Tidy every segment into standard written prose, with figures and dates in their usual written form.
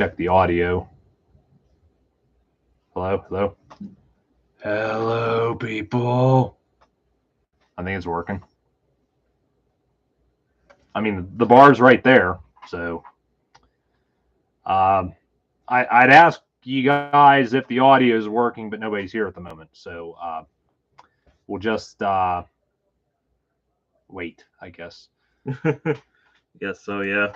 check the audio. Hello, hello. Hello, people. I think it's working. I mean, the bar's right there, so I'd ask you guys if the audio is working, but nobody's here at the moment, so we'll just wait, I guess. Yes, so yeah.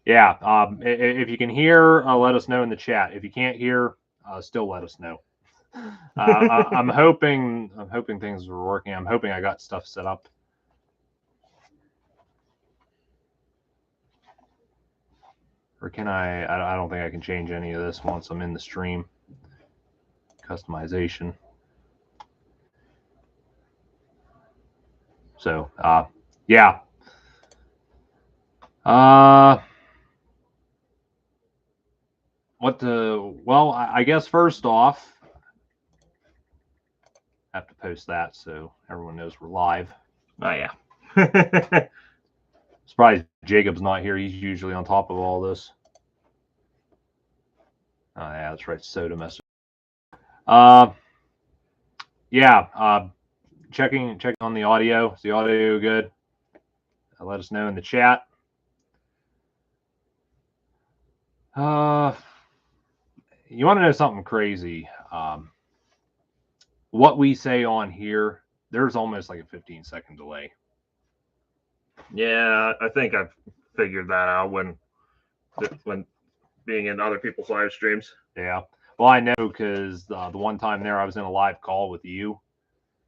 Yeah, if you can hear, let us know in the chat. If you can't hear, still let us know. I'm hoping things are working. I'm hoping I got stuff set up. Or can I don't think I can change any of this once I'm in the stream. Customization. So, yeah. Well, I guess first off, I have to post that so everyone knows we're live. Oh, yeah. Surprised Jacob's not here. He's usually on top of all this. Oh, yeah, that's right. Soda message. Yeah. Checking on the audio. Is the audio good? Let us know in the chat. You want to know something crazy? What we say on here, there's almost like a 15-second delay. Yeah, I think I've figured that out when being in other people's live streams. Yeah. Well, I know because the one time there I was in a live call with you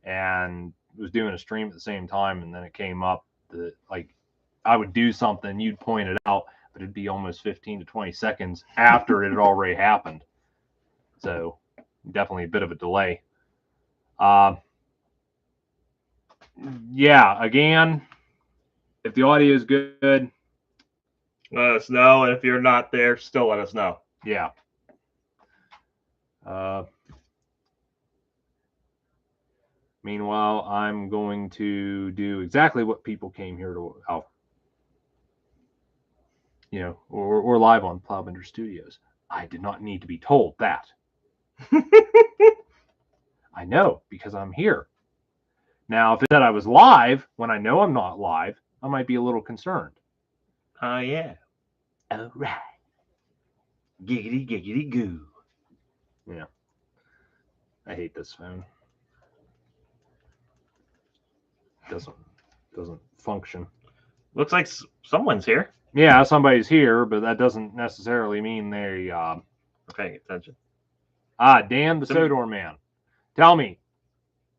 and was doing a stream at the same time, and then it came up that like I would do something, you'd point it out, but it'd be almost 15 to 20 seconds after it had already happened. So definitely a bit of a delay. Yeah, again, if the audio is good, let us know. And if you're not there, still let us know. Yeah. Meanwhile, I'm going to do exactly what people came here to. Oh, you know, we're live on Plowbender Studios. I did not need to be told that. I know because I'm here. Now, if it said I was live when I know I'm not live, I might be a little concerned. Oh, yeah. All right. Giggity, giggity, goo. Yeah. I hate this phone. Doesn't function. Looks like someone's here. Yeah, somebody's here, but that doesn't necessarily mean they are paying attention. Dan the Sodor man. Tell me,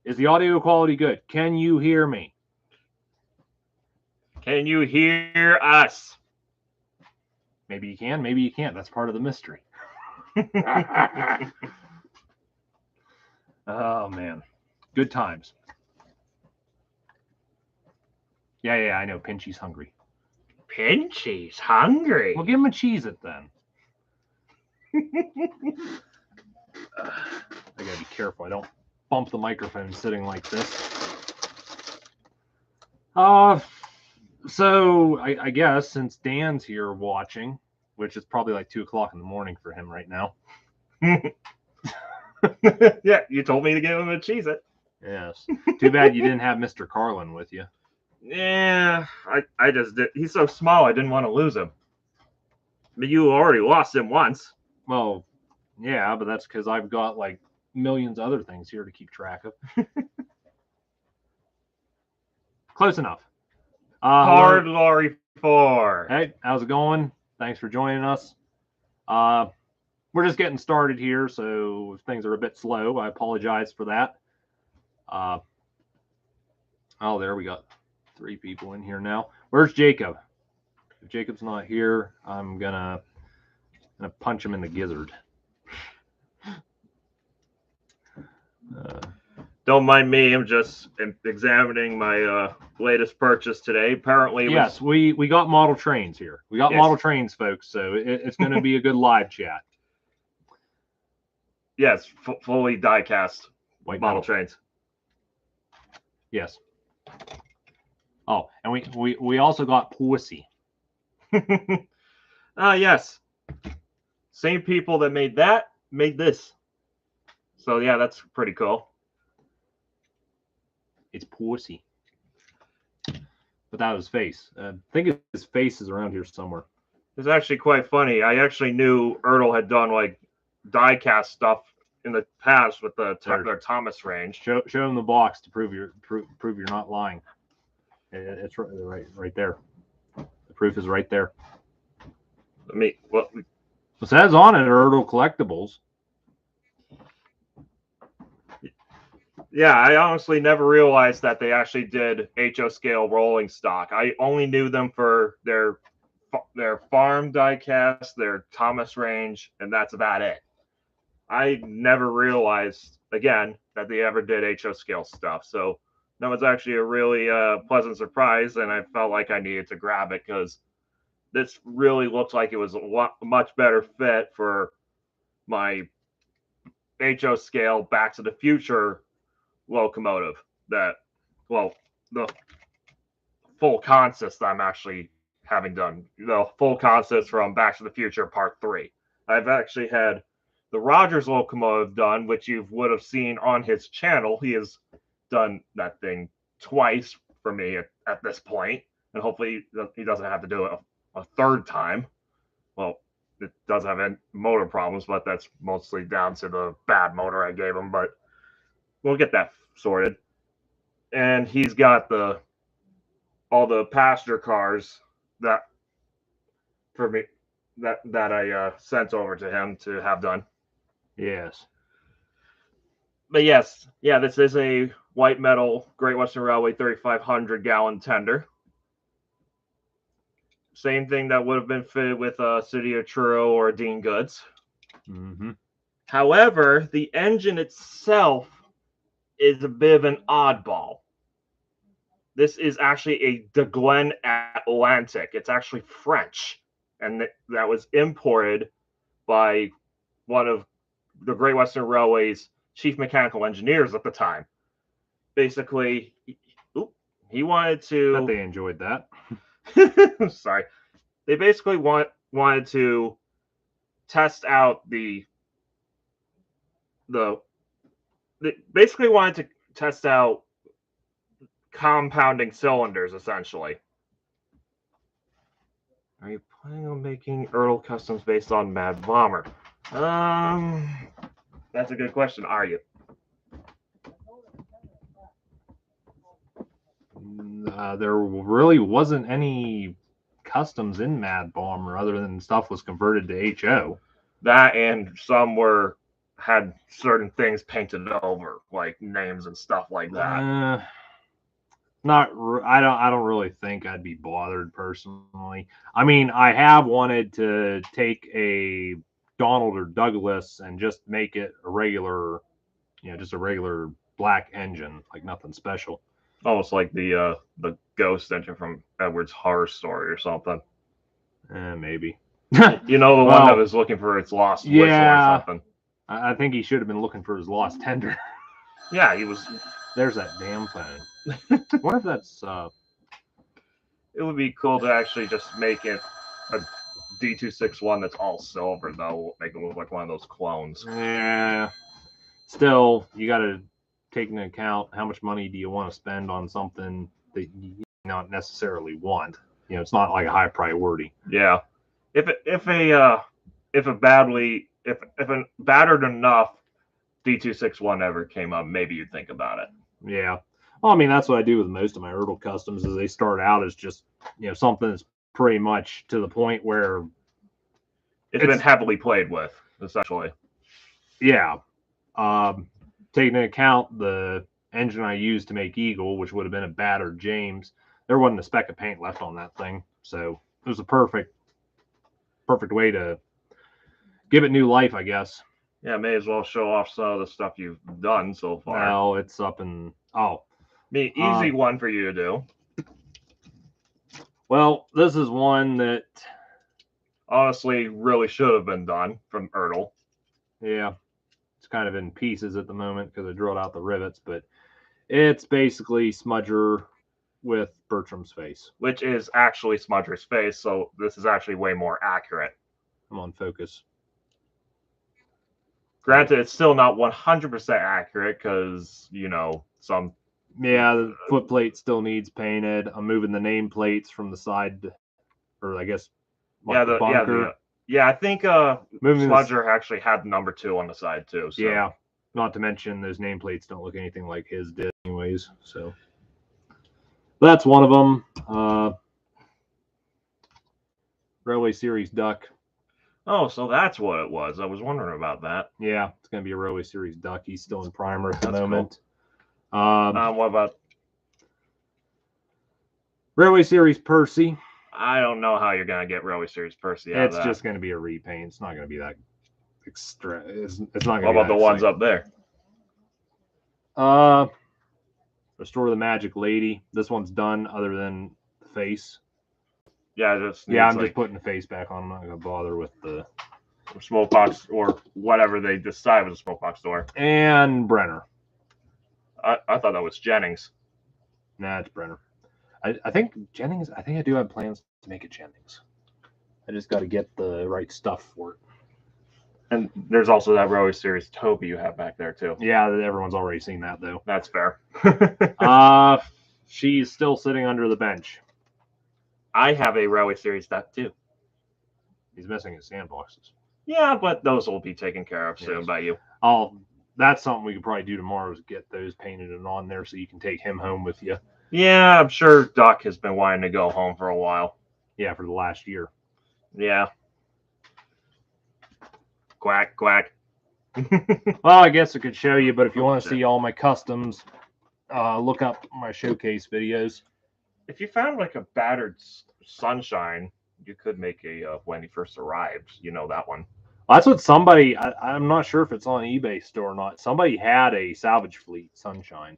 is the audio quality good? Can you hear me? Can you hear us? Maybe you can, maybe you can't. That's part of the mystery. Oh, man. Good times. Yeah, I know. Pinchy's hungry. Pinchy's hungry? Well, give him a Cheez-It then. I gotta be careful. I don't bump the microphone sitting like this. So I guess since Dan's here watching, which is probably like 2 o'clock in the morning for him right now. Yeah, you told me to give him a Cheez-It. Yes. Too bad you didn't have Mr. Carlin with you. Yeah, I just did. He's so small, I didn't want to lose him. But you already lost him once. Well, yeah, but that's because I've got like millions of other things here to keep track of. Close enough. Hard Laurie 4. Hey, how's it going? Thanks for joining us. We're just getting started here, so if things are a bit slow, I apologize for that. Oh, there we got 3 people in here now. Where's Jacob? If Jacob's not here, I'm gonna punch him in the gizzard. Don't mind me. I'm just examining my latest purchase today. Apparently, yes, we got model trains here. We got model trains, folks. So it's going to be a good live chat. Yes, fully die-cast white model trains. Yes. Oh, and we also got Pussy. Yes. Same people that made that made this. So yeah, that's pretty cool. It's Pussy. Without his face. I think his face is around here somewhere. It's actually quite funny. I actually knew Ertl had done like die-cast stuff in the past with their Thomas range. Show him the box to prove you're not lying. It's right there. The proof is right there. Let me. Well, it says on it Ertl Collectibles. Yeah, I honestly never realized that they actually did HO scale rolling stock. I only knew them for their farm diecast, their Thomas range, and that's about it. I never realized again that they ever did HO scale stuff. So that was actually a really pleasant surprise, and I felt like I needed to grab it because this really looked like it was a much better fit for my HO scale Back to the Future locomotive. The full consist I'm actually having done. The full consist from Back to the Future Part 3. I've actually had the Rogers locomotive done, which you would have seen on his channel. He has done that thing twice for me at this point, and hopefully he doesn't have to do it a third time. Well, it does have motor problems, but that's mostly down to the bad motor I gave him. But we'll get that sorted. And he's got all the passenger cars that for me that I sent over to him to have done. Yes. But yes, yeah, this is a white metal Great Western Railway 3,500 gallon tender. Same thing that would have been fitted with a City of Truro or a Dean Goods. Mm-hmm. However, the engine itself is a bit of an oddball. This is actually a De Glen Atlantic. It's actually French, and that was imported by one of the Great Western Railway's chief mechanical engineers at the time. Basically, he wanted to. Bet they enjoyed that. Sorry, they basically wanted to test out they basically wanted to test out compounding cylinders, essentially. Are you planning on making Ertl customs based on Mad Bomber? That's a good question. Are you? There really wasn't any customs in Mad Bomber other than stuff was converted to HO. That and some had certain things painted over, like names and stuff like that. I don't really think I'd be bothered personally. I mean, I have wanted to take a Donald or Douglas and just make it a regular, just a regular black engine, like nothing special. Almost like the ghost engine from Edward's Horror Story or something. Maybe. You know, the one that was looking for its lost whistle or something. I think he should have been looking for his lost tender. Yeah, he was. There's that damn phone. I wonder if that's. It would be cool to actually just make it a D261 that's all silver, though. Make it look like one of those clones. Yeah. Still, you got to take into account how much money do you want to spend on something that you not necessarily want. It's not like a high priority. Yeah. If a battered enough D261 ever came up, maybe you'd think about it. Yeah. Well, I mean, that's what I do with most of my Ertl customs is they start out as just, something that's pretty much to the point where it's been heavily played with, essentially. Yeah. Taking into account the engine I used to make Eagle, which would have been a battered James, there wasn't a speck of paint left on that thing. So it was a perfect way to give it new life, I guess. Yeah, may as well show off some of the stuff you've done so far. Well, it's up and easy one for you to do. Well, this is one that honestly really should have been done from Ertl. Yeah, it's kind of in pieces at the moment because I drilled out the rivets, but it's basically Smudger with Bertram's face. which is actually Smudger's face. So this is actually way more accurate. I'm on focus. Granted, it's still not 100% accurate because, you know, some. Yeah, the foot plate still needs painted. I'm moving the name plates from the side, or I guess, like the bunker. Yeah, I think Moving this- Smudger actually had number 2 on the side too. So. Yeah, not to mention those nameplates don't look anything like his did, anyways. So that's one of them. Railway Series duck. Oh, so that's what it was. I was wondering about that. Yeah, it's gonna be a Railway Series duck. He's still in primer at the That's moment. What about? Railway Series Percy. I don't know how you're gonna get Railway Series Percy out It's of that. just gonna be a repaint. It's not gonna be that extra. It's not gonna. What about the ones up there? Restore the Magic Lady. This one's done, other than the face. Yeah, I'm just putting the face back on. I'm not gonna bother with the smokebox or whatever they decide was a smokebox door. And Brenner. I thought that was Jennings. Nah, it's Brenner. I think Jennings. I think I do have plans to make it Jennings. I just got to get the right stuff for it. And there's also that Railway Series Toby you have back there too. Yeah, everyone's already seen that though. That's fair. She's still sitting under the bench. I have a Railway Series that too. He's missing his sandboxes. Yeah, but those will be taken care of soon by you. That's something we could probably do tomorrow is get those painted and on there so you can take him home with you. Yeah, I'm sure Doc has been wanting to go home for a while. Yeah, for the last year. Yeah. Quack, quack. Well, I guess I could show you, but if you want to see all my customs, look up my showcase videos. If you found like a battered Sunshine, you could make a When He First Arrived. You know that one. That's what somebody, I'm not sure if it's on eBay store or not. Somebody had a salvage fleet Sunshine.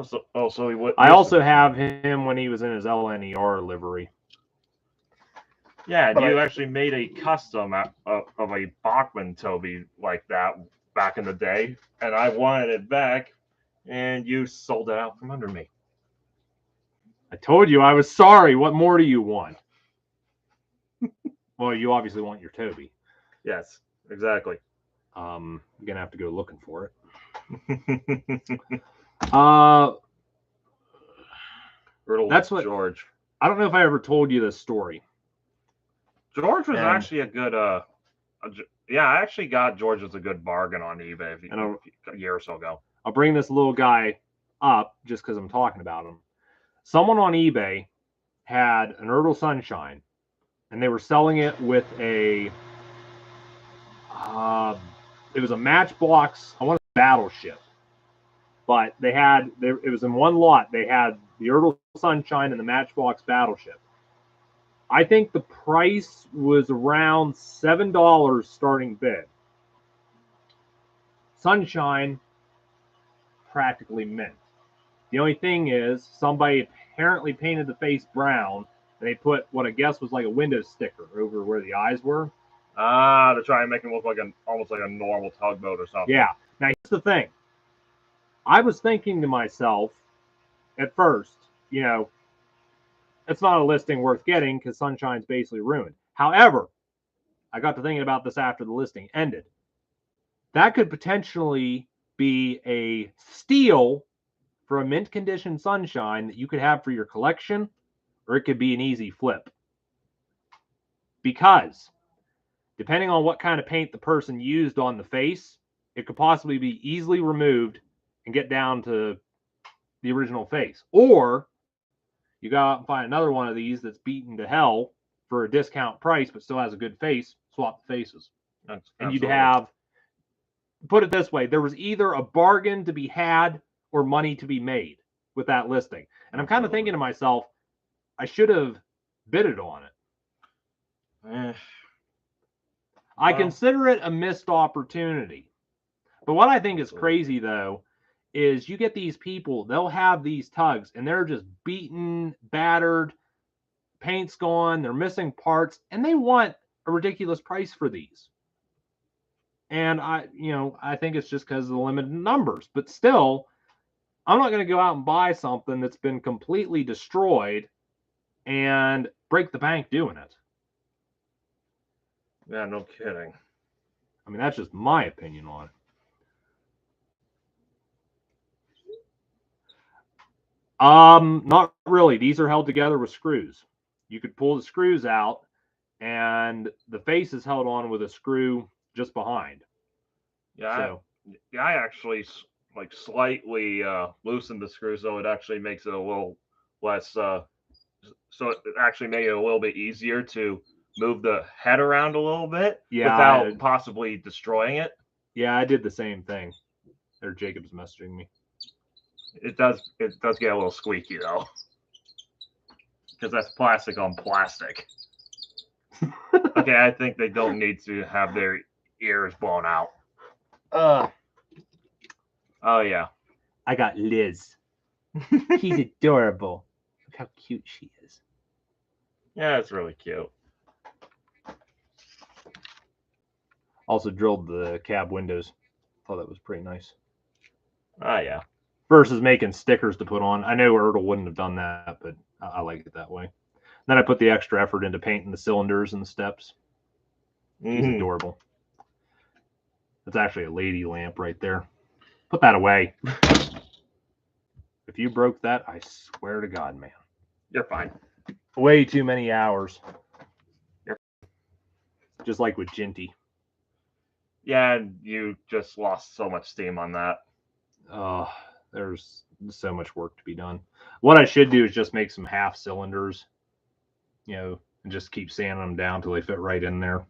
So he would. I also have him when he was in his LNER livery. Yeah, you actually made a custom of a Bachman Toby like that back in the day, and I wanted it back, and you sold it out from under me. I told you I was sorry. What more do you want? Well, you obviously want your Toby. Yes, exactly. You're gonna have to go looking for it. That's what George. I don't know if I ever told you this story. George was actually a good. Yeah, I actually got George as a good bargain on eBay a year or so ago. I'll bring this little guy up just because I'm talking about him. Someone on eBay had an Erdl Sunshine, and they were selling it with a. It was a Matchbox. I want a Battleship, but they had it was in one lot. They had the Erdl Sunshine and the Matchbox Battleship. I think the price was around $7 starting bid. Sunshine, practically mint. The only thing is, somebody apparently painted the face brown, and they put what I guess was like a Windows sticker over where the eyes were. To try and make him look like almost like a normal tugboat or something. Yeah. Now here's the thing. I was thinking to myself at first, it's not a listing worth getting because Sunshine's basically ruined. However, I got to thinking about this after the listing ended. That could potentially be a steal for a mint condition Sunshine that you could have for your collection, or it could be an easy flip. Because depending on what kind of paint the person used on the face, it could possibly be easily removed and get down to the original face. Or you go out and find another one of these that's beaten to hell for a discount price, but still has a good face, swap the faces. And you'd have, put it this way, there was either a bargain to be had or money to be made with that listing. And I'm kind of thinking to myself, I should have bidded on it. I consider it a missed opportunity. But what I think is crazy, though, is you get these people, they'll have these tugs, and they're just beaten, battered, paint's gone, they're missing parts, and they want a ridiculous price for these. And I think it's just because of the limited numbers. But still, I'm not going to go out and buy something that's been completely destroyed and break the bank doing it. Yeah, no kidding. I mean, that's just my opinion on it. Not really. These are held together with screws. You could pull the screws out, and the face is held on with a screw just behind. Yeah, So, I actually like slightly loosened the screw, so it actually makes it a little less. So it actually made it a little bit easier to move the head around a little bit without possibly destroying it. Yeah, I did the same thing. Or Jacob's messaging me. It does get a little squeaky though, because that's plastic on plastic. Okay, I think they don't need to have their ears blown out. Oh yeah. I got Liz. She's adorable. Look how cute she is. Yeah, it's really cute. Also drilled the cab windows. Thought that was pretty nice. Oh yeah. Versus making stickers to put on. I know Ertl wouldn't have done that, but I like it that way. Then I put the extra effort into painting the cylinders and the steps. She's adorable. That's actually a lady lamp right there. Put that away. If you broke that, I swear to God, man. You're fine. Way too many hours. Just like with Ginty. Yeah, you just lost so much steam on that. There's so much work to be done. What I should do is just make some half cylinders, and just keep sanding them down till they fit right in there.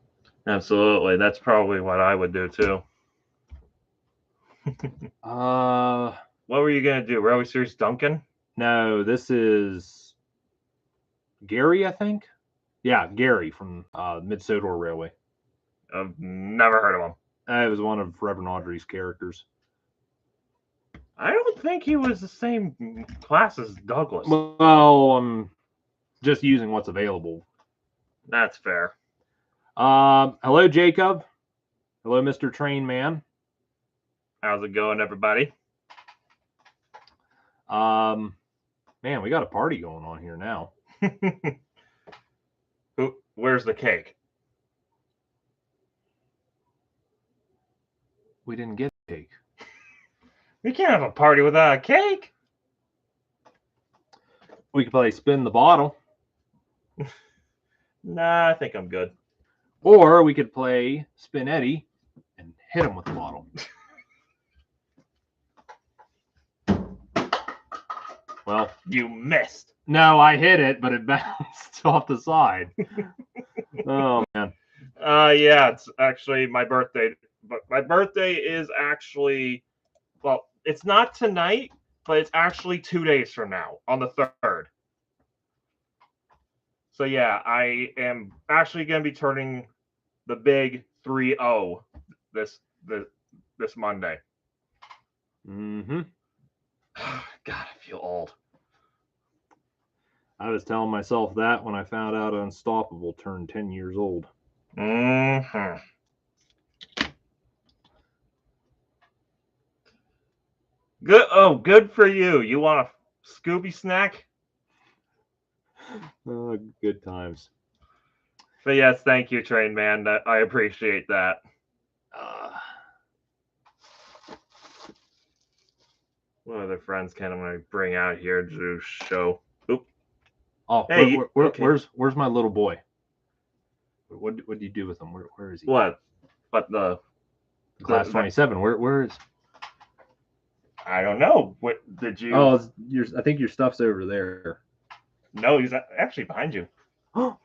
Absolutely. That's probably what I would do too. What were you gonna do? Railway Series Duncan? No, this is Gary, I think. Yeah, Gary from Mid-Sodor Railway. I've never heard of him. It was one of Reverend Audrey's characters. I don't think he was the same class as Douglas. Well, I'm just using what's available. That's fair. Hello, Jacob. Hello, Mr. Train Man. How's it going, everybody? Man, we got a party going on here now. Where's the cake? We didn't get cake. We can't have a party without a cake. We could play spin the bottle. Nah, I think I'm good. Or we could play Spin Eddie and hit him with the bottle. Well, you missed. No, I hit it, but it bounced off the side. Oh, man. Yeah, it's actually my birthday. But my birthday is actually, well, it's not tonight, but it's actually 2 days from now, on the 3rd. So yeah, I am actually going to be turning the big 3-0 this Monday. Mm-hmm. God, I feel old. I was telling myself that when I found out Unstoppable turned 10 years old. Mm-hmm. Good. Oh, good for you. You want a Scooby snack? Good times. But yes, thank you, Train Man. I appreciate that. What other friends can I bring out here to show? Oop. Oh, hey, okay. Where's my little boy? What do you do with him? Where is he? What? But the class 27. Where is? I don't know. What did you? Oh, I think your stuff's over there. No, he's actually behind you. Oh,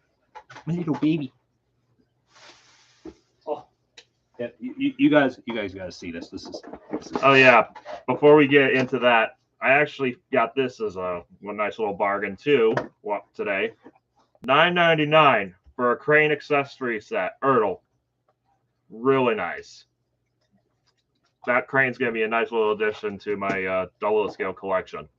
my little baby. Oh, yeah. You guys got to see this. This is. Oh yeah. Before we get into that, I actually got this as a nice little bargain too. Today, $9.99 for a crane accessory set. Ertl. Really nice. That crane's going to be a nice little addition to my double scale collection.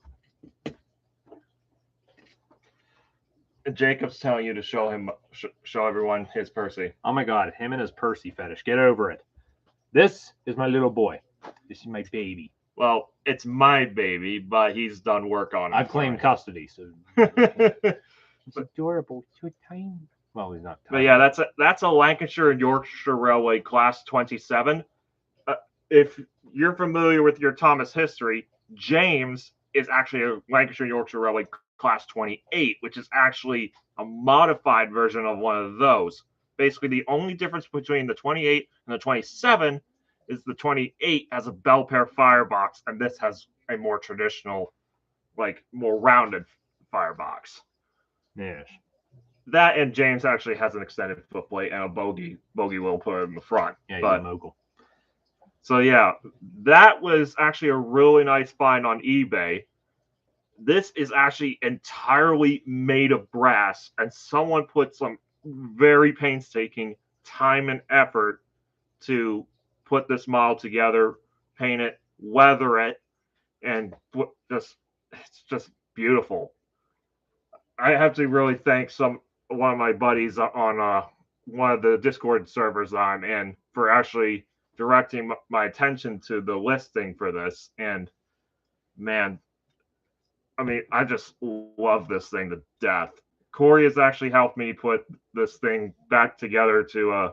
And Jacob's telling you to show everyone his Percy. Oh my God, him and his Percy fetish. Get over it. This is my little boy. This is my baby. Well, it's my baby, but he's done work on it. I've claimed custody, so but it's adorable. So tiny. Well, he's not tiny. yeah, that's a Lancashire and Yorkshire Railway Class 27. If you're familiar with your Thomas history, James is actually a Lancashire and Yorkshire Railway Class 28, which is actually a modified version of one of those. Basically, the only difference between the 28 and the 27 is the 28 has a bell pair firebox, and this has a more traditional, like more rounded firebox. Yes. That and James actually has an extended footplate and a bogey wheel put in the front. Yeah, he's but a mogul. So yeah, that was actually a really nice find on eBay. This is actually entirely made of brass, and someone put some very painstaking time and effort to put this model together, paint it, weather it, and it's just beautiful. I have to really thank one of my buddies on one of the Discord servers I'm in for actually directing my attention to the listing for this. And man, I mean, I just love this thing to death. Corey has actually helped me put this thing back together to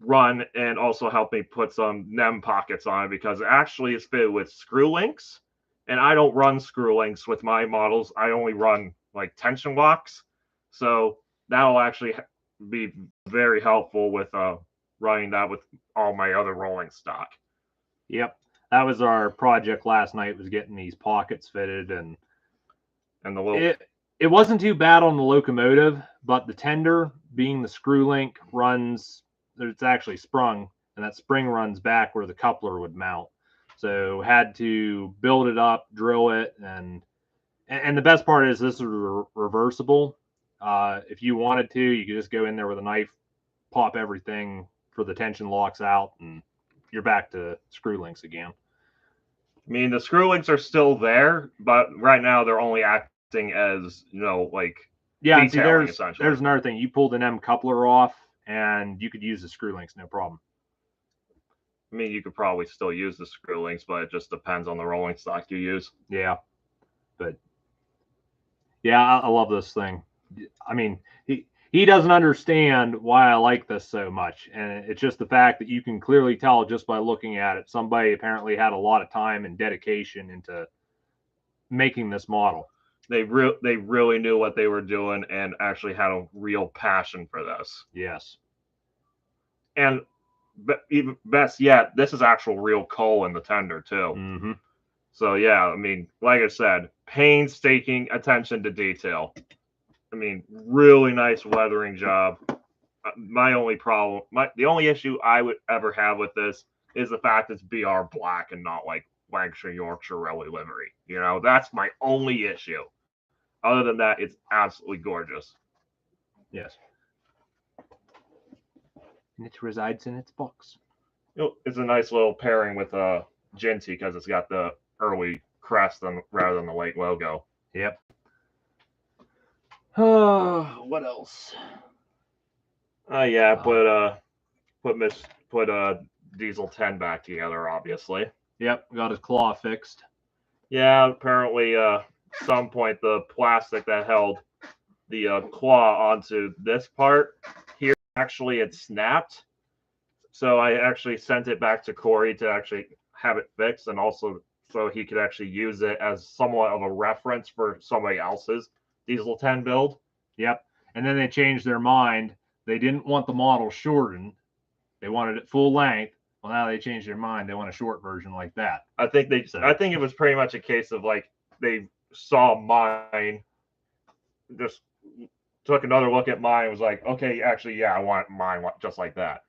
run, and also helped me put some NEM pockets on it because it actually is fitted with screw links. And I don't run screw links with my models. I only run like tension locks. So that'll actually be very helpful with running that with all my other rolling stock. Yep. That was our project last night, was getting these pockets fitted, and the little it wasn't too bad on the locomotive, but the tender, being the screw link, runs, it's actually sprung, and that spring runs back where the coupler would mount. So had to build it up, drill it, and the best part is this is reversible. If you wanted to, you could just go in there with a knife, pop everything for the tension locks out, and you're back to screw links again. I mean, the screw links are still there, but right now they're only acting as, like yeah. See, there's another thing. You pulled an M coupler off, and you could use the screw links, no problem. I mean, you could probably still use the screw links, but it just depends on the rolling stock you use. Yeah, but yeah, I love this thing. I mean, he doesn't understand why I like this so much, and it's just the fact that you can clearly tell just by looking at it. Somebody apparently had a lot of time and dedication into making this model. They really knew what they were doing and actually had a real passion for this. Yes. And even best yet, this is actual real coal in the tender too. Mm-hmm. So yeah, I mean, like I said, painstaking attention to detail. I mean, really nice weathering job. My only problem, the only issue I would ever have with this is the fact it's BR black and not like Lancashire Yorkshire Railway livery. That's my only issue. Other than that, it's absolutely gorgeous. Yes. And it resides in its box. It's a nice little pairing with Ginty because it's got the early crest rather than the late logo. Yep. What else? Yeah, put Diesel 10 back together, obviously. Yep, got his claw fixed. Yeah, apparently some point the plastic that held the claw onto this part here actually had snapped. So I actually sent it back to Corey to actually have it fixed, and also so he could actually use it as somewhat of a reference for somebody else's Diesel 10 build. Yep. And then they changed their mind. They didn't want the model shortened. They wanted it full length. Well, now they changed their mind. They want a short version like that. I think it was pretty much a case of like they saw mine, just took another look at mine, and was like, okay, actually, yeah, I want mine just like that.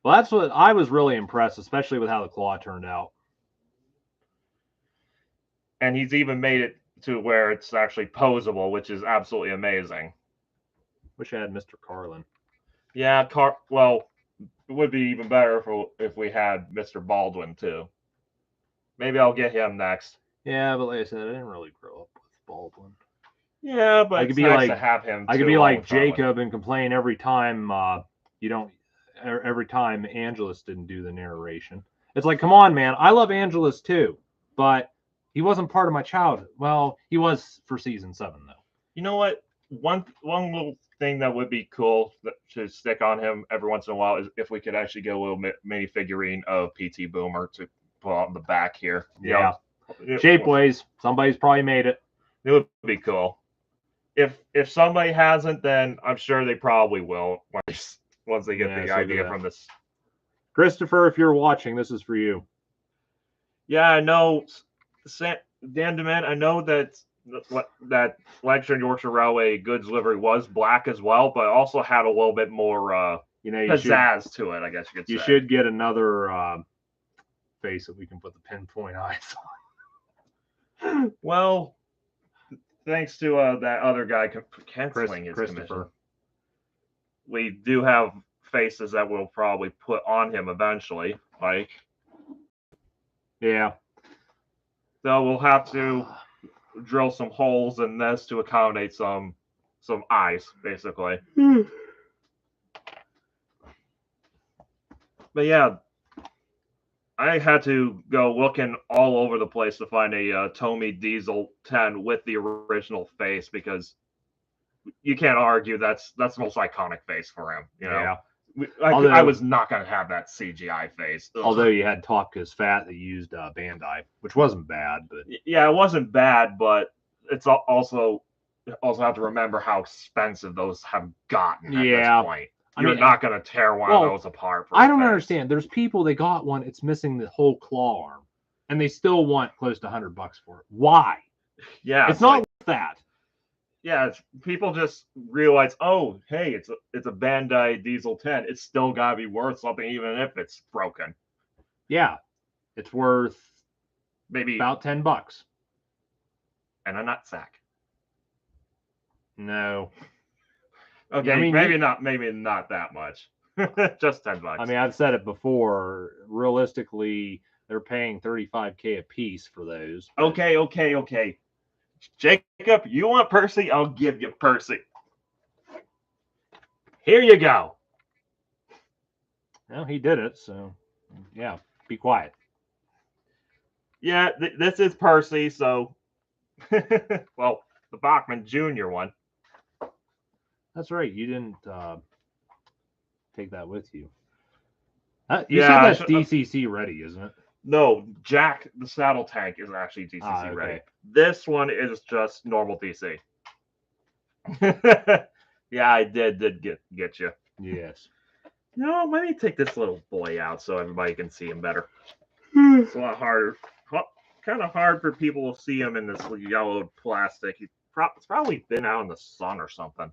Well, that's what I was really impressed, especially with how the claw turned out. And he's even made it to where it's actually posable, which is absolutely amazing. Wish I had Mr. Carlin. Yeah, well, it would be even better if we had Mr. Baldwin too. Maybe I'll get him next. Yeah, but like I said, I didn't really grow up with Baldwin. Yeah, but it's nice to have him. I could be like Jacob and complain every time every time Angelus didn't do the narration. It's like, come on, man. I love Angelus too, but he wasn't part of my childhood. Well, he was for season 7 though. You know what? One little thing that would be cool to stick on him every once in a while is if we could actually get a little mini figurine of PT Boomer to put on the back here. Yeah. Shapeways. Somebody's probably made it. It would be cool. If somebody hasn't, then I'm sure they probably will once they get the idea from this. Christopher, if you're watching, this is for you. Yeah, I know. Dan DeMint, I know that Lancashire and Yorkshire Railway goods livery was black as well, but also had a little bit more pizzazz to it, I guess you could say. You should get another face that we can put the pinpoint eyes on. Well, thanks to that other guy canceling his commission, we do have faces that we'll probably put on him eventually. Like, yeah. So we'll have to drill some holes in this to accommodate some eyes, basically. But yeah, I had to go looking all over the place to find a Tomy Diesel 10 with the original face, because you can't argue that's the most iconic face for him. You know? Yeah. I was not going to have that CGI face. Ugh. Although you had Topka's fat that used Bandai, which wasn't bad, but yeah, it wasn't bad, but it's also have to remember how expensive those have gotten at this point. You're not going to tear one of those apart. I don't understand. There's people that got one, it's missing the whole claw arm, and they still want close to $100 for it. Why? Yeah, it's not like that. Yeah, people just realize, oh, hey, it's a Bandai Diesel 10. It's still got to be worth something, even if it's broken. Yeah, it's worth maybe about $10. And a nutsack. No. Okay, I mean, maybe not that much. Just $10. I mean, I've said it before. Realistically, they're paying $35K a piece for those. But... Okay. Jacob, you want Percy? I'll give you Percy. Here you go. Well, he did it, so yeah, be quiet. Yeah, this is Percy, so well, the Bachman Jr. one. That's right. You didn't take that with you. You said that's DCC ready, isn't it? No, Jack the Saddle Tank is actually DCC ready. This one is just normal DC. Yeah, I did get you. Yes. No, let me take this little boy out so everybody can see him better. It's a lot harder. Kind of hard for people to see him in this yellowed plastic. It's probably been out in the sun or something.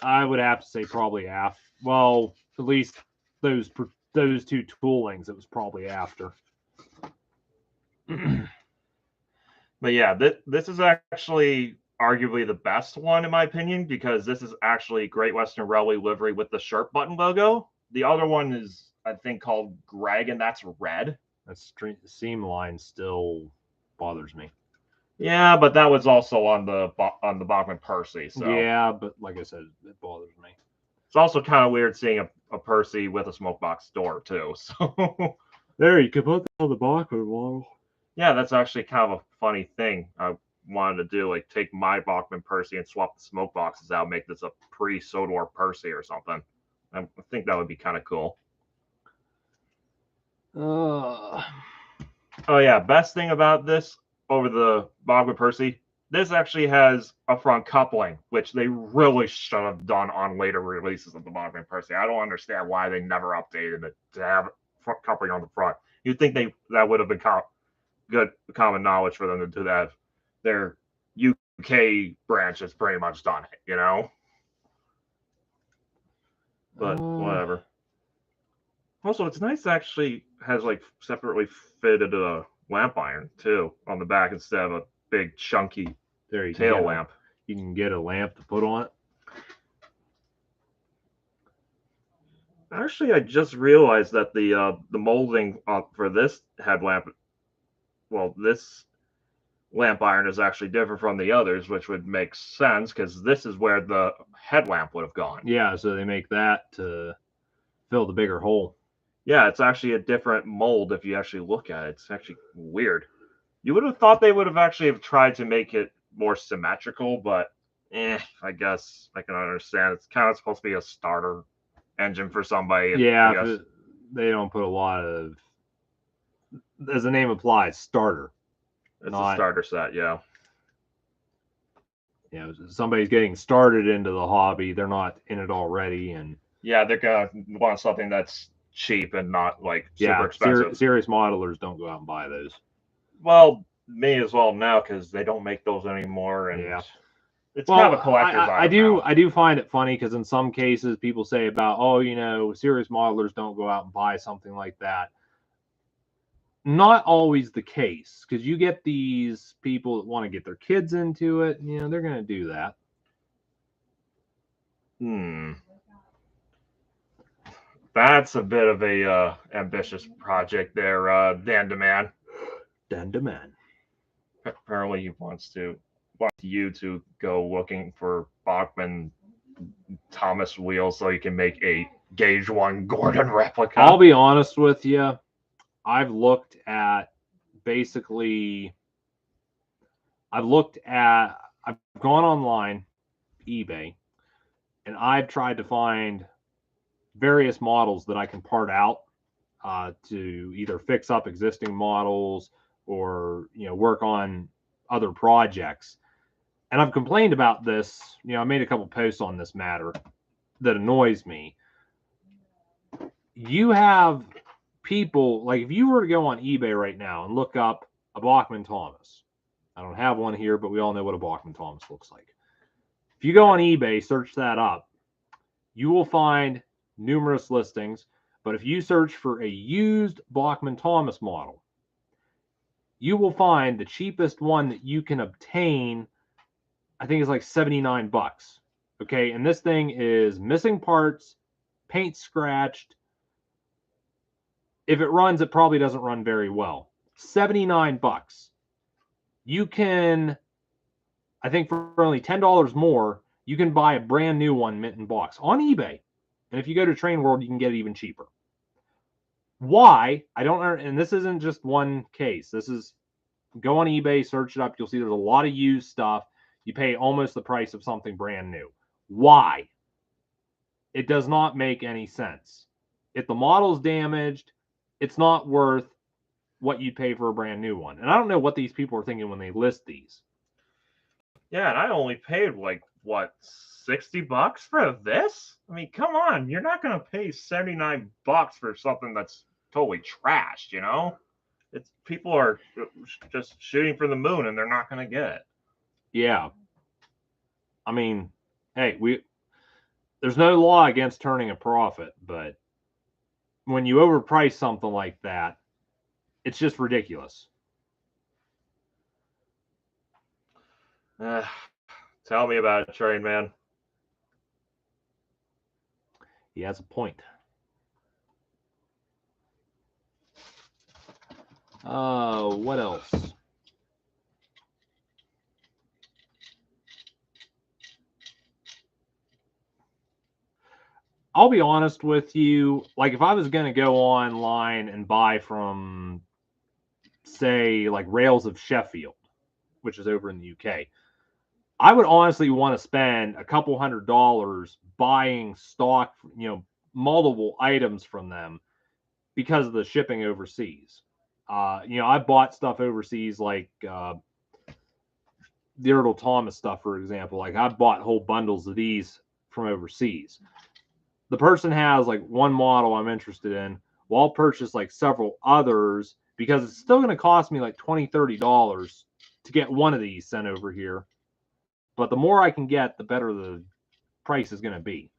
I would have to say probably after. Well, at least those two toolings, it was probably after. But yeah, this is actually arguably the best one in my opinion, because this is actually Great Western Railway livery with the sharp button logo. The other one is, I think, called Greg, and that's red. That seam line still bothers me. Yeah, but that was also on the Bachman Percy. So yeah, but like I said, it bothers me. It's also kind of weird seeing a Percy with a smoke box door too. So there, you could put that on the Bachman model. Yeah, that's actually kind of a funny thing I wanted to do. Like, take my Bachman Percy and swap the smoke boxes out, make this a pre-Sodor Percy or something. I think that would be kind of cool. Oh yeah, best thing about this over the Bachman Percy, this actually has a front coupling, which they really should have done on later releases of the Bachman Percy. I don't understand why they never updated it to have front coupling on the front. You'd think that would have been good common knowledge for them to do that. Their UK branch is pretty much done, you know? But whatever. Also, it's nice actually has like separately fitted a lamp iron too on the back instead of a big chunky tail lamp. You can get a lamp to put on it. Actually, I just realized that the molding for this headlamp, well, this lamp iron is actually different from the others, which would make sense because this is where the headlamp would have gone. Yeah, so they make that to fill the bigger hole. Yeah, it's actually a different mold if you actually look at it. It's actually weird. You would have thought they would have actually have tried to make it more symmetrical, but I guess I can understand. It's kind of supposed to be a starter engine for somebody, I Yeah, guess. they don't put a lot of, as the name implies, starter. It's a Not, starter set, yeah. somebody's getting started into the hobby. They're not in it already, and Yeah, they're gonna want something that's cheap and not like super yeah, expensive. serious modelers don't go out and buy those. Well, me as well now because they don't make those anymore, and Yeah. it's kind of Well, a collector's I item do now. find it funny because in some cases people say about, oh, serious modelers don't go out and buy something like that. Not always the case, because you get these people that want to get their kids into it. They're going to do that. Hmm, that's a bit of a ambitious project there, Dan DeMan. Dan demand. Apparently, he wants you to go looking for Bachman Thomas wheels so you can make a Gauge One Gordon I'll replica. be honest with you. I've looked at basically. I've gone online, eBay, and I've tried to find various models that I can part out to either fix up existing models or work on other projects. And I've complained about this. I made a couple posts on this matter that annoys me. You have people like, if you were to go on eBay right now and look up a Bachman Thomas. I don't have one here, but we all know what a Bachman Thomas looks like. If you go on eBay, search that up, you will find numerous listings. But if you search for a used Bachman Thomas model, you will find the cheapest one that you can obtain. I think it's like $79. Okay, and this thing is missing parts, paint scratched. If it runs, it probably doesn't run very well. $79. You can, I think, for only $10 more, you can buy a brand new one mint in box on eBay. And if you go to Train World, you can get it even cheaper. Why? I don't know. And this isn't just one case. This is, go on eBay, search it up. You'll see there's a lot of used stuff. You pay almost the price of something brand new. Why? It does not make any sense. If the model's damaged, it's not worth what you'd pay for a brand new one. And I don't know what these people are thinking when they list these. Yeah, and I only paid like what $60 for this. I mean, come on, you're not gonna pay $79 for something that's totally trashed, you know? It's people are just shooting for the moon and they're not gonna get it. Yeah. I mean, hey, there's no law against turning a profit, but when you overprice something like that, it's just ridiculous. Uh, Tell me about it, Train Man. He has a point. What else? I'll be honest with you. Like, if I was going to go online and buy from, say, like Rails of Sheffield, which is over in the UK, I would honestly want to spend a couple $100 buying stock, multiple items from them because of the shipping overseas. I bought stuff overseas, like the Ertl Thomas stuff, for example. Like, I bought whole bundles of these from overseas. The person has like one model I'm interested in. Well, I'll purchase like several others because it's still going to cost me like $20-$30 to get one of these sent over here. But the more I can get, the better the price is going to be.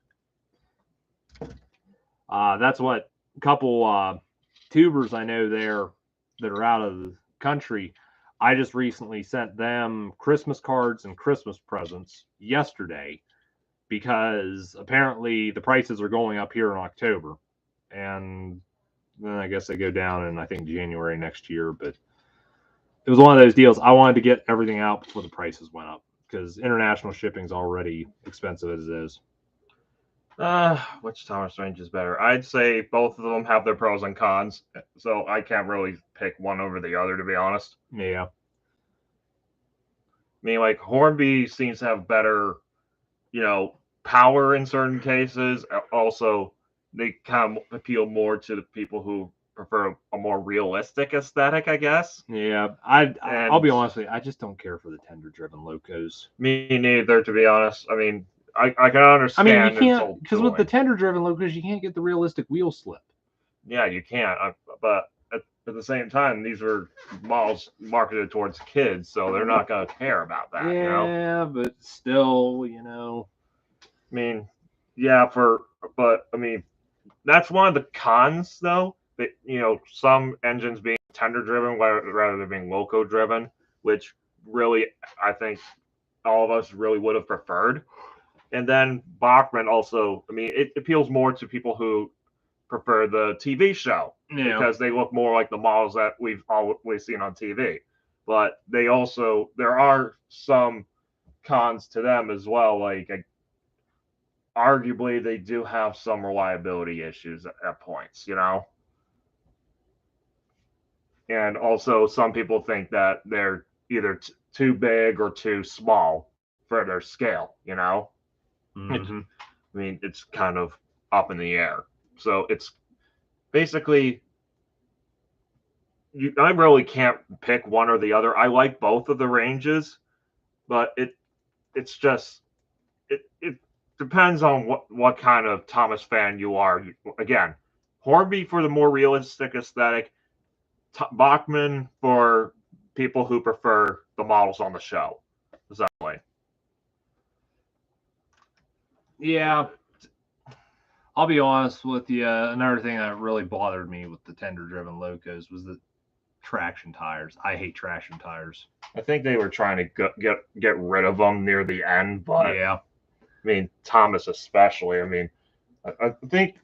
That's what a couple tubers I know there that are out of the country. I just recently sent them Christmas cards and Christmas presents yesterday because apparently the prices are going up here in October. And then I guess they go down in, I think, January next year. But it was one of those deals. I wanted to get everything out before the prices went up because international shipping is already expensive as it is. Which Thomas range is better? I'd say both of them have their pros and cons, so I can't really pick one over the other, to be honest. Yeah. I mean, like Hornby seems to have better, power in certain cases. Also, they kind of appeal more to the people who prefer a more realistic aesthetic, I guess. Yeah. I'll And be honest with you. I just don't care for the tender driven locos. me neither, to be honest. I mean, I can I mean, you understand it's can't all because with the tooling. tender driven locos, you can't get the realistic wheel slip. Yeah, you can't. But at the same time, these are models marketed towards kids, so they're not going to care about that. Yeah, but still, I mean, yeah, but I mean, that's one of the cons, though. That some engines being tender driven rather than being loco driven, which really I think all of us really would have preferred. And then Bachman also, I mean, it appeals more to people who prefer the TV show Yeah. because they look more like the models that we've always seen on TV. But there are some cons to them as well. Like, arguably, they do have some reliability issues at points. And also, some people think that they're either too big or too small for their scale. Mm-hmm. I mean, it's kind of up in the air. So it's basically I really can't pick one or the other. I like both of the ranges, but it's just it depends on what kind of Thomas fan you are. Again, Hornby for the more realistic aesthetic, Bachman for people who prefer the models on the show. Exactly. Yeah. I'll be honest with you. Another thing that really bothered me with the tender driven locos was the traction tires. I hate traction tires. I think they were trying to get rid of them near the end, but Yeah. I mean Thomas especially. I mean, I think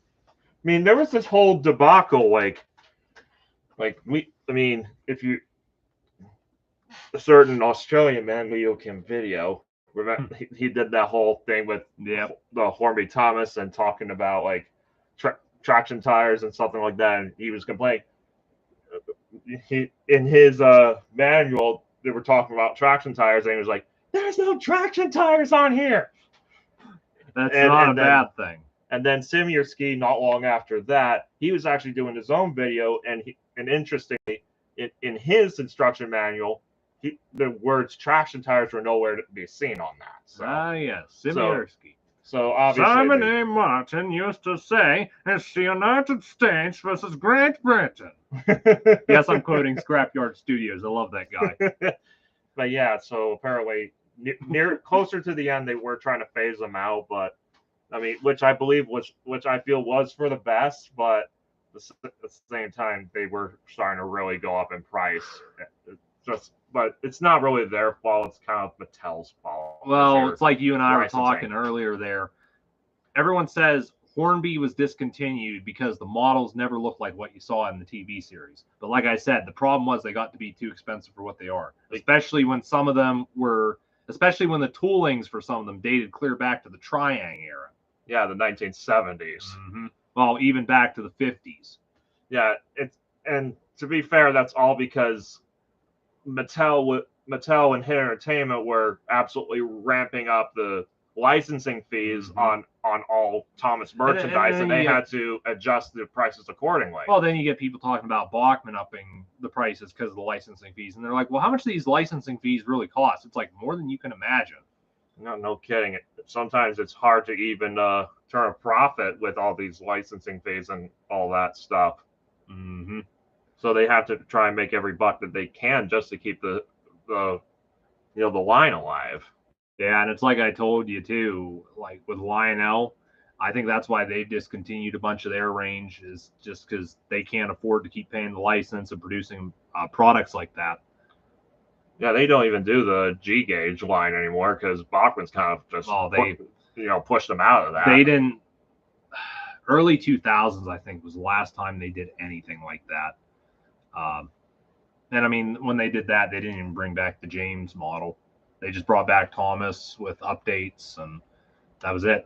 there was this whole debacle I mean, if you a certain Australian man, Leo Kim video, he did that whole thing with the Hornby Thomas and talking about like traction tires and something like that, and he was complaining. He in his manual they were talking about traction tires, and he was like, "There's no traction tires on here." That's not a bad thing. And then Simierski, not long after that, he was actually doing his own video, and interestingly, in his instruction manual, the words traction tires were nowhere to be seen on that. So, yes, Simierski. So obviously, Simon A. Martin used to say, "It's the United States versus Great Britain." Yes, I'm quoting Scrapyard Studios. I love that guy. But yeah, so apparently, near closer to the end, they were trying to phase them out, but I mean, which I feel was for the best, but at the same time, they were starting to really go up in price. But it's not really their fault. It's kind of Mattel's fault. Well, it's like you and I were talking earlier there. Everyone says Hornby was discontinued because the models never looked like what you saw in the TV series. But like I said, the problem was they got to be too expensive for what they are, especially when some of them were, especially when the toolings for some of them dated clear back to the Triang era. Yeah, the 1970s. Mm-hmm. Well, even back to the 50s. Yeah, and to be fair, that's all because Mattel and Hit Entertainment were absolutely ramping up the licensing fees on all Thomas merchandise, and they had to adjust the prices accordingly. Well, then you get people talking about Bachman upping the prices because of the licensing fees, and they're like, "Well, how much do these licensing fees really cost?" It's like more than you can imagine. No kidding. Sometimes it's hard to even turn a profit with all these licensing fees and all that stuff. Mm-hmm. So they have to try and make every buck that they can just to keep the line alive. Yeah, and it's like I told you too, like with Lionel, I think that's why they've discontinued a bunch of their range is just because they can't afford to keep paying the license and producing products like that. Yeah, they don't even do the G gauge line anymore because Bachman's kind of just pushed them out of that. They didn't. Early 2000s, I think, was the last time they did anything like that. And I mean, when they did that, they didn't even bring back the James model. They just brought back Thomas with updates, and that was it.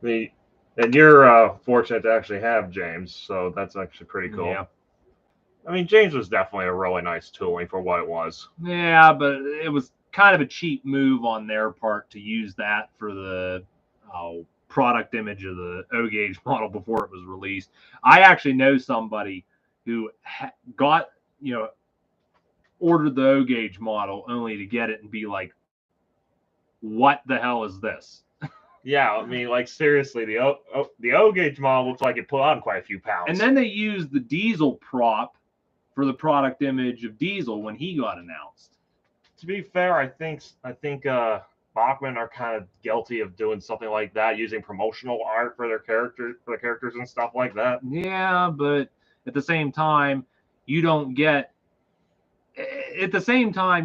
And you're fortunate to actually have James, so that's actually pretty cool. Yeah. I mean, James was definitely a really nice tooling for what it was. Yeah, but it was kind of a cheap move on their part to use that for the product image of the O gauge model before it was released. I actually know somebody who got, ordered the O gauge model only to get it and be like, what the hell is this? Yeah, I mean, like seriously, the O gauge model looks like it put on quite a few pounds. And then they used the Diesel prop for the product image of Diesel when he got announced. To be fair, I think Bachman are kind of guilty of doing something like that, using promotional art for their characters and stuff like that. Yeah, but at the same time, you don't get. At the same time,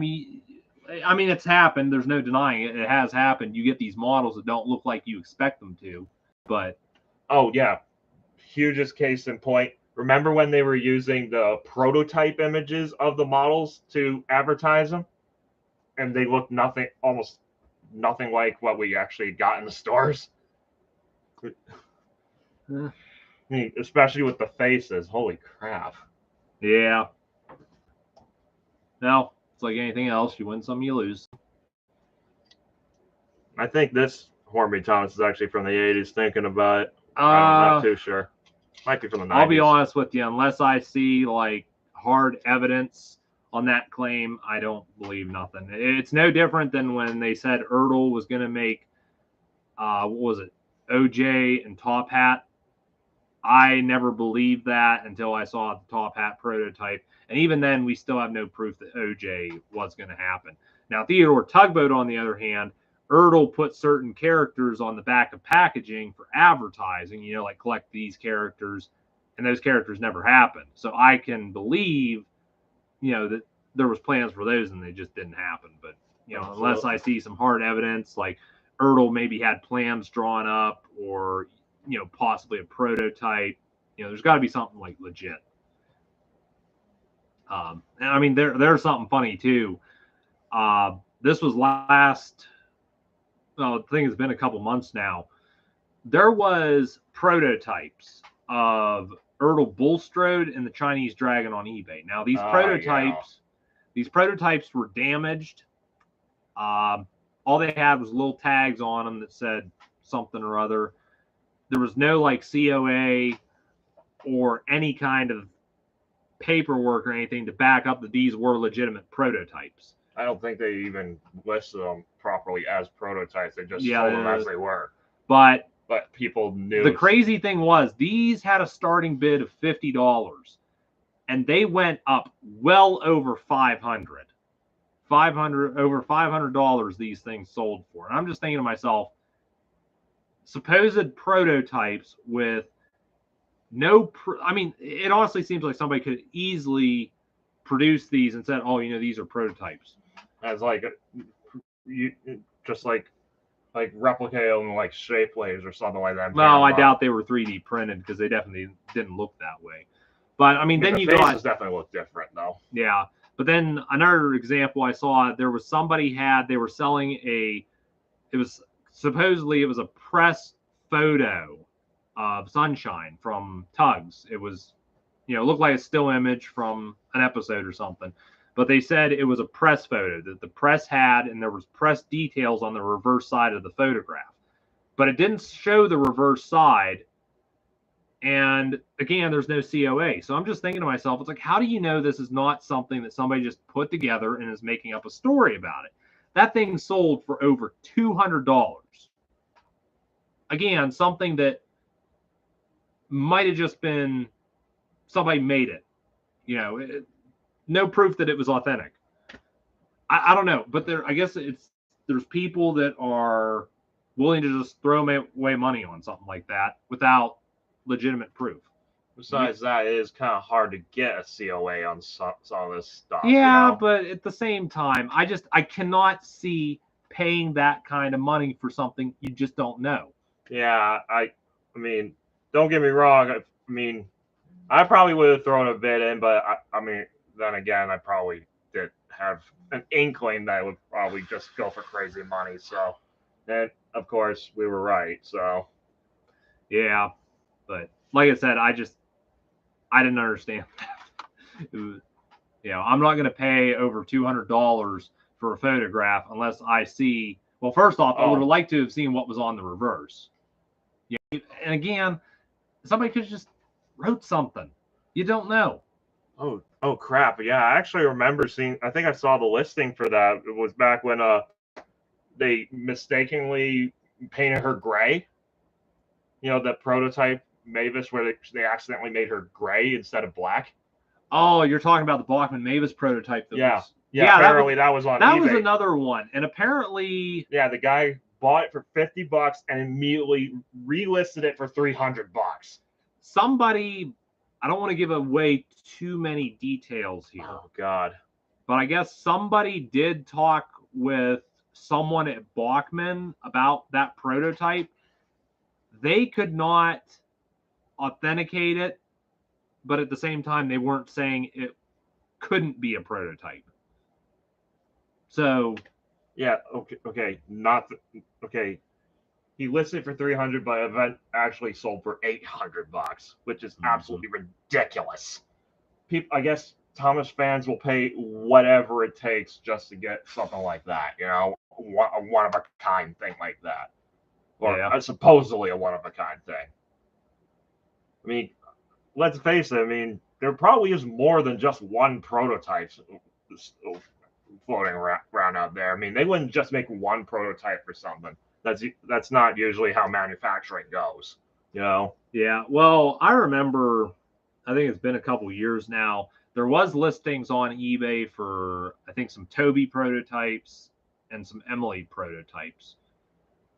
I mean, it's happened. There's no denying it. It has happened. You get these models that don't look like you expect them to. But oh yeah, hugest case in point. Remember when they were using the prototype images of the models to advertise them, and they looked almost nothing like what we actually got in the stores. I mean, especially with the faces. Holy crap! Yeah. Now it's like anything else. You win some, you lose. I think this Hornby Thomas is actually from the '80s. Thinking about it, I'm not too sure. Might be from the '90s. I'll be honest with you. Unless I see like hard evidence on that claim, I don't believe nothing. It's no different than when they said Ertl was going to make, what was it, OJ and Top Hat. I never believed that until I saw the Top Hat prototype. And even then, we still have no proof that OJ was going to happen. Now, Theodore Tugboat, on the other hand, Ertl put certain characters on the back of packaging for advertising, like collect these characters, and those characters never happened. So I can believe, that there was plans for those and they just didn't happen. But, unless I see some hard evidence, like Ertl maybe had plans drawn up or, possibly a prototype, there's got to be something like legit. And I mean, there's something funny too. This was last, well, the thing has been a couple months now. There was prototypes of Ertl Bulstrode and the Chinese Dragon on eBay. Now these prototypes were damaged. All they had was little tags on them that said something or other. There was no like COA or any kind of paperwork or anything to back up that these were legitimate prototypes. I don't think they even listed them properly as prototypes. They just sold them as they were. But people knew. The crazy thing was these had a starting bid of $50, and they went up well over $500. Over $500 these things sold for. And I'm just thinking to myself, supposed prototypes with I mean, it honestly seems like somebody could easily produce these and said, oh, these are prototypes. As like, just like replicate them like shape layers or something like that. Well, I doubt they were 3D printed because they definitely didn't look that way. But I mean, then you got definitely look different though. Yeah, but then another example I saw, there was somebody they were selling it was supposedly it was a press photo of Sunshine from Tugs. It was, looked like a still image from an episode or something. But they said it was a press photo that the press had, and there was press details on the reverse side of the photograph. But it didn't show the reverse side. And again, there's no COA. So I'm just thinking to myself, it's like, how do you know this is not something that somebody just put together and is making up a story about it? That thing sold for over $200. Again, something that might have just been somebody made it. No proof that it was authentic. I don't know, but I guess there's people that are willing to just throw away money on something like that without legitimate proof. Besides that, it is kind of hard to get a COA on some of this stuff. Yeah, but at the same time, I cannot see paying that kind of money for something you just don't know. Yeah, I mean, don't get me wrong. I mean, I probably would have thrown a bid in, but I mean, then again, I probably did have an inkling that I would probably just go for crazy money. So, and of course, we were right. So, Yeah, but like I said, I didn't understand that. It was, I'm not going to pay over $200 for a photograph unless I see. Well, first off, I would have liked to have seen what was on the reverse. And again, somebody could have just wrote something. You don't know. Oh crap! Yeah, I actually remember seeing. I think I saw the listing for that. It was back when they mistakenly painted her gray. That prototype Mavis where they accidentally made her gray instead of black. Oh, you're talking about the Bachman Mavis prototype. Yeah. Apparently that was on that eBay. was another one, and apparently, the guy bought it for $50 and immediately relisted it for $300. Somebody, I don't want to give away too many details here. Oh God! But I guess somebody did talk with someone at Bachman about that prototype. They could not authenticate it, but at the same time, they weren't saying it couldn't be a prototype. So, yeah, okay, He listed it for 300, but event actually sold for $800, which is absolutely ridiculous. I guess Thomas fans will pay whatever it takes just to get something like that. A one of a kind thing like that, or supposedly a one of a kind thing. I mean, let's face it. I mean, there probably is more than just one prototype floating around out there. I mean, they wouldn't just make one prototype for something. That's not usually how manufacturing goes. Yeah. Well, I remember. I think it's been a couple years now. There was listings on eBay for I think some Toby prototypes and some Emily prototypes,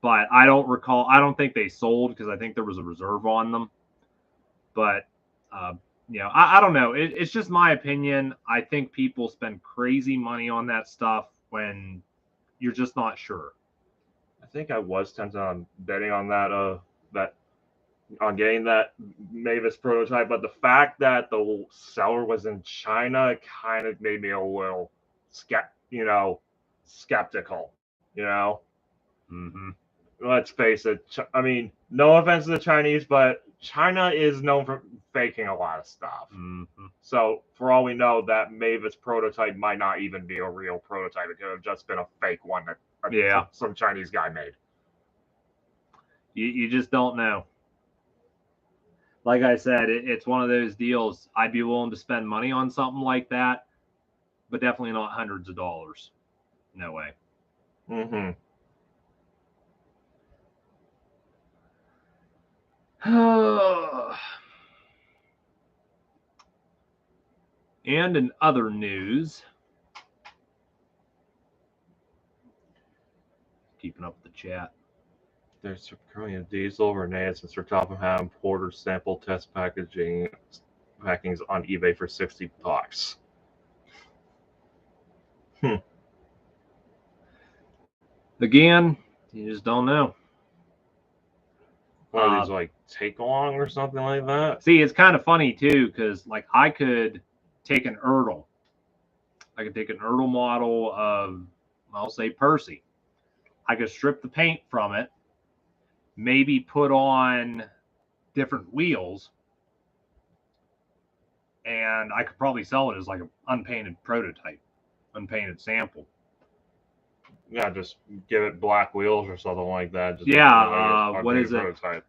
but I don't recall. I don't think they sold because I think there was a reserve on them. But I don't know. It's just my opinion. I think people spend crazy money on that stuff when you're just not sure. I think I was tempted on betting on that on getting that Mavis prototype, but the fact that the seller was in China kind of made me a little skeptical. Mm-hmm. Let's face it. I mean, no offense to the Chinese, but China is known for faking a lot of stuff. Mm-hmm. So, for all we know, that Mavis prototype might not even be a real prototype. It could have just been a fake one that some Chinese guy made. You just don't know. Like I said, it's one of those deals. I'd be willing to spend money on something like that, but definitely not hundreds of dollars. No way. Mm-hmm. And in other news, keeping up with the chat. There's currently a diesel Renaissance since we're Topham having Porter sample test packagings on eBay for $60. Again, you just don't know. One of these like take along or something like that. See, it's kind of funny too, because like I could take an Ertl. I could take an Ertl model of, I'll say Percy. I could strip the paint from it, maybe put on different wheels, and I could probably sell it as like an unpainted prototype, unpainted sample. Yeah, just give it black wheels or something like that. Just what is it?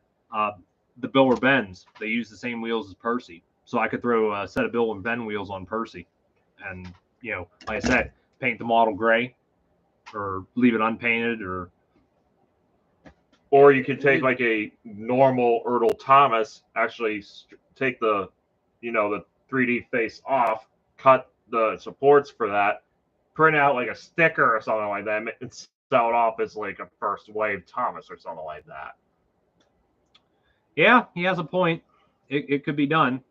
The Bill or Benz. They use the same wheels as Percy, so I could throw a set of Bill and Ben wheels on Percy, and like I said, paint the model gray, or leave it unpainted, or you could take like a normal Ertl Thomas, actually take the 3D face off, cut the supports for that, print out like a sticker or something like that, and sell it off as like a first wave Thomas or something like that. Yeah, he has a point. It could be done.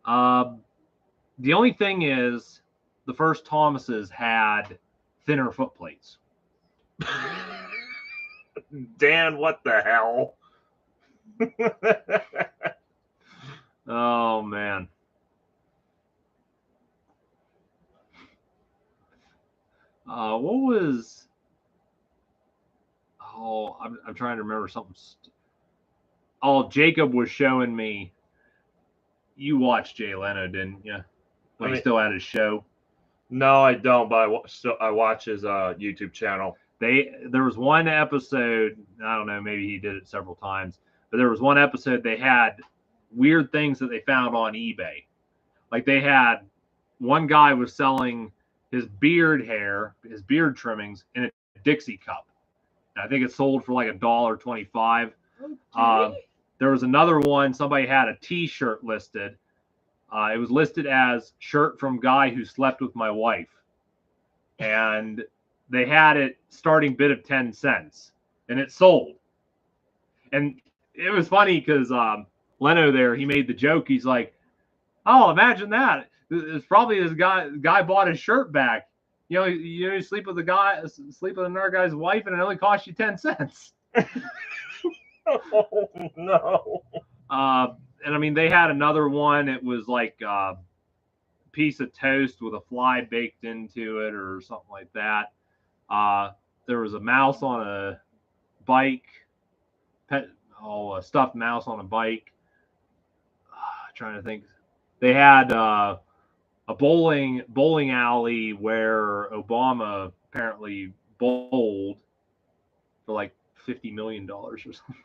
The only thing is, the first Thomases had thinner foot plates. Dan, what the hell? Oh man. What was? Oh, I'm trying to remember something. Oh, Jacob was showing me. You watched Jay Leno, didn't you? When he still had his show. No, I don't. But I watch his YouTube channel. There was one episode. I don't know. Maybe he did it several times, but there was one episode they had weird things that they found on eBay. Like they had one guy was selling his beard hair, his beard trimmings in a Dixie cup. And I think it sold for like $1.25. Okay. There was another one. Somebody had a T-shirt listed. It was listed as shirt from guy who slept with my wife, and they had it starting bid of 10 cents, and it sold. And it was funny because Leno there, he made the joke. He's like, "Oh, imagine that! It's probably this guy bought his shirt back. You sleep with another guy's wife, and it only cost you 10 cents." Oh no. And I mean, they had another one. It was like a piece of toast with a fly baked into it, or something like that. There was a mouse on a bike, a stuffed mouse on a bike. Trying to think. They had a bowling alley where Obama apparently bowled for like $50 million or something.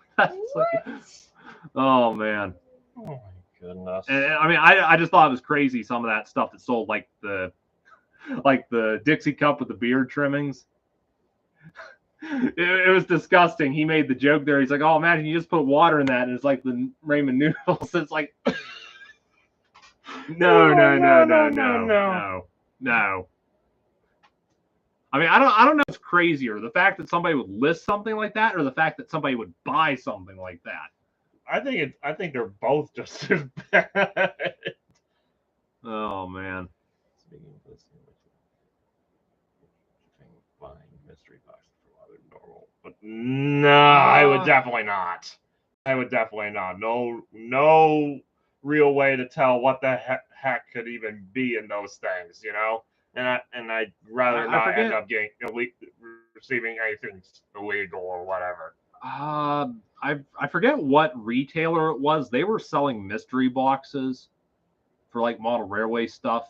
Oh man. Oh my goodness. And I mean, I just thought it was crazy, some of that stuff that sold, like the Dixie cup with the beard trimmings. It was disgusting. He made the joke there. He's like, "Oh, imagine you just put water in that, and it's like the ramen noodles." It's like, no. I mean, I don't know what's crazier, the fact that somebody would list something like that, or the fact that somebody would buy something like that. I think they're both just as bad. Oh man. Speaking of this, buying mystery boxes for other normal, but no, I would definitely not. No real way to tell what the heck could even be in those things, And I'd rather not end up receiving anything illegal or whatever. I forget what retailer it was. They were selling mystery boxes for like model railway stuff.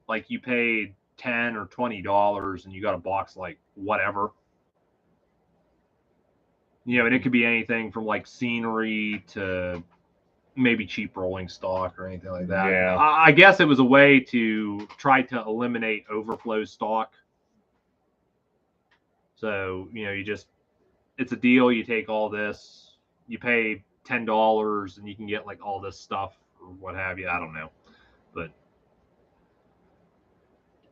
Like you paid $10 or $20 and you got a box like whatever. And it could be anything from like scenery to maybe cheap rolling stock or anything like that. Yeah. I guess it was a way to try to eliminate overflow stock. So, it's a deal. You take all this, you pay $10 and you can get like all this stuff or what have you. I don't know. But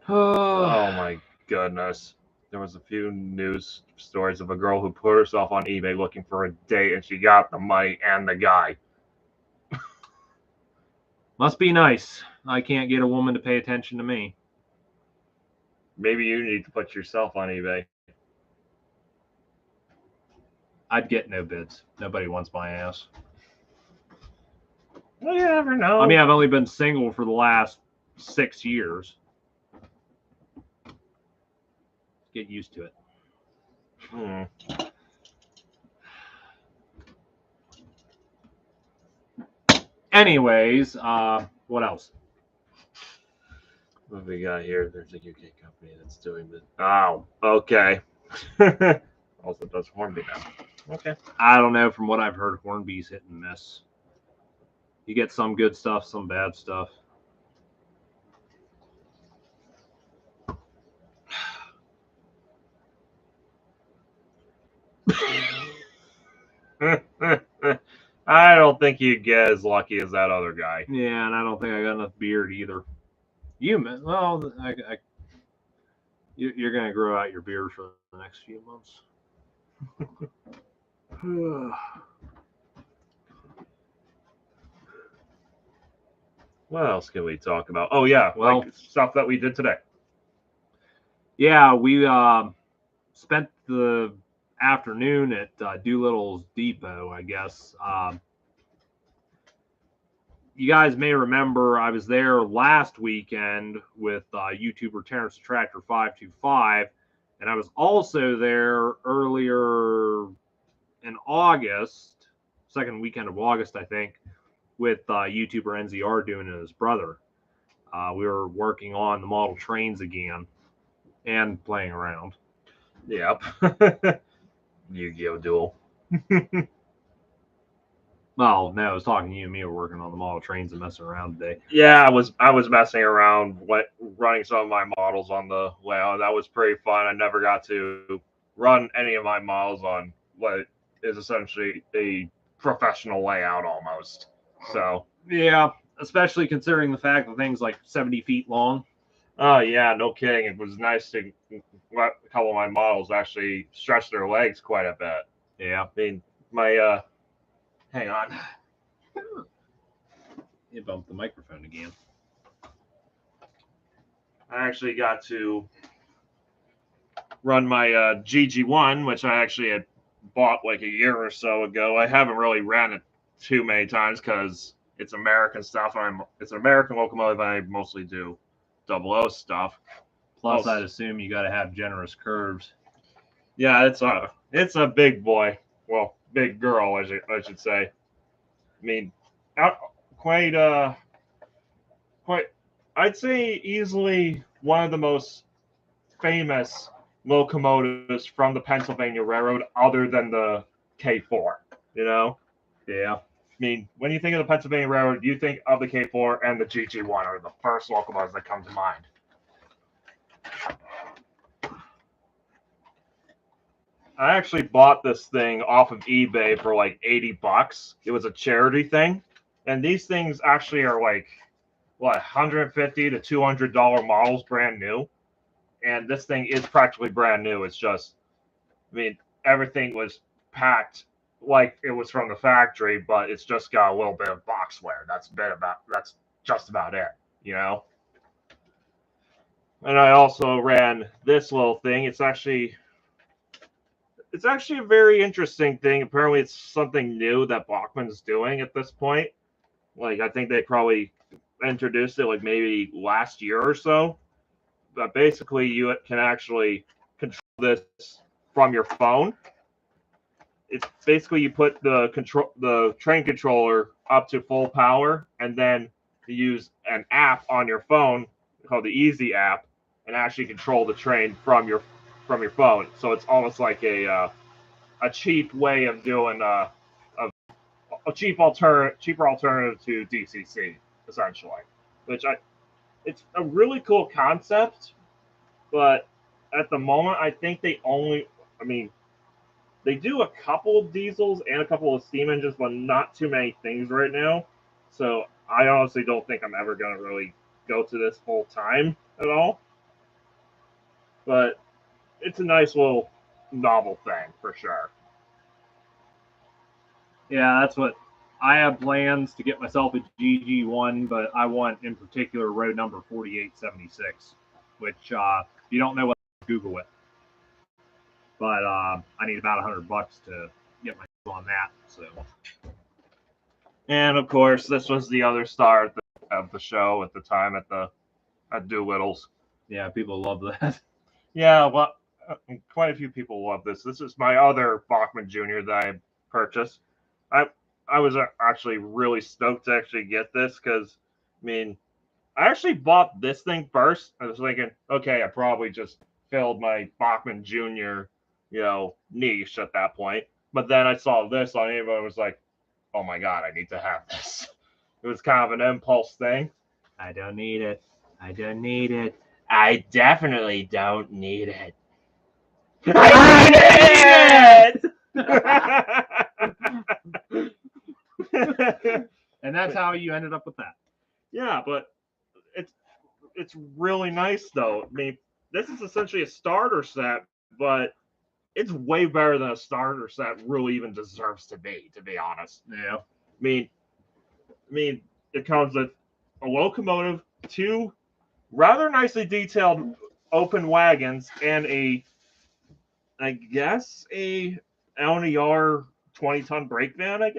oh my goodness. There was a few news stories of a girl who put herself on eBay looking for a date, and she got the money and the guy. Must be nice. I can't get a woman to pay attention to me. Maybe you need to put yourself on eBay. I'd get no bids. Nobody wants my ass. Well, you never know. I mean, I've only been single for the last 6 years. Get used to it. Anyways, what else? What have we got here? There's a UK company that's doing this. Oh, okay. Also does Hornby now. Okay. I don't know. From what I've heard, Hornby's hit and miss. You get some good stuff, some bad stuff. I don't think you get as lucky as that other guy. Yeah, and I don't think I got enough beard either. Well, you're going to grow out your beard for the next few months. What else can we talk about? Oh, yeah. Well, like stuff that we did today. Yeah, we spent the afternoon at Doolittle's Depot, I guess. You guys may remember I was there last weekend with YouTuber Terrence the Tractor 525, and I was also there earlier in August second weekend of August, I think, with YouTuber NZR doing it, his brother. We were working on the model trains again and playing around. Yep. Yu-Gi-Oh! Duel. Well, no, I was talking to you and me. We're working on the model trains and messing around today. Yeah, I was messing around, running some of my models on the layout. That was pretty fun. I never got to run any of my models on what is essentially a professional layout almost. So yeah, especially considering the fact that things like 70 feet long. Oh yeah, no kidding. It was nice to let a couple of my models actually stretch their legs quite a bit. Yeah. I mean, my hang on. You bumped the microphone again. I actually got to run my GG1, which I actually had bought like a year or so ago. I haven't really ran it too many times because it's American stuff. It's an American locomotive. I mostly do 00 stuff. Plus, I'd assume you got to have generous curves. Yeah, it's a big boy. Well, big girl, I should say. I mean, quite I'd say easily one of the most famous locomotives from the Pennsylvania Railroad, other than the K4. You know? Yeah. I mean, when you think of the Pennsylvania Railroad, you think of the K4 and the GG1 are the first locomotives that come to mind. I actually bought this thing off of eBay for like $80. It was a charity thing. And these things actually are like, what, $150 to $200 models brand new. And this thing is practically brand new. It's just, I mean, everything was packed like it was from the factory, but it's just got a little bit of box wear. That's just about it, you know? And I also ran this little thing. It's actually a very interesting thing. Apparently, it's something new that Bachmann's doing at this point. Like, I think they probably introduced it like maybe last year or so. But basically, you can actually control this from your phone. It's basically you put the train controller up to full power, and then you use an app on your phone called the Easy app, and actually control the train from your phone. So it's almost like a cheap way of doing a cheaper alternative to DCC, essentially. It's a really cool concept, but at the moment, I think they do a couple of diesels and a couple of steam engines, but not too many things right now. So I honestly don't think I'm ever going to really go to this full time at all. But it's a nice little novel thing for sure. Yeah, that's what I have plans to get myself a GG1, but I want in particular road number 4876, which if you don't know what, Google it. But I need about $100 to get my on that. So, and of course, this was the other star of the show at the time at Doolittle's. Yeah, people love that. Yeah, well, quite a few people love this. This is my other Bachmann Jr. that I purchased. I was actually really stoked to actually get this because, I mean, I actually bought this thing first. I was thinking, okay, I probably just filled my Bachmann Jr., niche at that point. But then I saw this on eBay and was like, oh my God, I need to have this. It was kind of an impulse thing. I don't need it. I don't need it. I definitely don't need it. I need it! And that's how you ended up with that. Yeah, but it's really nice though. I mean, this is essentially a starter set, but it's way better than a starter set really even deserves to be honest. Yeah. I mean, it comes with a locomotive, two rather nicely detailed open wagons, and I guess a LNER 20-ton brake van, I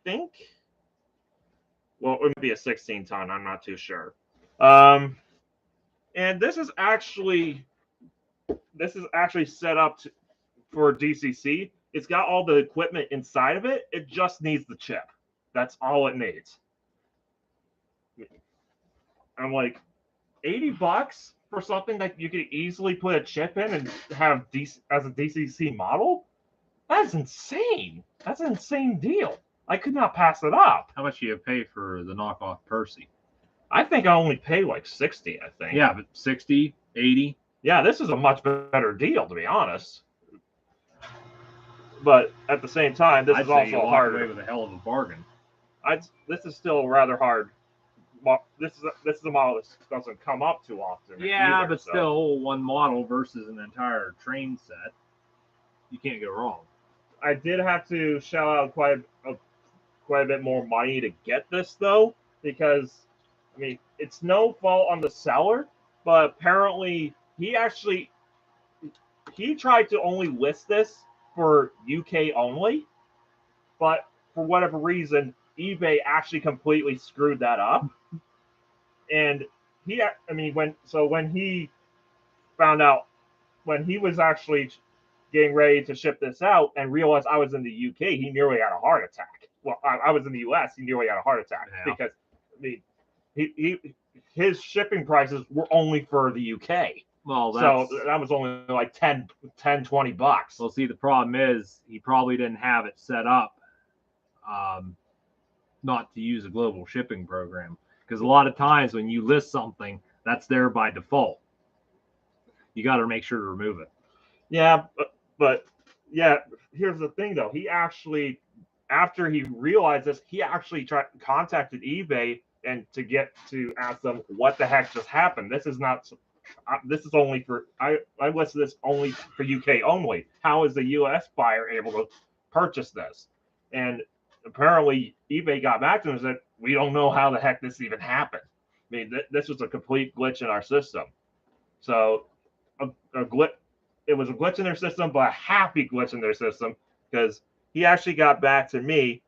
think. Well, it would be a 16-ton. I'm not too sure. And this is actually set up for DCC. it's got all the equipment inside of it. It just needs the chip. That's all it needs. I'm like, $80 for something that you could easily put a chip in and have as a DCC model? That's insane. That's an insane deal. I could not pass it up. How much do you pay for the knockoff Percy? I think I only paid like 60, I think. Yeah, but 60, 80? Yeah, this is a much better deal, to be honest. But at the same time, this I'd is say also you walk hard. away with a hell of a bargain. This is still rather hard. This is a model that doesn't come up too often. Yeah, either, but still, one model versus an entire train set. You can't go wrong. I did have to shell out quite a bit more money to get this, though, because, I mean, it's no fault on the seller, but apparently he tried to only list this for UK only, but for whatever reason, eBay actually completely screwed that up. And when he found out, when he was actually getting ready to ship this out and realized I was in the UK, he nearly had a heart attack. Well, I was in the US, he nearly had a heart attack because, I mean, his shipping prices were only for the UK. Well, so that was only like $20. Well, see, the problem is he probably didn't have it set up not to use a global shipping program. Because a lot of times when you list something, that's there by default. You got to make sure to remove it. Yeah, but yeah, here's the thing though. He actually, after he realized this, he actually contacted eBay and to ask them what the heck just happened. This is not. This is only for I listed this only for UK only. How is the US buyer able to purchase this? And apparently eBay got back to him and said, we don't know how the heck this even happened. I mean, this was a complete glitch in our system. So it was a glitch in their system, but a happy glitch in their system, because he actually got back to me.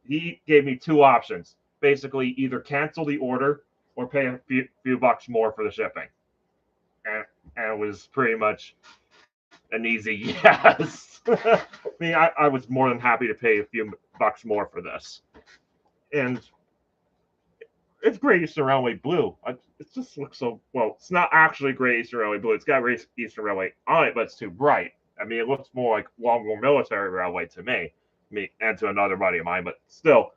He gave me two options. Basically, either cancel the order or pay a few bucks more for the shipping. And it was pretty much an easy yes. I mean, I was more than happy to pay a few bucks more for this. And it's Great Eastern Railway blue. It just looks so, well, it's not actually Great Eastern Railway blue. It's got Great Eastern Railway on it, but it's too bright. I mean, it looks more like Longhorn Military Railway to me and to another buddy of mine, but still,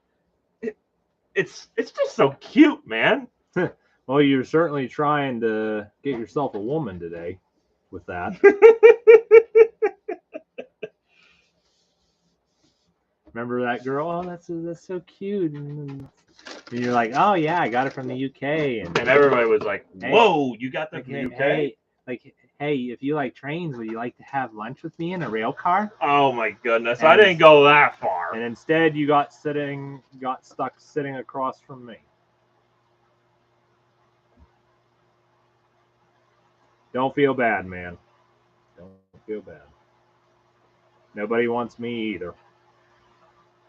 it's just so cute, man. Well, you're certainly trying to get yourself a woman today with that. Remember that girl? Oh, that's so cute. And you're like, oh yeah, I got it from the UK. And everybody was like, whoa, you got that from the UK? Hey, if you like trains, would you like to have lunch with me in a rail car? Oh my goodness, I didn't go that far. And instead, you got stuck sitting across from me. Don't feel bad, man. Don't feel bad. Nobody wants me either.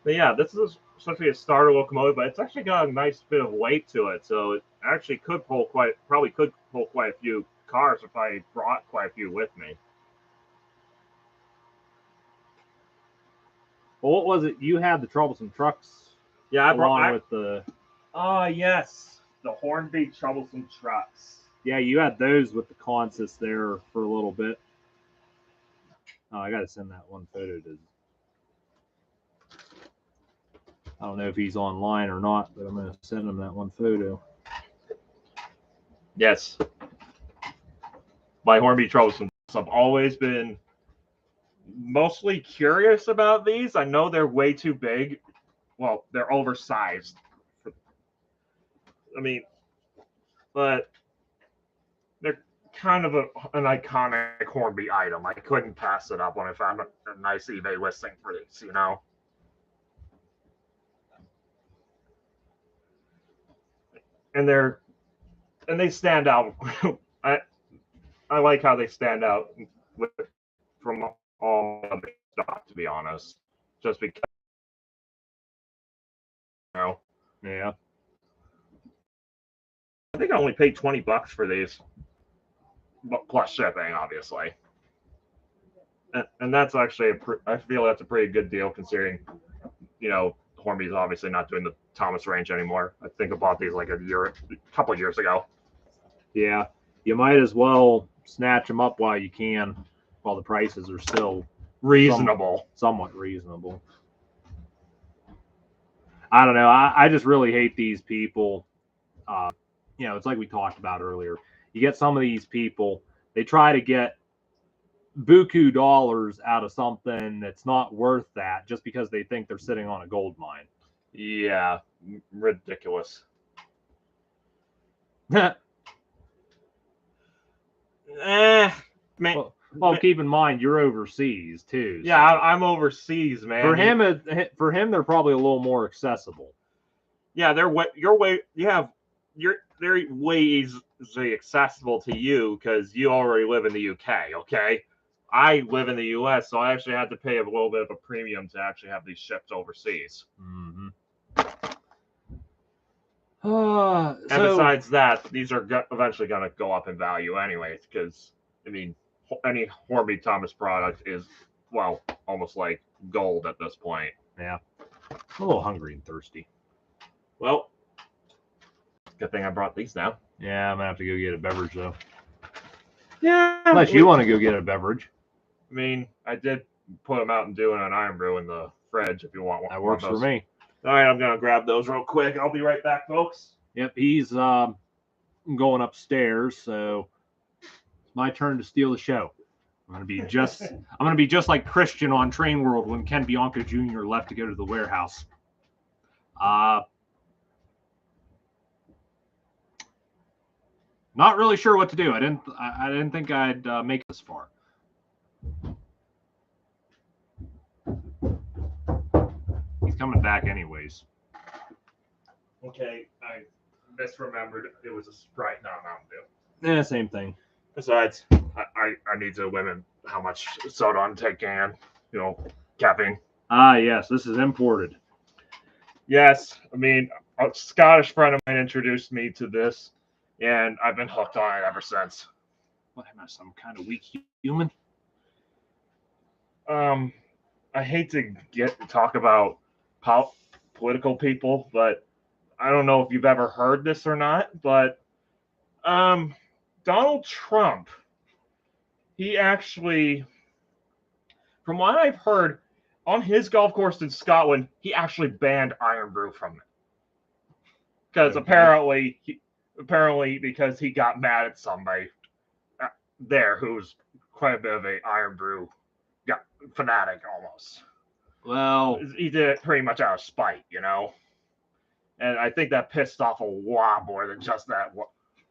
But yeah, this is supposed to be a starter locomotive, but it's actually got a nice bit of weight to it, so it actually could pull quite a few cars if I brought quite a few with me. Well, what was it? You had the troublesome trucks. Yeah, with the. Oh yes, the Hornby troublesome trucks. Yeah, you had those with the consist there for a little bit. Oh, I gotta send that one photo to. I don't know if he's online or not, but I'm gonna send him that one photo. Yes. My Hornby troublesome. I've always been mostly curious about these. I know they're way too big. Well, they're oversized. I mean, but they're kind of an iconic Hornby item. I couldn't pass it up when I found a nice eBay listing for these, you know? And they stand out. I like how they stand out from all other stock, to be honest. Just because, you know. Yeah. I think I only paid $20 for these, plus shipping, obviously. and that's actually I feel that's a pretty good deal considering, Hornby's obviously not doing the Thomas range anymore. I think I bought these like a couple of years ago. Yeah, you might as well snatch them up while you can, while the prices are still Reasonable. somewhat reasonable. I don't know. I just really hate these people. It's like we talked about earlier. You get some of these people, they try to get buku dollars out of something that's not worth that just because they think they're sitting on a gold mine. Yeah, ridiculous. Man. Well, keep in mind you're overseas too. Yeah, so. I'm overseas, man. For him, they're probably a little more accessible. Yeah, they're way easily accessible to you because you already live in the UK. Okay, I live in the US, so I actually had to pay a little bit of a premium to actually have these shipped overseas. Mm-hmm. And besides that, these are eventually going to go up in value anyways, because, I mean, any Hornby Thomas product is, well, almost like gold at this point. Yeah. A little hungry and thirsty. Well, good thing I brought these now. Yeah, I'm going to have to go get a beverage, though. Yeah. Unless you want to go get a beverage. I mean, I did put them out and doing an iron brew in the fridge if you want one. That works for me. All right, I'm going to grab those real quick. I'll be right back, folks. Yep, he's going upstairs, so it's my turn to steal the show. I'm gonna be just like Christian on Train World when Ken Bianco Jr. left to go to the warehouse. Not really sure what to do. I didn't think I'd make it this far. He's coming back anyways. Okay, I misremembered it was a Sprite, not a Mountain Dew. Yeah, same thing. Besides, I need to limit how much soda I'm taking, caffeine. Ah, yes, this is imported. Yes, I mean, a Scottish friend of mine introduced me to this, and I've been hooked on it ever since. What, am I some kind of weak human? I hate to talk about political people, but I don't know if you've ever heard this or not, but Donald Trump, he actually, from what I've heard, on his golf course in Scotland, he actually banned Iron Brew from it. Because apparently because he got mad at somebody there who's quite a bit of a Iron Brew fanatic almost. Well, he did it pretty much out of spite, And I think that pissed off a lot more than just that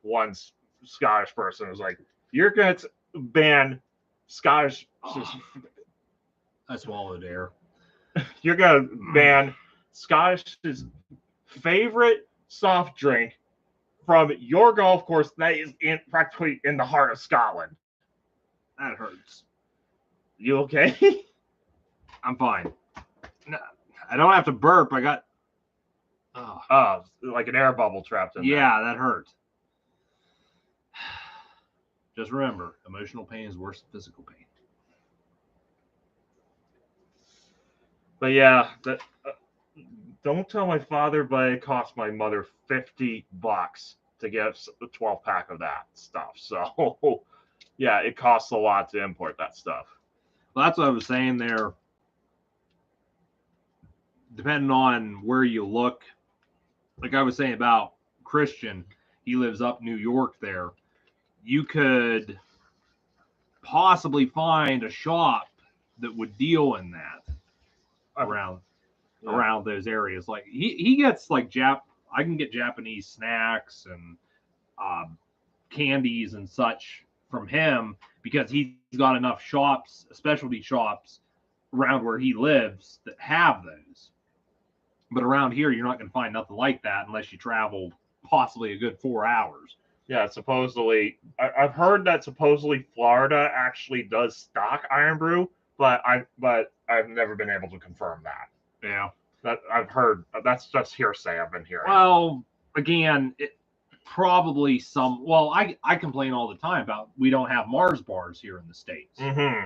one Scottish person. It was like, you're going to ban Scottish... I swallowed air. You're going to ban Scottish's favorite soft drink from your golf course that is practically in the heart of Scotland. That hurts. You okay? I'm fine. No, I don't have to burp. I got... like an air bubble trapped in there. Yeah, that hurt. Just remember, emotional pain is worse than physical pain. But yeah, don't tell my father, but it cost my mother $50 to get a 12-pack of that stuff. So, yeah, it costs a lot to import that stuff. Well, that's what I was saying there. Depending on where you look, like I was saying about Christian, he lives up New York there. You could possibly find a shop that would deal in that around those areas. Like he gets like I can get Japanese snacks and candies and such from him because he's got enough shops, specialty shops around where he lives that have those. But around here, you're not going to find nothing like that unless you travel possibly a good 4 hours. Yeah, supposedly, I've heard that supposedly Florida actually does stock Iron Brew, but I've never been able to confirm that. Yeah, that I've heard. That's just hearsay I've been hearing. Well, again, probably some. Well, I complain all the time about we don't have Mars bars here in the States. Mm-hmm.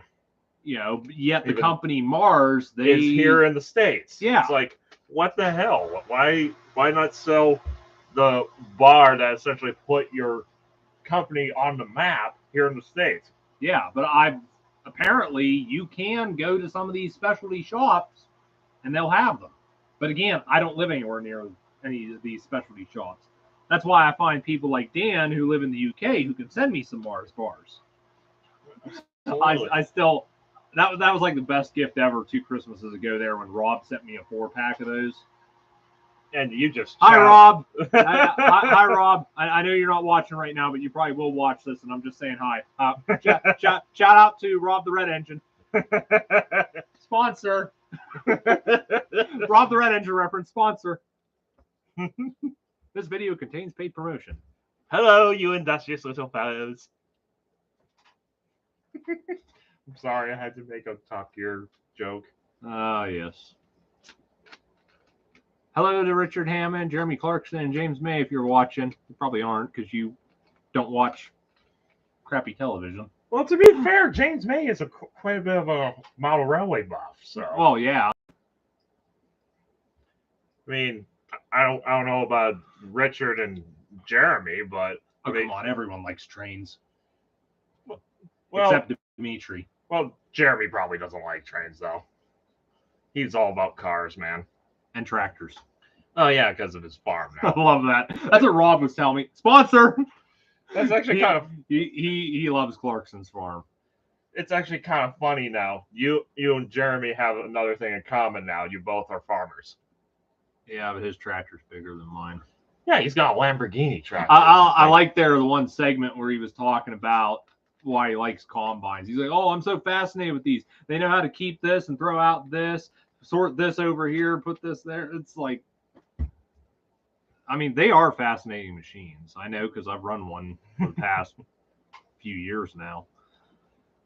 Yet the Even company Mars, they is here in the States. Yeah. It's like, what the hell? Why not sell the bar that essentially put your company on the map here in the States? Yeah, but apparently you can go to some of these specialty shops and they'll have them. But again, I don't live anywhere near any of these specialty shops. That's why I find people like Dan who live in the UK who can send me some Mars bars. I still that was like the best gift ever 2 Christmases ago there when Rob sent me a 4-pack of those. And you just hi Rob. Hi Rob. I know you're not watching right now, but you probably will watch this, and I'm just saying hi. Shout out to Rob the Red Engine sponsor. Rob the Red Engine reference sponsor. This video contains paid promotion. Hello, you industrious little fellows. I'm sorry, I had to make a Top Gear joke. Yes. Hello to Richard Hammond, Jeremy Clarkson, and James May. If you're watching, you probably aren't because you don't watch crappy television. Well, to be fair, James May is quite a bit of a model railway buff. So, well, yeah. I mean, I don't know about Richard and Jeremy, but come on, everyone likes trains. Well, except Dimitri. Well, Jeremy probably doesn't like trains though. He's all about cars, man. And tractors. Oh yeah, because of his farm now. I love that. That's what Rob was telling me. Sponsor. That's actually kind of he loves Clarkson's farm. It's actually kind of funny now. You and Jeremy have another thing in common now. You both are farmers. Yeah, but his tractor's bigger than mine. Yeah, he's got a Lamborghini tractor. I like the one segment where he was talking about why he likes combines. He's like, oh, I'm so fascinated with these. They know how to keep this and throw out this, sort this over here, put this there. It's like, I mean, they are fascinating machines. I know because I've run one for the past few years now.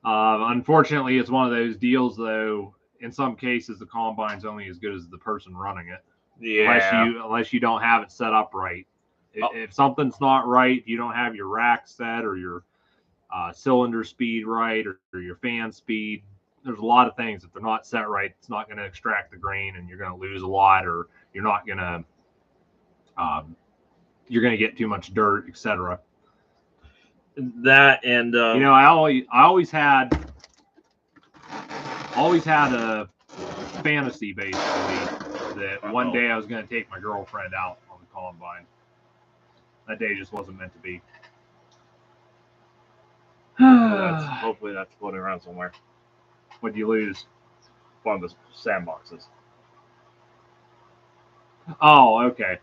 Unfortunately, it's one of those deals, though. In some cases, the combine's only as good as the person running it. Yeah. Unless you don't have it set up right. If something's not right, if you don't have your rack set or your cylinder speed right or your fan speed, there's a lot of things. If they're not set right, it's not going to extract the grain, and you're going to lose a lot, or you're not going to you're going to get too much dirt, etc. That and I always had a fantasy basically that one day I was going to take my girlfriend out on the combine. That day just wasn't meant to be. Hopefully that's floating around somewhere. What'd you lose? One of the sandboxes. Oh, okay.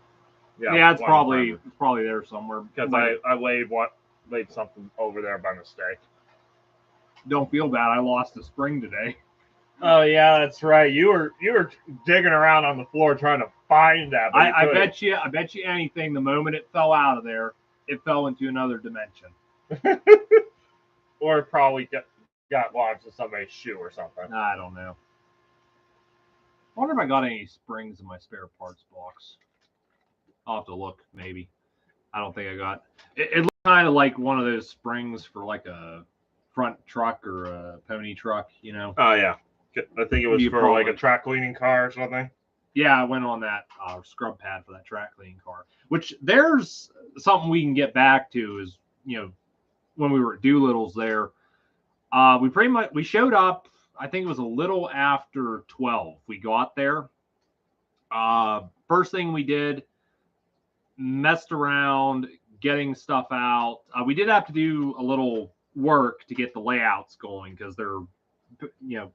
Yeah, it's probably there somewhere. Because I laid something over there by mistake. Don't feel bad. I lost a spring today. Oh yeah, that's right. You were digging around on the floor trying to find that. I bet you anything. The moment it fell out of there, it fell into another dimension. Or it probably got lodged in somebody's shoe or something. I don't know. I wonder if I got any springs in my spare parts box. I'll have to look, maybe. I don't think I got. It looked kind of like one of those springs for like a front truck or a pony truck, Oh yeah, I think it was for like a track cleaning car or something. Yeah, I went on that scrub pad for that track cleaning car. Which there's something we can get back to is when we were at Doolittle's there, we showed up. I think it was a little after 12. We got there. First thing we did, messed around getting stuff out. We did have to do a little work to get the layouts going because there are,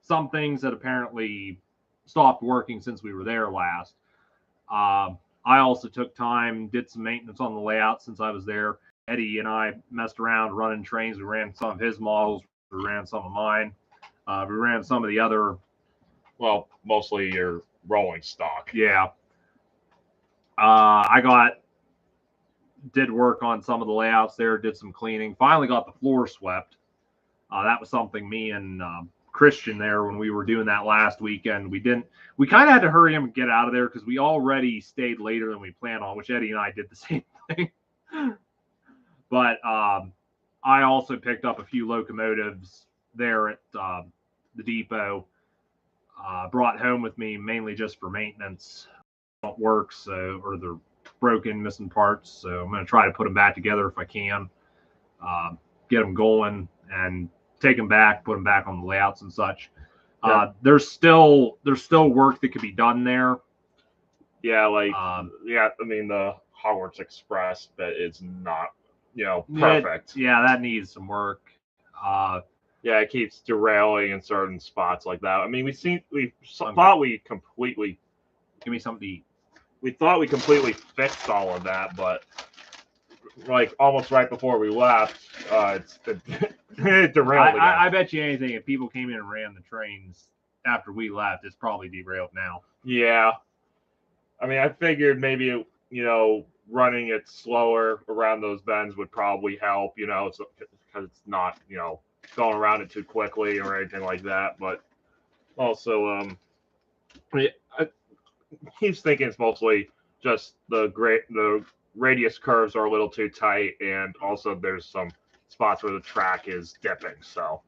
some things that apparently stopped working since we were there last. I also took time, did some maintenance on the layout since I was there. Eddie and I messed around running trains. We ran some of his models. We ran some of mine. We ran some of the other. Well, mostly your rolling stock. Yeah. Did work on some of the layouts there, did some cleaning. Finally got the floor swept. That was something me and Christian there when we were doing that last weekend. We kind of had to hurry him and get out of there because we already stayed later than we planned on, which Eddie and I did the same thing. But I also picked up a few locomotives there at the depot. Brought home with me mainly just for maintenance. Don't work, so or they're broken, missing parts. So I'm going to try to put them back together if I can. Get them going and take them back, put them back on the layouts and such. Yeah. There's still work that could be done there. Yeah, like I mean the Hogwarts Express, but it's not, perfect. That needs some work. Yeah, it keeps derailing in certain spots like that. I mean, we thought we completely give me something to eat. We thought we completely fixed all of that, but like almost right before we left, it derailed again. I bet you anything, if people came in and ran the trains after we left, it's probably derailed now. Yeah. I mean, I figured maybe, running it slower around those bends would probably help, because it's not, going around it too quickly or anything like that. But also, I keep thinking it's mostly just the radius curves are a little too tight, and also there's some spots where the track is dipping. So,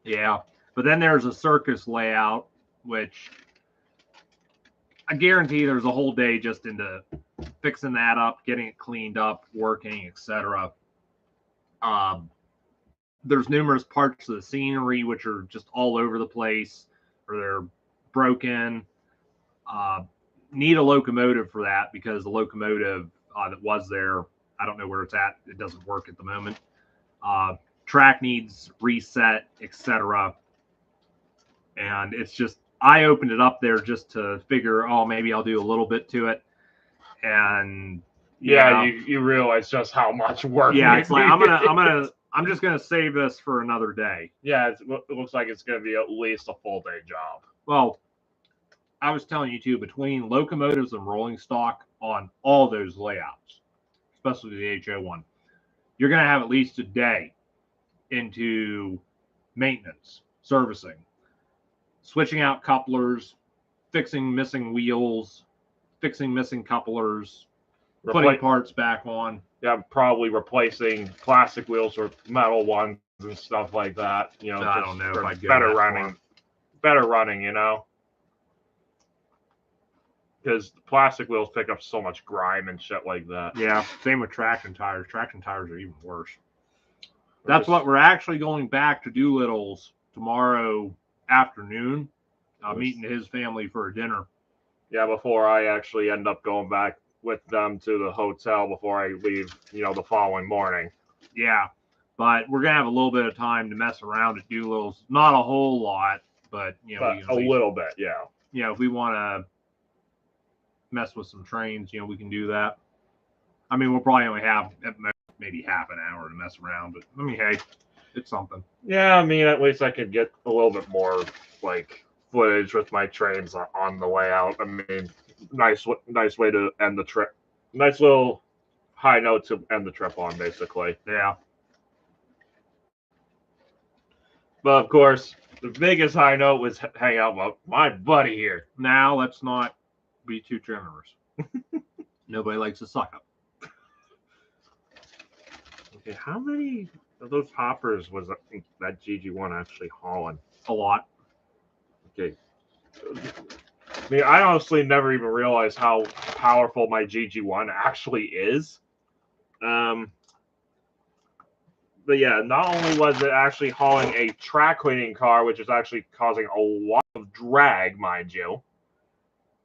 yeah. But then there's a circus layout, which I guarantee there's a whole day just into fixing that up, getting it cleaned up, working, etc. There's numerous parts of the scenery which are just all over the place, or they're broken. Need a locomotive for that, because the locomotive that was there, I don't know where it's at. It doesn't work at the moment. Track needs reset, etc. And it's just, I opened it up there just to figure, maybe I'll do a little bit to it. And you realize just how much work. Yeah, it's like I'm just gonna save this for another day. Yeah, it looks like it's gonna be at least a full day job. Well, I was telling you too, between locomotives and rolling stock on all those layouts, especially the HO one, you're gonna have at least a day into maintenance, servicing, switching out couplers, fixing missing wheels, fixing missing couplers, putting parts back on. Yeah, probably replacing plastic wheels with metal ones and stuff like that. I don't know if I'd go better running. Better running, because plastic wheels pick up so much grime and shit like that. Yeah, same with traction tires. Traction tires are even worse. That's what we're actually going back to Doolittle's tomorrow afternoon, meeting his family for a dinner. Yeah, before I actually end up going back with them to the hotel before I leave, the following morning. Yeah, but we're gonna have a little bit of time to mess around at Doolittle's. Not a whole lot, but a little bit, yeah. If we want to mess with some trains, we can do that. I mean, we'll probably only have at most maybe half an hour to mess around, but I mean, hey, it's something. Yeah, I mean, at least I could get a little bit more footage with my trains on the way out. I mean, nice way to end the trip. Nice little high note to end the trip on, basically. Yeah. But of course, the biggest high note was hang out with my buddy here. Now let's not be too generous. Nobody likes a suck up. Okay, how many of those hoppers was that GG1 actually hauling? A lot. Okay. I mean, I honestly never even realized how powerful my GG1 actually is. But yeah, not only was it actually hauling a track cleaning car, which is actually causing a lot of drag, mind you,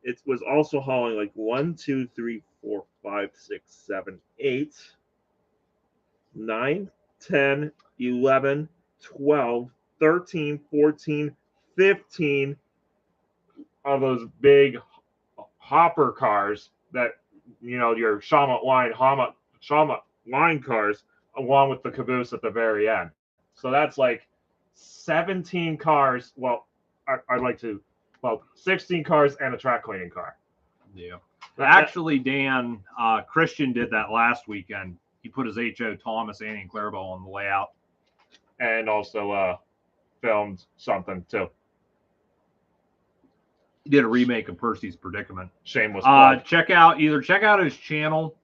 it was also hauling 1, 2, 3, 4, 5, 6, 7, 8, 9, 10, 11, 12, 13, 14, 15 of those big hopper cars that, your Shawmut line cars, along with the caboose at the very end. So that's 17 cars. Well, I'd like to, 16 cars and a track cleaning car. Yeah. Actually, Dan, Christian did that last weekend. He put his H.O. Thomas, Annie, and Clarabelle on the layout. And also filmed something, too. He did a remake of Percy's Predicament. Shameless plug. Check out his channel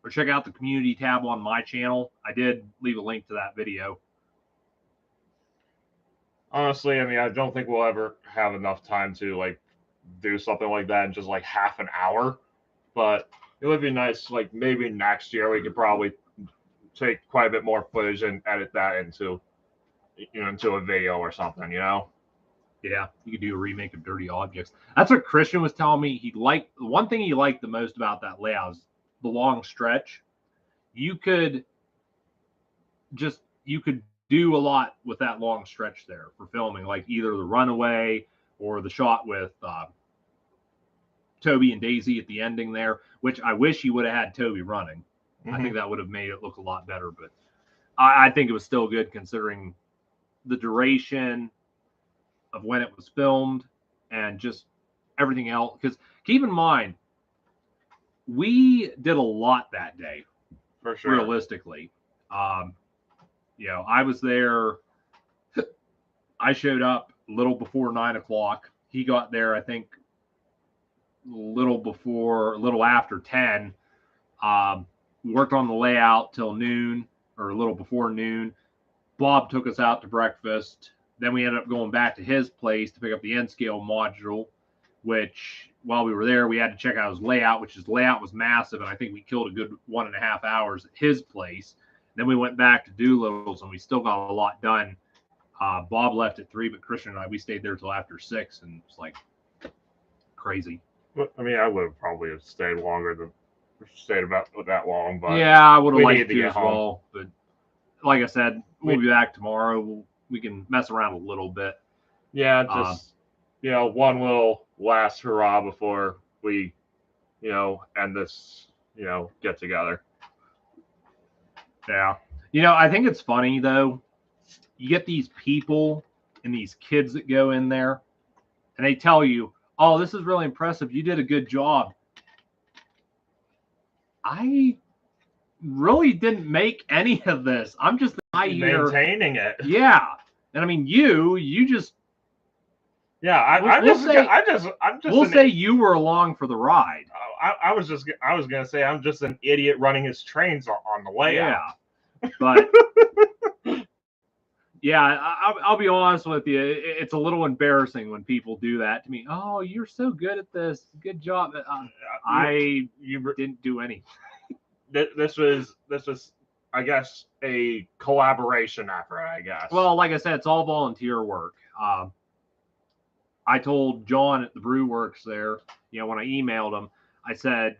or check out the community tab on my channel. I did leave a link to that video. Honestly, I mean, I don't think we'll ever have enough time to like do something like that in just like half an hour. But it would be nice, like maybe next year we could probably take quite a bit more footage and edit that into a video or something. Yeah, you could do a remake of Dirty Objects. That's what Christian was telling me. He liked the one thing he liked the most about that layout is the long stretch. You could do a lot with that long stretch there for filming, like either the runaway or the shot with Toby and Daisy at the ending there, which I wish you would have had Toby running. Mm-hmm. I think that would have made it look a lot better, but I think it was still good considering the duration of when it was filmed and just everything else. Because keep in mind, we did a lot that day. For sure. Realistically. I was there. I showed up a little before 9 o'clock. He got there, I think, a little after 10. We worked on the layout till noon or a little before noon. Bob took us out to breakfast. Then we ended up going back to his place to pick up the N scale module, which while we were there, we had to check out his layout, which his layout was massive. And I think we killed a good 1.5 hours at his place. Then we went back to Doolittle's and we still got a lot done. Bob left at 3, but Christian and I, we stayed there till after 6, and it's like crazy. I mean, I would have probably stayed about that long, but yeah, I would have liked to as well. But like I said, we'll be back tomorrow. We can mess around a little bit. Yeah, just one little last hurrah before we, end this, get together. Yeah. I think it's funny though. You get these people and these kids that go in there and they tell you, oh, this is really impressive. You did a good job. I really didn't make any of this. I'm just the guy here maintaining it. Yeah. And I mean, you just. Yeah, we'll say you were along for the ride. I was gonna say I'm just an idiot running his trains on the layout. Yeah, but yeah, I'll be honest with you. It's a little embarrassing when people do that to me. Oh, you're so good at this. Good job. I didn't do anything. This was, I guess, a collaboration effort. I guess. Well, like I said, it's all volunteer work. I told John at the Brew Works there, when I emailed him, I said,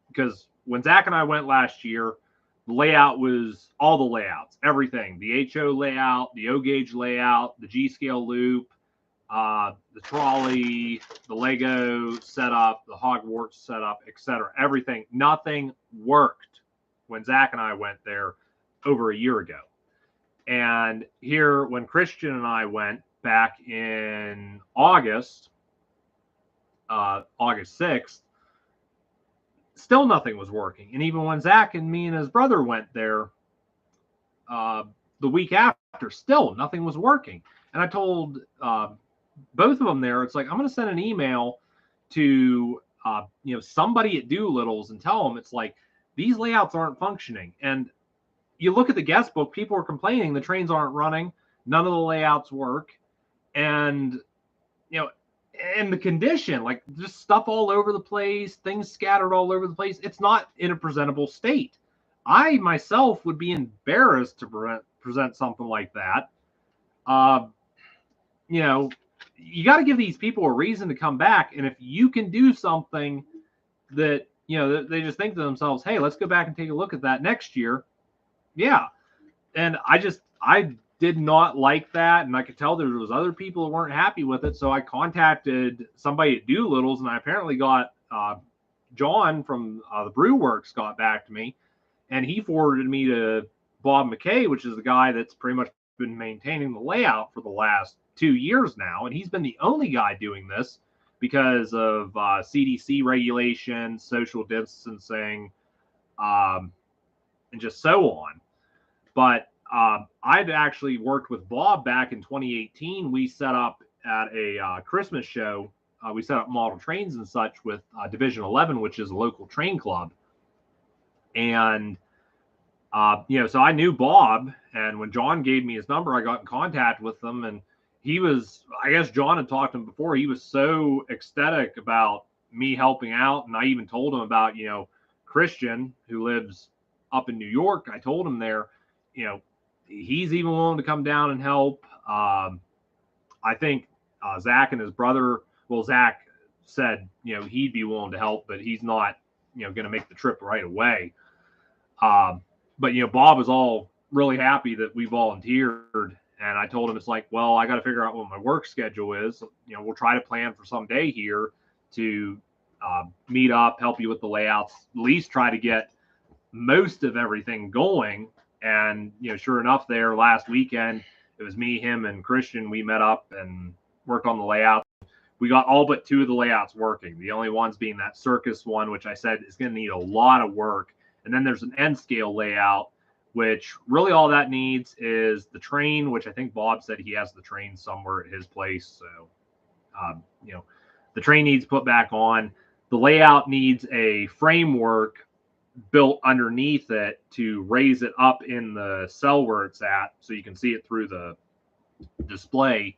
because when Zach and I went last year, the layout was all the layouts, everything, the HO layout, the O gauge layout, the G scale loop, the trolley, the Lego setup, the Hogwarts setup, etc. Everything, nothing worked when Zach and I went there over a year ago. And here, when Christian and I went back in August 6th, still nothing was working. And even when Zach and me and his brother went there the week after, still nothing was working. And I told both of them there, it's like, I'm going to send an email to somebody at Doolittle's and tell them it's like, these layouts aren't functioning. And you look at the guest book, people are complaining the trains aren't running, none of the layouts work, and and the condition, like just stuff all over the place, things scattered all over the place. It's not in a presentable state. I myself would be embarrassed to present something like that. You got to give these people a reason to come back. And if you can do something that, they just think to themselves, hey, let's go back and take a look at that next year. Yeah. And I did not like that, and I could tell there was other people who weren't happy with it. So I contacted somebody at Doolittle's, and I apparently got John from the Brew Works got back to me, and he forwarded me to Bob McKay, which is the guy that's pretty much been maintaining the layout for the last 2 years now, and he's been the only guy doing this because of CDC regulations, social distancing, and just so on. But I'd actually worked with Bob back in 2018. We set up at a Christmas show. We set up model trains and such with Division 11, which is a local train club. And, so I knew Bob. And when John gave me his number, I got in contact with him. And he was, I guess John had talked to him before. He was so ecstatic about me helping out. And I even told him about, Christian, who lives up in New York. I told him there, he's even willing to come down and help. I think Zach and his brother, well, Zach said, he'd be willing to help, but he's not, going to make the trip right away. But, Bob was all really happy that we volunteered. And I told him, it's like, well, I got to figure out what my work schedule is. We'll try to plan for some day here to meet up, help you with the layouts, at least try to get most of everything going. And, sure enough, there last weekend, it was me, him, and Christian. We met up and worked on the layout. We got all but 2 of the layouts working. The only ones being that circus one, which I said is going to need a lot of work. And then there's an end scale layout, which really all that needs is the train, which I think Bob said he has the train somewhere at his place. So, the train needs put back on. The layout needs a framework built underneath it to raise it up in the cell where it's at so you can see it through the display.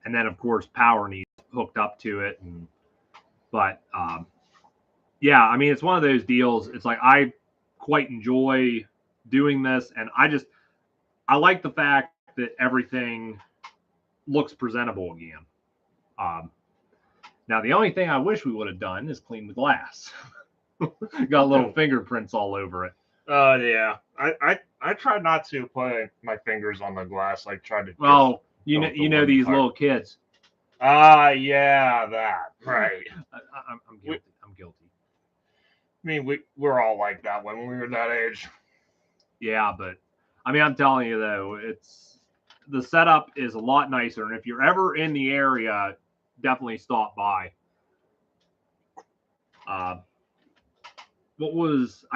And then, of course, power needs hooked up to it. But yeah, I mean, it's one of those deals. It's like I quite enjoy doing this, and I like the fact that everything looks presentable again. Now, the only thing I wish we would have done is clean the glass. Got little fingerprints all over it. Yeah. I tried not to put my fingers on the glass. I tried to. Well, you know these little kids. Yeah, that right. I'm guilty. I'm guilty. I mean, we're all like that when we were that age. Yeah, but I mean, I'm telling you though, the setup is a lot nicer, and if you're ever in the area, definitely stop by. I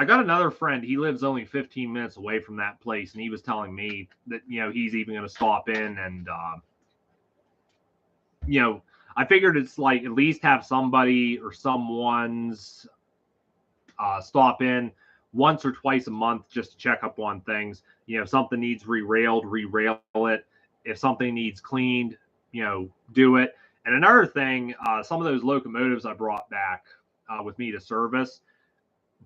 got another friend. He lives only 15 minutes away from that place, and he was telling me that he's even going to stop in and I figured it's like at least have somebody or someone's stop in once or twice a month just to check up on things. If something needs re-rail it. If something needs cleaned, do it. And another thing, some of those locomotives I brought back with me to service,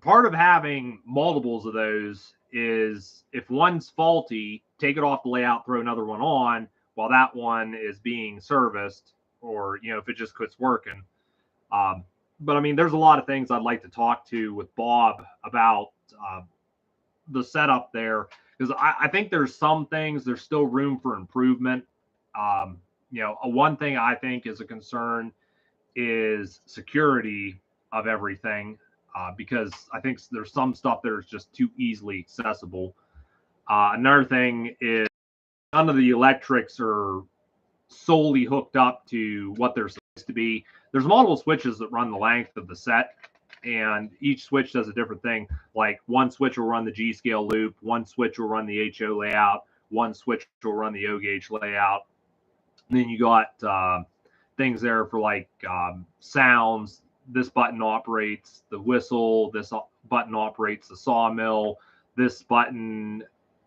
part of having multiples of those is if one's faulty, take it off the layout, throw another one on while that one is being serviced, or if it just quits working. But I mean, there's a lot of things I'd like to talk to with Bob about the setup there, because I think there's some things there's still room for improvement. One thing I think is a concern is security of everything, because I think there's some stuff that is just too easily accessible. Another thing is none of the electrics are solely hooked up to what they're supposed to be. There's multiple switches that run the length of the set, and each switch does a different thing. Like one switch will run the G scale loop, one switch will run the HO layout, one switch will run the O gauge layout. And then you got things there for like sounds. This button operates the whistle. This button operates the sawmill. This button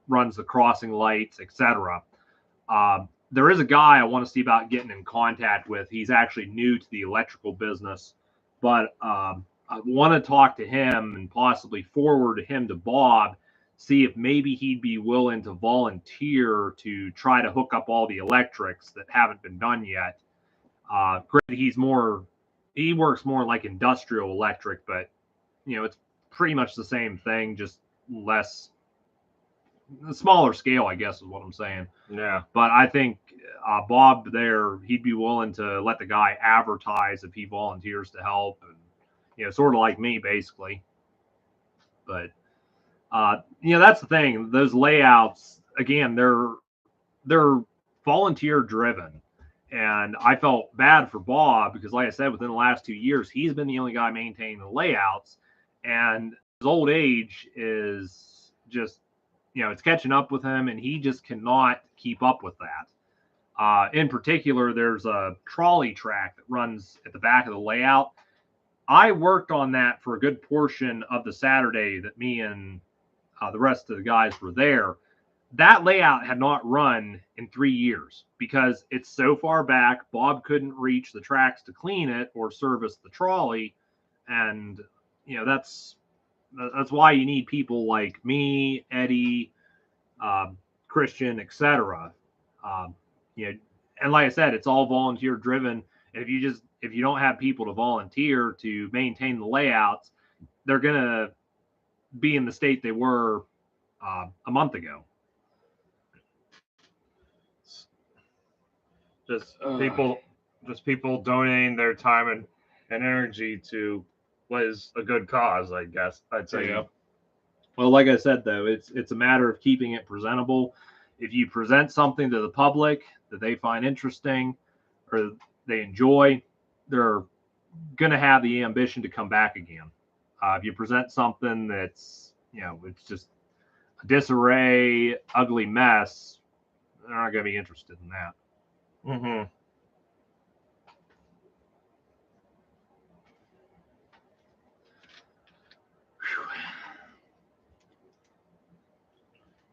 runs the crossing lights, etc. There is a guy I want to see about getting in contact with. He's actually new to the electrical business, but I want to talk to him and possibly forward him to Bob, see if maybe he'd be willing to volunteer to try to hook up all the electrics that haven't been done yet. Granted, he works more like industrial electric, but it's pretty much the same thing, just less, smaller scale, I guess is what I'm saying. Yeah. But I think Bob there, he'd be willing to let the guy advertise if he volunteers to help, and sort of like me basically. But that's the thing. Those layouts, again, they're volunteer driven. And I felt bad for Bob because, like I said, within the last 2 years, he's been the only guy maintaining the layouts. And his old age is just, it's catching up with him, and he just cannot keep up with that. In particular, there's a trolley track that runs at the back of the layout. I worked on that for a good portion of the Saturday that me and the rest of the guys were there. that layout had not run in 3 years because it's so far back. Bob couldn't reach the tracks to clean it or service the trolley, and that's why you need people like me, Eddie, Christian, etc. Um, and like I said, it's all volunteer driven. And if you don't have people to volunteer to maintain the layouts, they're gonna be in the state they were a month ago. Just people donating their time and energy to what is a good cause, I guess I'd say. Yeah. Well, like I said, though, it's a matter of keeping it presentable. If you present something to the public that they find interesting or they enjoy, they're going to have the ambition to come back again. If you present something that's, it's just a disarray, ugly mess, they're not going to be interested in that. Mm-hmm.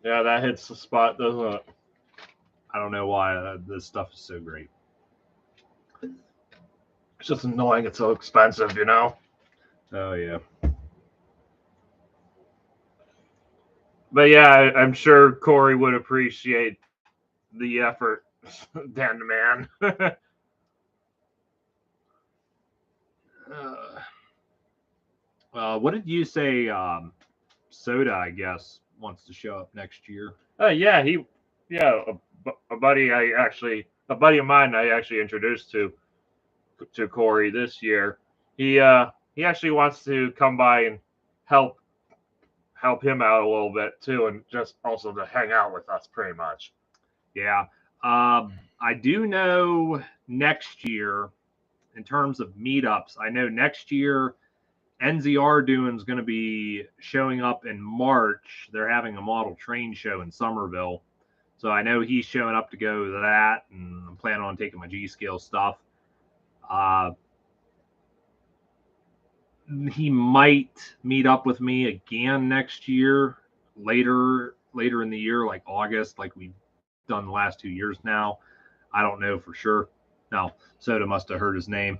Yeah, that hits the spot, doesn't it? I don't know why this stuff is so great. It's just annoying. It's so expensive, Oh, yeah. But yeah, I'm sure Corey would appreciate the effort, Dan the man. What did you say? Soda, I guess, wants to show up next year. Yeah, a buddy of mine I actually introduced to Corey this year. He actually wants to come by and help him out a little bit too, and just also to hang out with us pretty much. Yeah. I do know next year, in terms of meetups, I know next year NZR Doing is going to be showing up in March. They're having a model train show in Somerville. So I know he's showing up to go to that, and I'm planning on taking my G-Scale stuff. He might meet up with me again next year, later in the year, like August, like we've done the last 2 years now. I don't know for sure. No, Soda must have heard his name.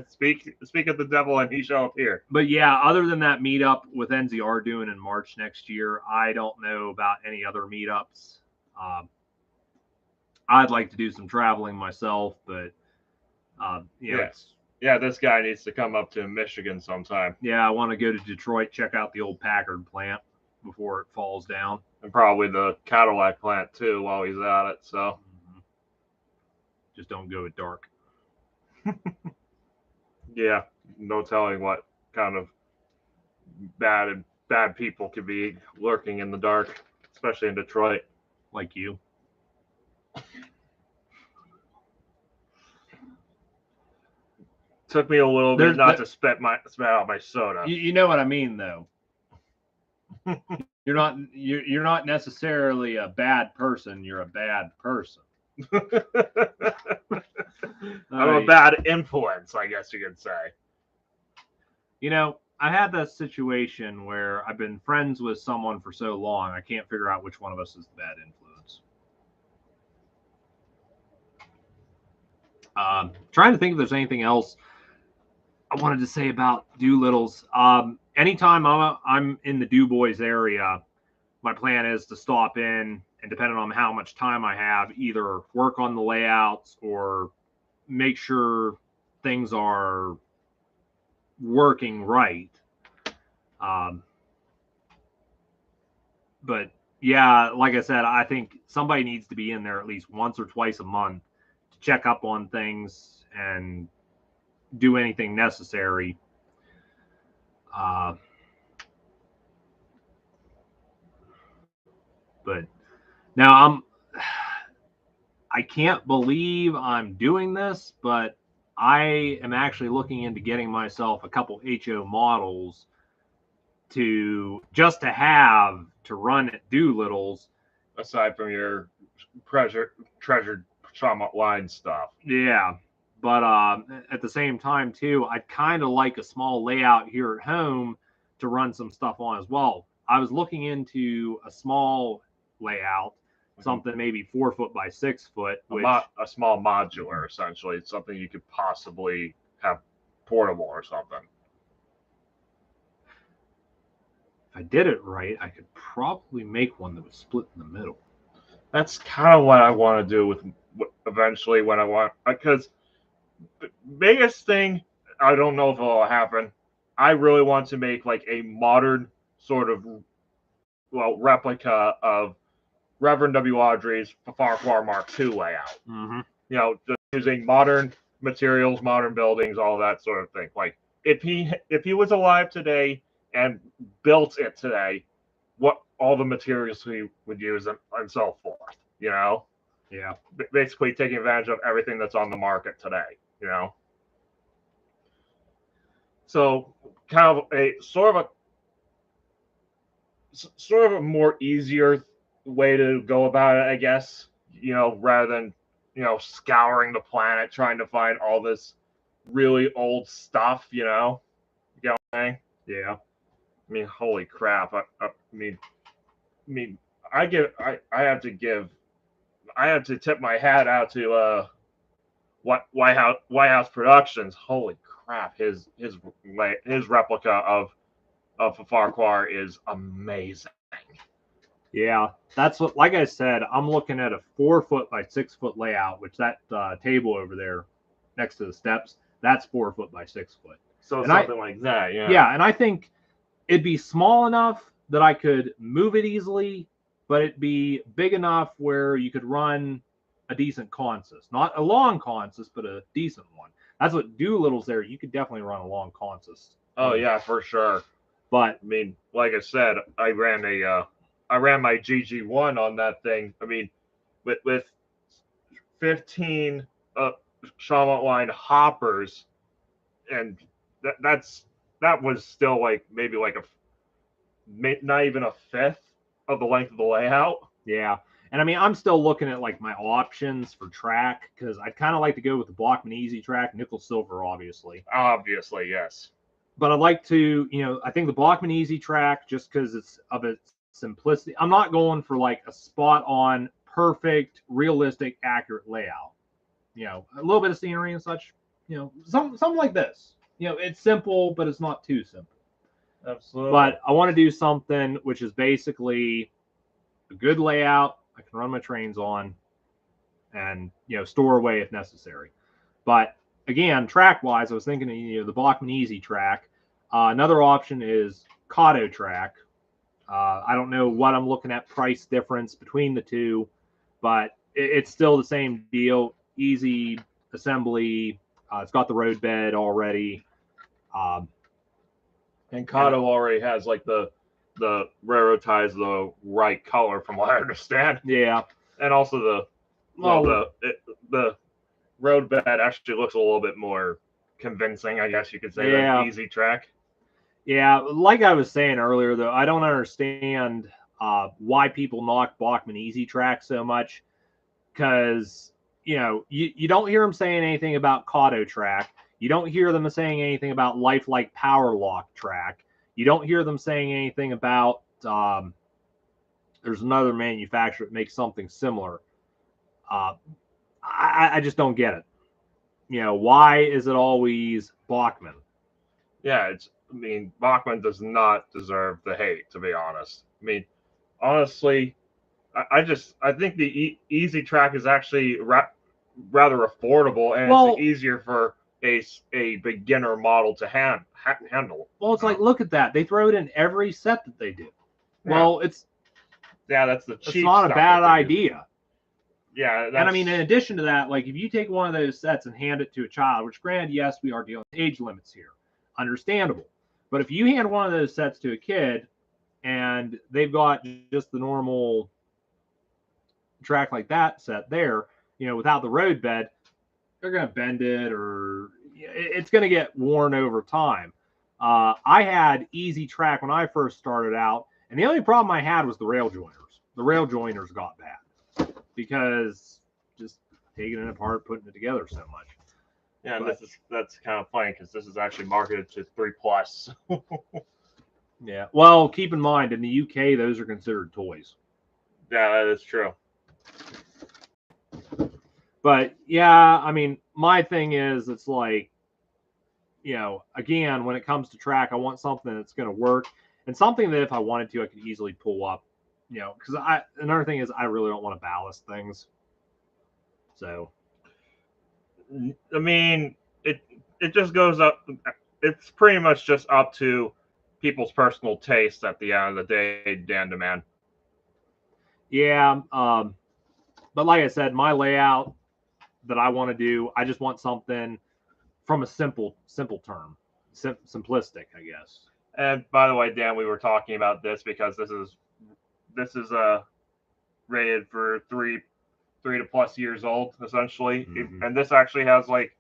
Speak of the devil and he shall appear. But yeah, other than that meetup with NZR Doing in March next year, I don't know about any other meetups. I'd like to do some traveling myself, but this guy needs to come up to Michigan sometime. Yeah, I want to go to Detroit, check out the old Packard plant before it falls down, and probably the Cadillac plant too while he's at it. So just don't go at dark. Yeah, no telling what kind of bad people could be lurking in the dark, especially in Detroit. Like you. Took me a little bit not to spit out my soda. You know what I mean, though. You're not necessarily a bad person. You're a bad person. I'm a bad influence, I guess you could say. I had that situation where I've been friends with someone for so long, I can't figure out which one of us is the bad influence. Trying to think if there's anything else I wanted to say about Doolittle's. Anytime I'm in the Du Bois area, my plan is to stop in and, depending on how much time I have, either work on the layouts or make sure things are working right. But yeah, like I said, I think somebody needs to be in there at least once or twice a month to check up on things and do anything necessary. But now I can't believe I'm doing this, but I am actually looking into getting myself a couple HO models to have to run at Doolittle's. Aside from your treasured trauma line stuff. Yeah. But at the same time, too, I'd kind of like a small layout here at home to run some stuff on as well. I was looking into a small layout, something maybe 4 foot by 6 foot, which a small modular, essentially. It's something you could possibly have portable or something. if I did it right, I could probably make one that was split in the middle. That's kind of what I want to do with eventually when I want, because the biggest thing, I don't know if it'll happen. I really want to make like a modern sort of, well, replica of Reverend W. Audrey's Farquhar Mark II layout. Mm-hmm. You know, just using modern materials, modern buildings, all that sort of thing. Like if he was alive today and built it today, what all the materials he would use and so forth. You know, Yeah. basically taking advantage of everything that's on the market today. You know, so kind of a sort of a more easier way to go about it, I guess. You know, rather than scouring the planet trying to find all this really old stuff. You know what I'm saying? Yeah. I mean, holy crap! I mean, I have to tip my hat out to White House Productions. Holy crap! His replica of Farquhar is amazing. Yeah, that's what. Like I said, I'm looking at a 4 foot by 6 foot layout, which that table over there next to the steps, that's 4 foot by 6 foot. So and something like that, yeah. Yeah, and I think it'd be small enough that I could move it easily, but it'd be big enough where you could run a decent consist, not a long consist, but a decent one. That's what Doolittle's there. You could definitely run a long consist. Oh yeah, for sure. But I mean, like I said, I ran my GG1 on that thing. I mean, with 15 Shawmut line hoppers, and that was still like maybe like not even a fifth of the length of the layout. Yeah, and I mean, I'm still looking at like my options for track because I'd kind of like to go with the Blockman Easy track, nickel silver, obviously. Obviously, yes. But I'd like to, I think the Blockman Easy track, just because it's of its simplicity. I'm not going for like a spot on, perfect, realistic, accurate layout. A little bit of scenery and such. Something like this. It's simple, but it's not too simple. Absolutely. But I want to do something which is basically a good layout I can run my trains on and store away if necessary. But again, track wise, I was thinking of the Blockman Easy track. Another option is Kato track. I don't know what I'm looking at price difference between the two, but it's still the same deal. Easy assembly. It's got the road bed already. And Kato already has like the railroad ties the right color, from what I understand. Yeah. And also the road bed actually looks a little bit more convincing, I guess you could say, than Easy track. Yeah, like I was saying earlier, though, I don't understand why people knock Blockman Easy track so much, because you don't hear them saying anything about Kato track. You don't hear them saying anything about Lifelike Power Lock track. You don't hear them saying anything about there's another manufacturer that makes something similar. I just don't get it. Why is it always Blockman? Yeah, Bachman does not deserve the hate, to be honest. I mean, honestly, I think the Easy track is actually rather affordable, and it's easier for a beginner model to handle. Well, it's like, look at that. They throw it in every set that they do. Yeah. Well, that's the cheap. It's not a bad idea. Yeah, and I mean, in addition to that, like if you take one of those sets and hand it to a child, which granted, yes, we are dealing with age limits here, understandable. But if you hand one of those sets to a kid and they've got just the normal track like that set there, without the road bed, they're going to bend it, or it's going to get worn over time. I had Easy track when I first started out, and the only problem I had was the rail joiners. The rail joiners got bad because just taking it apart, putting it together so much. Yeah, and that's kind of funny because this is actually marketed to 3+. Yeah. Well, keep in mind in the UK, those are considered toys. Yeah, that is true. But yeah, I mean, my thing is, it's like, again, when it comes to track, I want something that's going to work and something that if I wanted to, I could easily pull up. Because another thing is, I really don't want to ballast things. So, I mean, it just goes up. It's pretty much just up to people's personal taste at the end of the day, Dan Demand. yeah. But like I said, my layout that I want to do, I just want something from a simple term, simplistic, I guess. And by the way, Dan, we were talking about this because this is rated for three to plus years old essentially, and this actually has like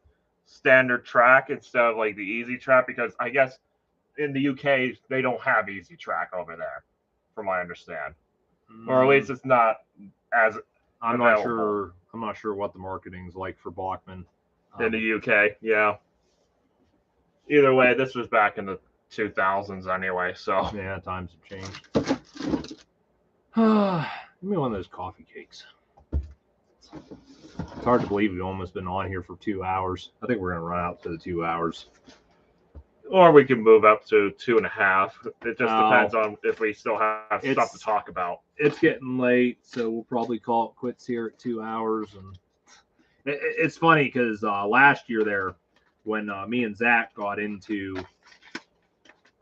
standard track instead of like the easy track because I guess in the UK they don't have easy track over there, from what I understand, or at least it's not as I'm available. not sure. I'm not sure what the marketing's like for Bachman in the UK. Yeah. Either way, this was back in the 2000s anyway, so yeah, times have changed. Give me one of those coffee cakes. It's hard to believe we've almost been on here for 2 hours. I think we're gonna run out to the 2 hours. Or we can move up to 2.5. It just depends on if we still have stuff to talk about. It's getting late, so we'll probably call it quits here at 2 hours. And it's funny because last year there, when me and Zach got into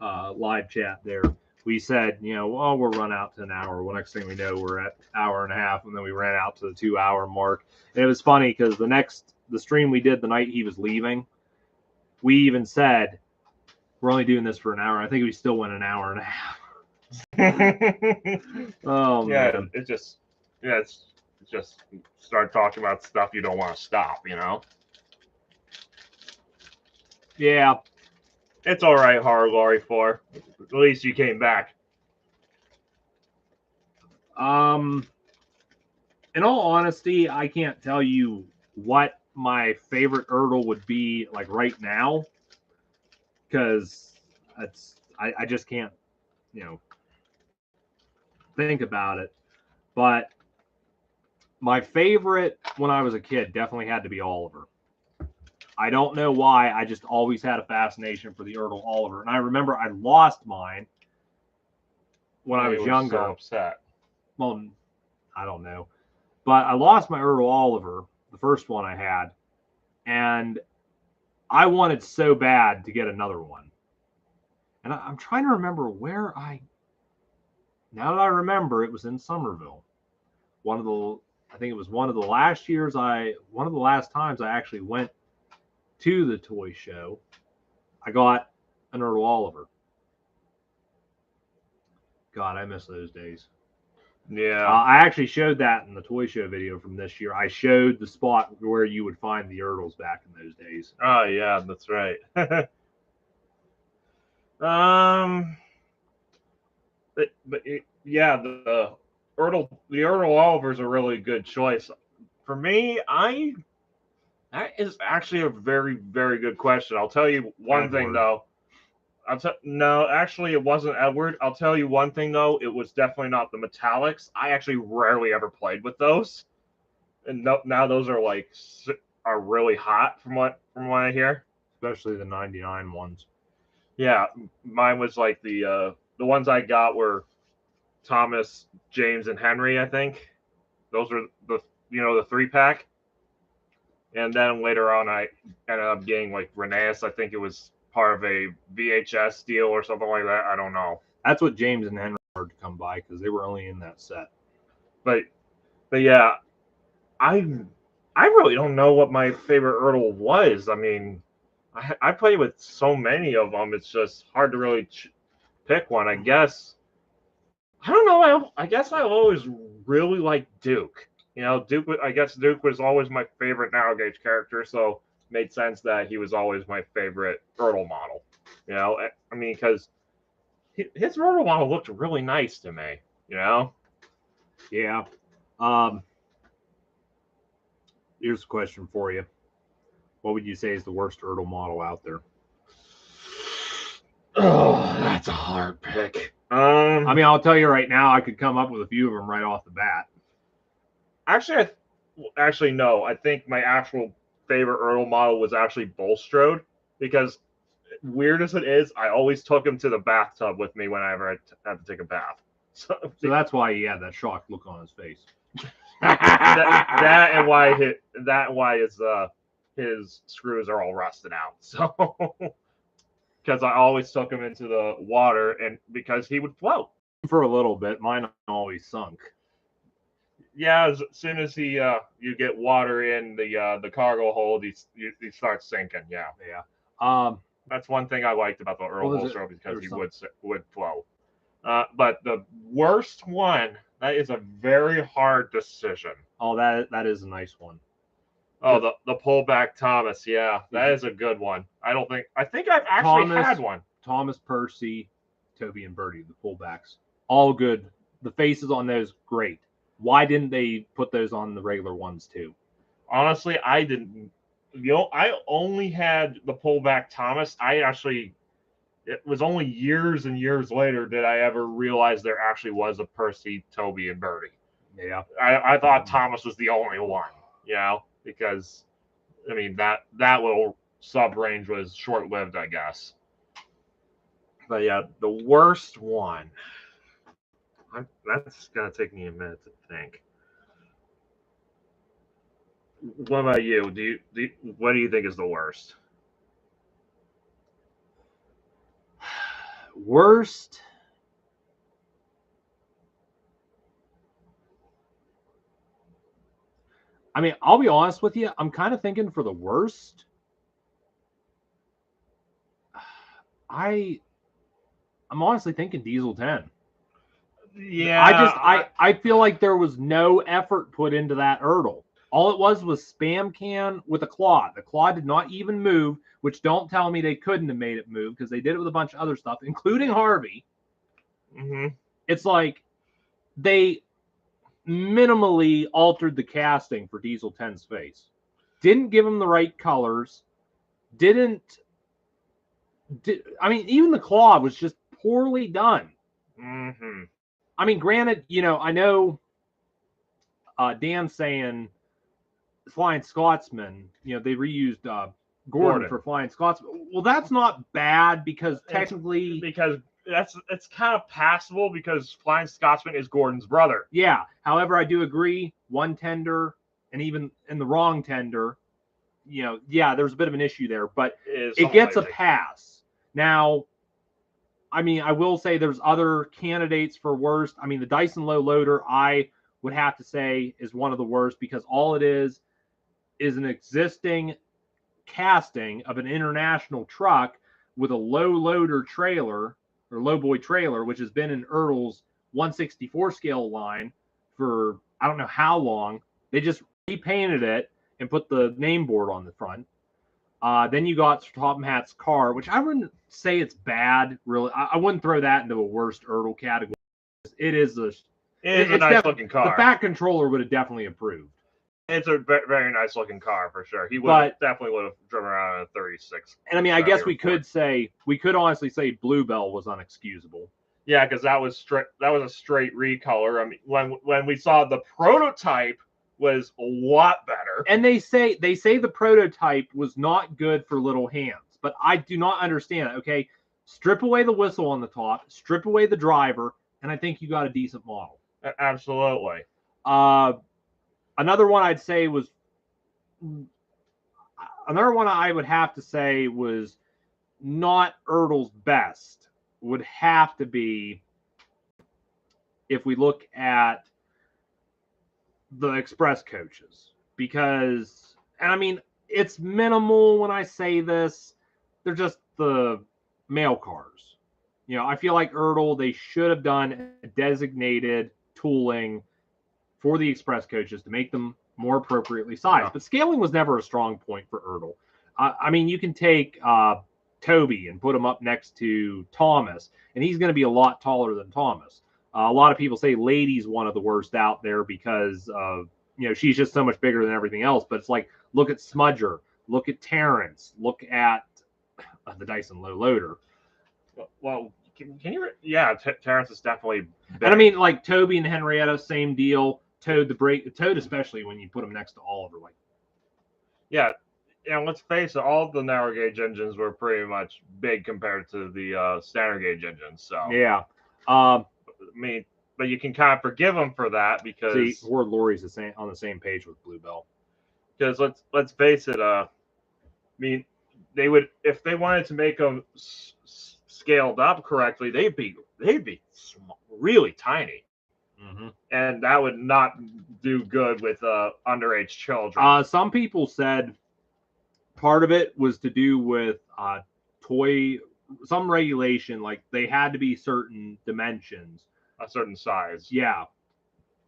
live chat there, we said, well, we'll run out to an hour. Well, next thing we know, we're at hour and a half, and then we ran out to the 2 hour mark. And it was funny because the stream we did the night he was leaving, we even said, we're only doing this for an hour. I think we still went an hour and a half. Oh yeah, man. it's just start talking about stuff you don't want to stop, Yeah. It's all right, Horror Glory 4. At least you came back. In all honesty, I can't tell you what my favorite Erdl would be like right now, because I just can't, think about it. But my favorite when I was a kid definitely had to be Oliver. I don't know why. I just always had a fascination for the Erdl Oliver. And I remember I lost mine when I was younger. So upset. Well, I don't know. But I lost my Erdl Oliver, the first one I had. And I wanted so bad to get another one. And I'm trying to remember where now that I remember, it was in Somerville. I think it was one of the last times I actually went to the toy show. I got an Erdl Oliver. God, I miss those days. Yeah. I actually showed that in the toy show video from this year. I showed the spot where you would find the Erdls back in those days. Oh yeah, that's right. Yeah, the Erdl Oliver is a really good choice. For me, that is actually a very, very good question. I'll tell you one thing though. No, actually, it wasn't Edward. I'll tell you one thing though. It was definitely not the metallics. I actually rarely ever played with those, and now those are really hot from what I hear. Especially the 99 ones. Yeah, mine was like the ones I got were Thomas, James, and Henry. I think those were the 3-pack. And then later on, I ended up getting like Reneus. I think it was part of a VHS deal or something like that. I don't know. That's what James and Henry were to come by because they were only in that set. But yeah, I really don't know what my favorite Erdl was. I mean, I played with so many of them. It's just hard to really pick one. I guess. I don't know. I guess I always really liked Duke. Duke was always my favorite narrow gauge character, so it made sense that he was always my favorite Erdl model. I mean, because his Erdl model looked really nice to me. Yeah. Here's a question for you. What would you say is the worst Erdl model out there? Oh, that's a hard pick. I mean, I'll tell you right now, I could come up with a few of them right off the bat. Actually, no. I think my actual favorite Earl model was actually Bulstrode because, weird as it is, I always took him to the bathtub with me whenever I had to take a bath. So that's why he had that shocked look on his face. that and why his screws are all rusted out. So because I always took him into the water and because he would float for a little bit. Mine always sunk. Yeah, as soon as you get water in the cargo hold, he starts sinking. Yeah, yeah. That's one thing I liked about the Earl Bulstrode because he would flow. But the worst one, that is a very hard decision. Oh, that is a nice one. Oh, the pullback Thomas, yeah, that is a good one. I think I've actually had one. Thomas, Percy, Toby, and Birdie, the pullbacks, all good. The faces on those, great. Why didn't they put those on the regular ones too? Honestly, I didn't. I only had the pullback Thomas. It was only years and years later that I ever realized there actually was a Percy, Toby, and Birdie. Yeah, I thought Thomas was the only one. Because I mean that little sub range was short lived, I guess. But yeah, the worst one. That's gonna take me a minute to think. What about you? What do you think is the worst? Worst. I mean, I'll be honest with you. I'm kind of thinking for the worst. I'm honestly thinking Diesel 10. Yeah. I feel like there was no effort put into that Erdl. All it was spam can with a claw. The claw did not even move, which don't tell me they couldn't have made it move because they did it with a bunch of other stuff, including Harvey. Mm-hmm. It's like they minimally altered the casting for Diesel 10's face. Didn't give him the right colors. I mean, even the claw was just poorly done. Mm-hmm. I mean, granted, I know Dan's saying Flying Scotsman, they reused Gordon for Flying Scotsman. Well, that's not bad because technically... Because it's kind of passable because Flying Scotsman is Gordon's brother. Yeah. However, I do agree, one tender and even in the wrong tender, there's a bit of an issue there, but it gets a pass. Now, I mean, I will say there's other candidates for worst. I mean, the Dyson low loader, I would have to say, is one of the worst because all it is an existing casting of an international truck with a low loader trailer or low boy trailer, which has been in Erdl's 164 scale line for I don't know how long. They just repainted it and put the name board on the front. Then you got Topham Hatt's car, which I wouldn't say it's bad, really. I wouldn't throw that into a worst Erdl category. It is a nice looking car. The Fat Controller would have definitely improved. It's a very nice looking car for sure. He definitely would have driven around in a 36. And I mean, I guess we could honestly say Bluebell was unexcusable. Yeah, because that was a straight recolor. I mean, when we saw the prototype was a lot better. And they say the prototype was not good for little hands, but I do not understand it. Okay, strip away the whistle on the top, strip away the driver, and I think you got a decent model. Absolutely. Another one I would have to say was not Erdl's best would have to be if we look at the express coaches because, and I mean, it's minimal when I say this, they're just the mail cars. I feel like Erdl, they should have done a designated tooling for the express coaches to make them more appropriately sized. Yeah. But scaling was never a strong point for Erdl. I mean, you can take Toby and put him up next to Thomas, and he's going to be a lot taller than Thomas. A lot of people say Lady's one of the worst out there because she's just so much bigger than everything else. But it's like, look at Smudger, look at Terrence, look at the Dyson low loader. Well, can you? Yeah, Terrence is definitely. Big. And I mean, like Toby and Henrietta, same deal. Toad, especially when you put him next to Oliver, like. Yeah, let's face it, all the narrow gauge engines were pretty much big compared to the standard gauge engines. So yeah, I mean, but you can kind of forgive them for that because see, Ward Lori's on the same page with Bluebell. Because let's face it, I mean, they would if they wanted to make them scaled up correctly, they'd be really tiny. Mm-hmm. And that would not do good with underage children. Some people said part of it was to do with some regulation, like they had to be certain dimensions, a certain size. Yeah.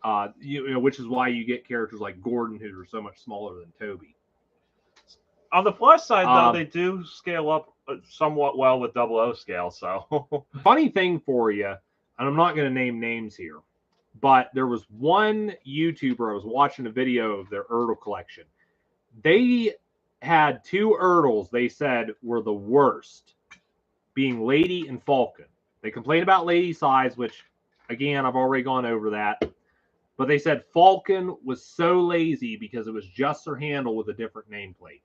Which is why you get characters like Gordon who are so much smaller than Toby. On the plus side, though, they do scale up somewhat well with 00 scale. So funny thing for you, and I'm not going to name names here, but there was one YouTuber, I was watching a video of their Ertl collection. They had two Ertls they said were the worst, being Lady and Falcon. They complained about Lady size, which, again, I've already gone over that. But they said Falcon was so lazy because it was just her handle with a different nameplate.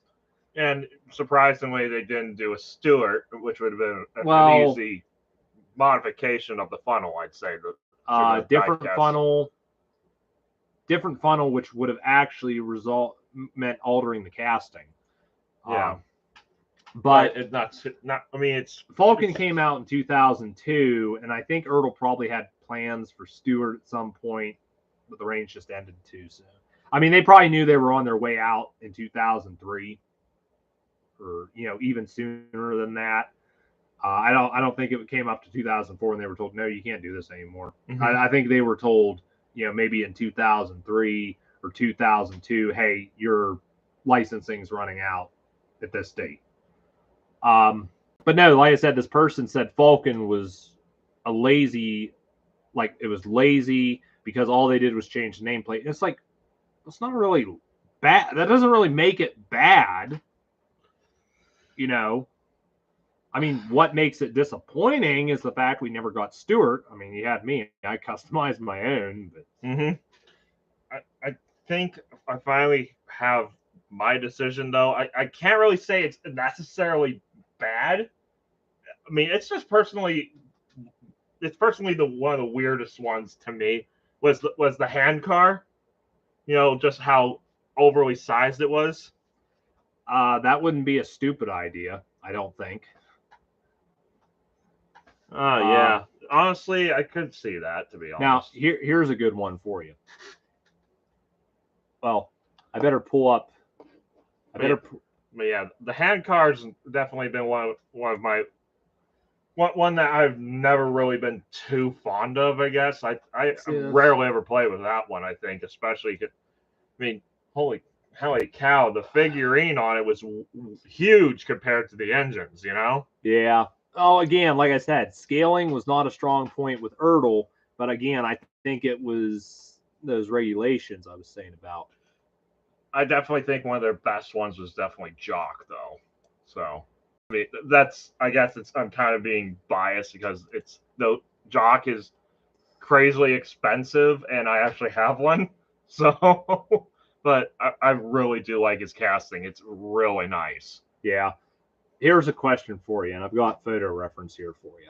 And surprisingly, they didn't do a Stewart, which would have been an easy modification of the funnel, I'd say. Different funnel, which would have actually meant altering the casting. Yeah. But it's not. I mean, Falcon came out in 2002, and I think Ertl probably had plans for Stewart at some point, but the range just ended too soon. I mean, they probably knew they were on their way out in 2003, or even sooner than that. I don't think it came up to 2004 and they were told, no, you can't do this anymore. Mm-hmm. I think they were told, maybe in 2003 or 2002, hey, your licensing's running out at this date. But no, like I said, this person said Falcon was it was lazy because all they did was change the nameplate. And it's like, it's not really bad. That doesn't really make it bad. I mean, what makes it disappointing is the fact we never got Stewart. I mean, you had me. I customized my own. But... Mm-hmm. I think I finally have my decision, though. I can't really say it's necessarily bad. I mean, it's personally the one of the weirdest ones to me was the hand car. Just how overly sized it was. That wouldn't be a stupid idea, I don't think. Yeah. Honestly, I could see that, to be honest. Now, here's a good one for you. Well, I better pull up. But yeah, the hand car's definitely been one of my one that I've never really been too fond of, I guess. I rarely ever play with that one, I think, especially. I mean, holy cow, the figurine on it was huge compared to the engines, Yeah. Oh, again, like I said, scaling was not a strong point with Ertl, but again, I think it was those regulations I was saying about. I definitely think one of their best ones was definitely Jock, though. So, I mean, I'm kind of being biased because Jock is crazily expensive, and I actually have one. So, but I really do like his casting. It's really nice. Yeah. Here's a question for you, and I've got photo reference here for you.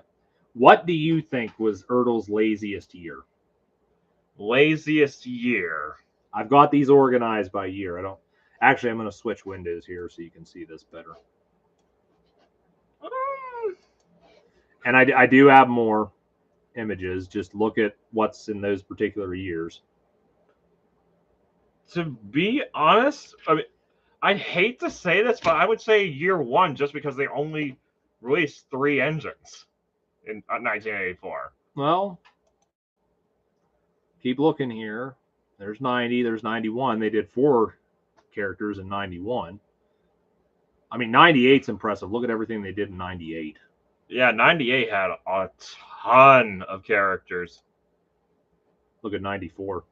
What do you think was Ertl's laziest year? Laziest year? I've got these organized by year. I'm going to switch windows here so you can see this better. And I do have more images. Just look at what's in those particular years. To be honest, I mean, I hate to say this, but I would say year one, just because they only released 3 engines in 1984. Well, keep looking here. There's 90, there's 91. They did 4 characters in 91. I mean, 98's impressive. Look at everything they did in 98. Yeah, 98 had a ton of characters. Look at 94.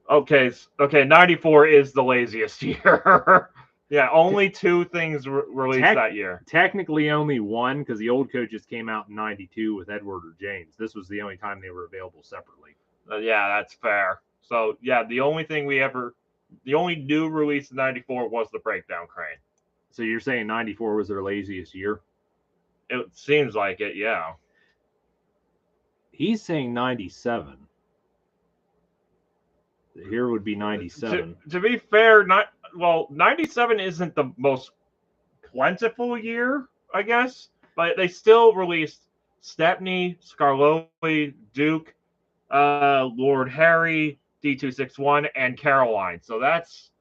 Okay, 94 is the laziest year. Yeah, only two things released that year. Technically only one, because the old coaches came out in 92 with Edward or James. This was the only time they were available separately. Yeah, that's fair. So, yeah, the only new release in 94 was the Breakdown Crane. So you're saying 94 was their laziest year? It seems like it, yeah. He's saying 97. Here would be 97. To be fair, 97 isn't the most plentiful year, I guess, but they still released Stepney, Scarloli, Duke, Lord Harry, D261, and Caroline. So that's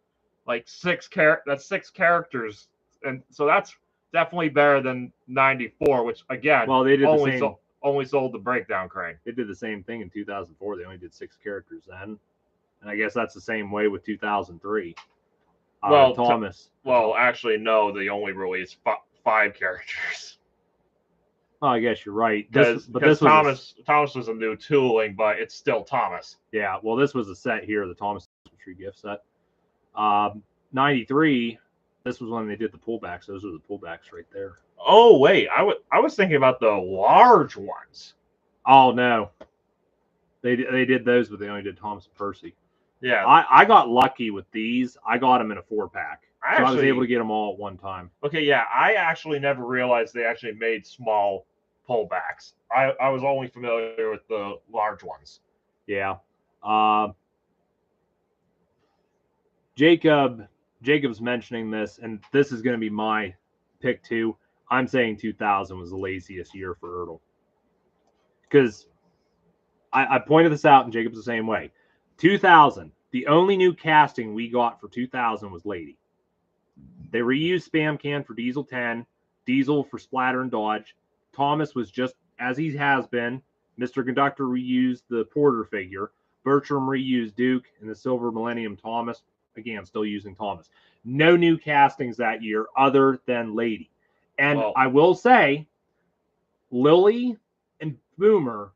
like six characters, and so that's definitely better than 94, which again, well, they did only sold the Breakdown Crane. They did the same thing in 2004. They only did 6 characters then, and I guess that's the same way with 2003. Well, Thomas. Actually, no. They only released 5 characters. Oh, I guess you're right. Because Thomas was a new tooling, but it's still Thomas. Yeah, well, this was a set here, the Thomas Tree gift set. 93, this was when they did the pullbacks. Those are the pullbacks right there. Oh, wait. I was thinking about the large ones. Oh, no. They did those, but they only did Thomas and Percy. Yeah. I got lucky with these. I got them in a 4-pack. So I was able to get them all at one time. Okay, yeah. I actually never realized they actually made small pullbacks. I was only familiar with the large ones. Yeah. Jacob's mentioning this, and this is going to be my pick too. I'm saying 2000 was the laziest year for Ertl. Because I pointed this out, and Jacob's the same way. 2000, the only new casting we got for 2000 was Lady. They reused Spam Can for Diesel 10, Diesel for Splatter and Dodge. Thomas was just as he has been. Mr. Conductor reused the Porter figure. Bertram reused Duke, and the Silver Millennium Thomas. Again, still using Thomas. No new castings that year other than Lady. And I will say, Lily and Boomer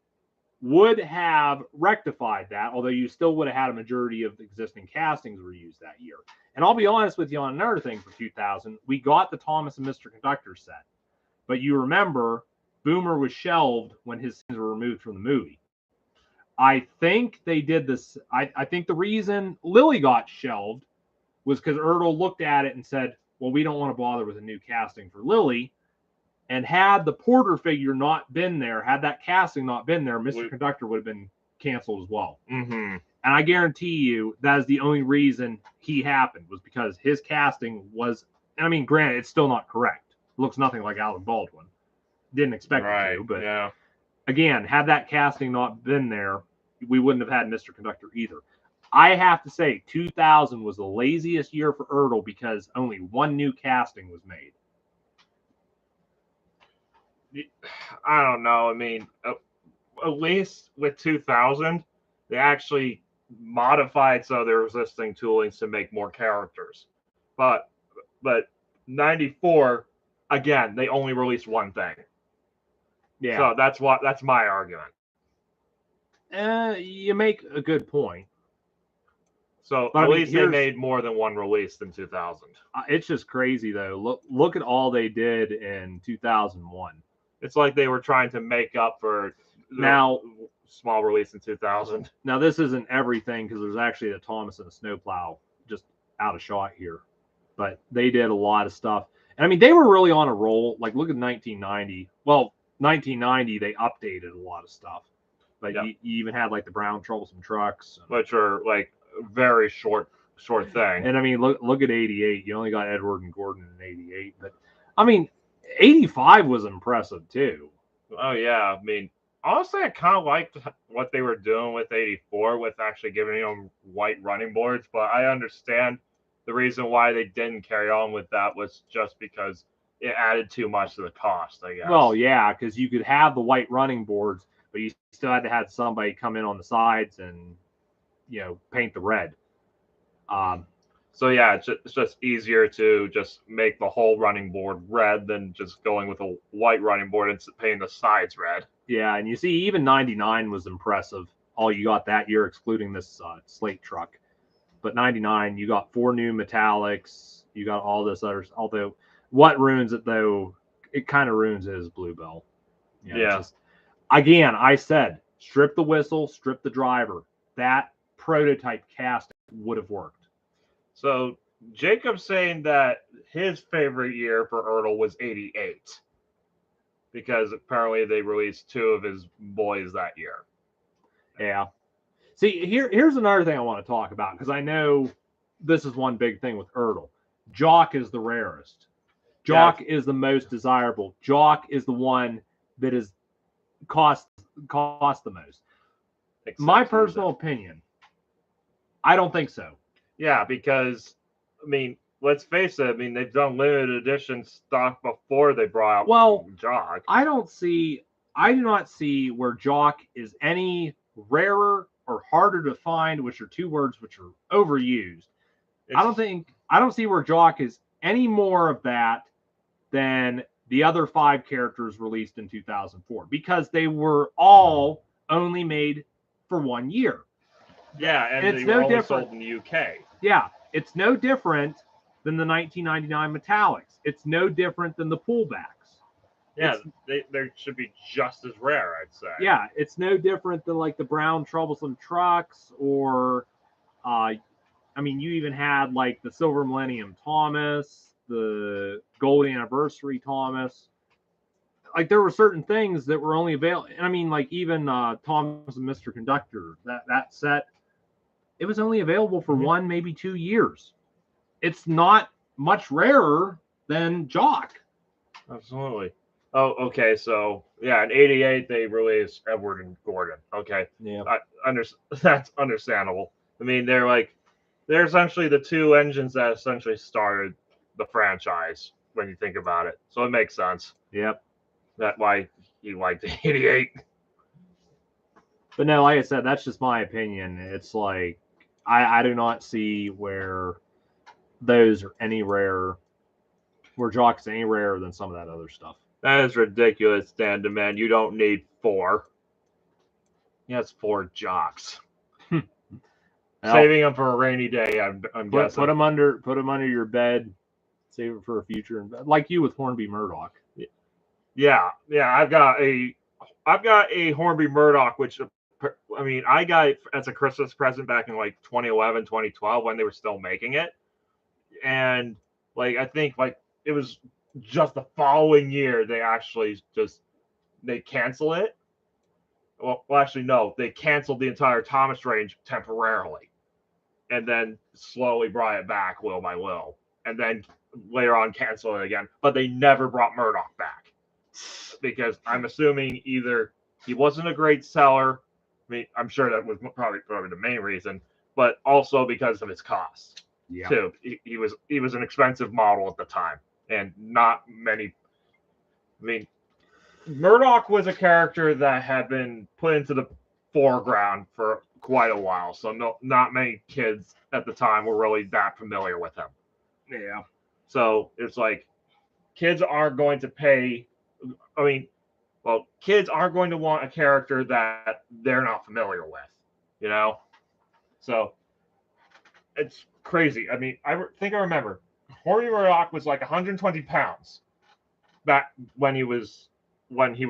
would have rectified that, although you still would have had a majority of the existing castings reused that year. And I'll be honest with you on another thing for 2000. We got the Thomas and Mr. Conductor set. But you remember, Boomer was shelved when his scenes were removed from the movie. I think they did this. I think the reason Lily got shelved was because Ertl looked at it and said, well, we don't want to bother with a new casting for Lily. And had the Porter figure not been there, had that casting not been there, Mr. Conductor would have been canceled as well. Mm-hmm. And I guarantee you that is the only reason he happened, was because his casting was, and I mean, granted, it's still not correct. It looks nothing like Alec Baldwin. Didn't expect it to, but yeah. Again, had that casting not been there, we wouldn't have had Mr. Conductor either. I have to say, 2000 was the laziest year for Ertl because only one new casting was made. I don't know. I mean, at least with 2000, they actually modified some of their existing toolings to make more characters. But 94, again, they only released one thing. Yeah. So that's my argument. You make a good point. So at least they made more than one release than 2000. It's just crazy though. Look at all they did in 2001. It's like they were trying to make up for now small release in 2000. Now this isn't everything because there's actually a Thomas and a Snowplow just out of shot here, but they did a lot of stuff. And I mean, they were really on a roll. Like look at 1990. Well, 1990 they updated a lot of stuff, but you even had like the brown troublesome trucks, which are like very short thing. And I mean, look at 88. You only got Edward and Gordon in 88, but I mean, 85 was impressive too. Oh yeah, I mean, honestly, I kind of liked what they were doing with 84 with actually giving them white running boards, but I understand the reason why they didn't carry on with that was just because it added too much to the cost, I guess. Well, yeah, because you could have the white running boards, but you still had to have somebody come in on the sides and paint the red. So yeah, it's just easier to just make the whole running board red than just going with a white running board and painting the sides red. Yeah, and you see, even 99 was impressive. All you got that year, excluding this slate truck. But 99, you got 4 new metallics. You got all this other. Although, what ruins it though? It kind of ruins it as Bluebell. You know, Yeah. Just, again, I said strip the whistle, strip the driver. That prototype cast would have worked. So Jacob's saying that his favorite year for Ertl was 88 because apparently they released 2 of his boys that year. Yeah. See, here's another thing I want to talk about because I know this is one big thing with Ertl. Jock is the rarest. Jock is the most desirable. Jock is the one that is cost the most. My personal opinion, I don't think so. Yeah, because I mean, let's face it. I mean, they've done limited edition stock before they brought out Jock. I do not see where Jock is any rarer or harder to find, which are 2 words which are overused. I don't see where Jock is any more of that than the other 5 characters released in 2004 because they were all only made for 1 year. Yeah, and they were only sold in the UK. Yeah, it's no different than the 1999 metallics. It's no different than the pullbacks. Yeah, they should be just as rare, I'd say. Yeah, it's no different than like the brown troublesome trucks or, I mean, you even had like the Silver Millennium Thomas, the Gold Anniversary Thomas. Like there were certain things that were only available. I mean, like even Thomas and Mr. Conductor, that set, it was only available for 1, maybe 2 years. It's not much rarer than Jock. Absolutely. Oh, okay. So yeah, in '88 they released Edward and Gordon. Okay. Yeah. That's understandable. I mean, they're essentially the 2 engines that essentially started the franchise when you think about it. So it makes sense. Yep. That's why he liked '88. But no, like I said, that's just my opinion. It's like I do not see where those are any rarer, where Jock is any rarer than some of that other stuff. That is ridiculous, Stan Demand. You don't need 4. Yes, 4 Jocks. Well, saving them for a rainy day. I'm guessing. Put them under your bed. Save it for a future, like you with Hornby Murdoch. Yeah. I've got a Hornby Murdoch, which I mean, I got it as a Christmas present back in like 2011, 2012 when they were still making it, and like I think like it was just the following year they actually they cancel it. Well, actually, no, they canceled the entire Thomas range temporarily, and then slowly brought it back little by little, and then later on cancel it again. But they never brought Murdoch back because I'm assuming either he wasn't a great seller. I mean, I'm sure that was probably the main reason, but also because of his cost too. He was an expensive model at the time, and not many. I mean, Murdoch was a character that had been put into the foreground for quite a while, so not many kids at the time were really that familiar with him. Yeah. So it's like kids aren't going to pay. I mean, well, kids aren't going to want a character that they're not familiar with, you know? So it's crazy. I mean, I think I remember Hornby Murdoch was like 120 pounds back when he was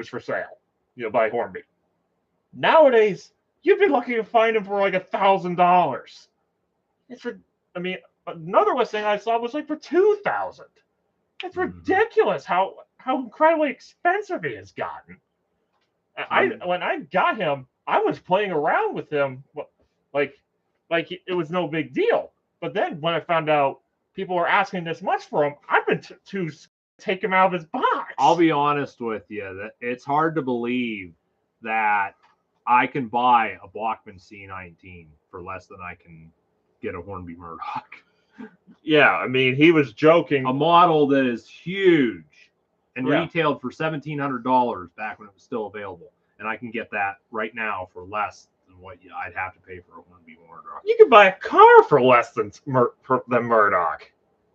for sale, by Hornby. Nowadays, you'd be lucky to find him for like $1,000. I mean, another listing I saw was like for $2,000. It's ridiculous how incredibly expensive he has gotten. When I got him, I was playing around with him like it was no big deal. But then when I found out people were asking this much for him, I've been to take him out of his box. I'll be honest with you, that it's hard to believe that I can buy a Bachmann C19 for less than I can get a Hornby Murdoch. Yeah, I mean, he was joking. A model that is huge and retailed for $1,700 back when it was still available. And I can get that right now for less than what I'd have to pay for a Hornby Murdoch. You can buy a car for less than Murdoch.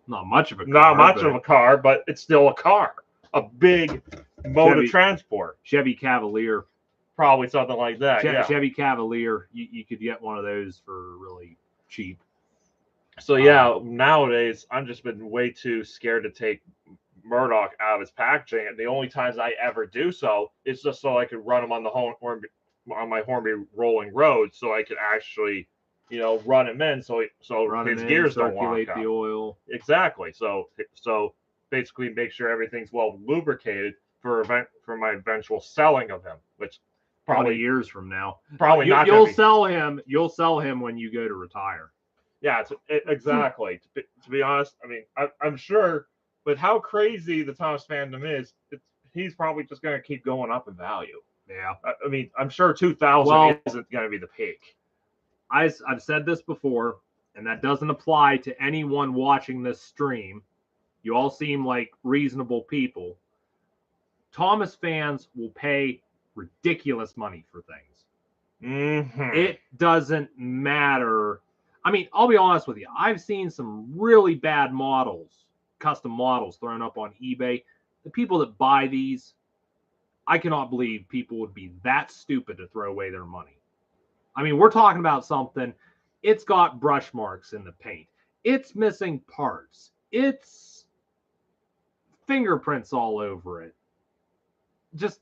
Not much of a car. Not much of a car, but it's still a car. A big mode of transport. Chevy Cavalier. Probably something like that. Chevy Cavalier. You could get one of those for really cheap. So yeah, nowadays I'm just been way too scared to take Murdoch out of his packaging, and the only times I ever do so is just so I could run him on the on my Hornby rolling road, so I could actually, run him in, so Run them his in, gears don't lock circulate the up. oil. Exactly. So basically make sure everything's well lubricated for my eventual selling of him, which 20 probably years from now. probably not going You'll to be. sell him. You'll sell him when you go to retire. Yeah, exactly. To be honest, I mean, I'm sure, but how crazy the Thomas fandom is, he's probably just going to keep going up in value. Yeah. I mean, I'm sure 2000 isn't going to be the peak. I've said this before, and that doesn't apply to anyone watching this stream. You all seem like reasonable people. Thomas fans will pay ridiculous money for things. Mm-hmm. It doesn't matter. I mean, I'll be honest with you. I've seen some really bad models, custom models thrown up on eBay. The people that buy these, I cannot believe people would be that stupid to throw away their money. I mean, we're talking about something. It's got brush marks in the paint. It's missing parts. It's fingerprints all over it. Just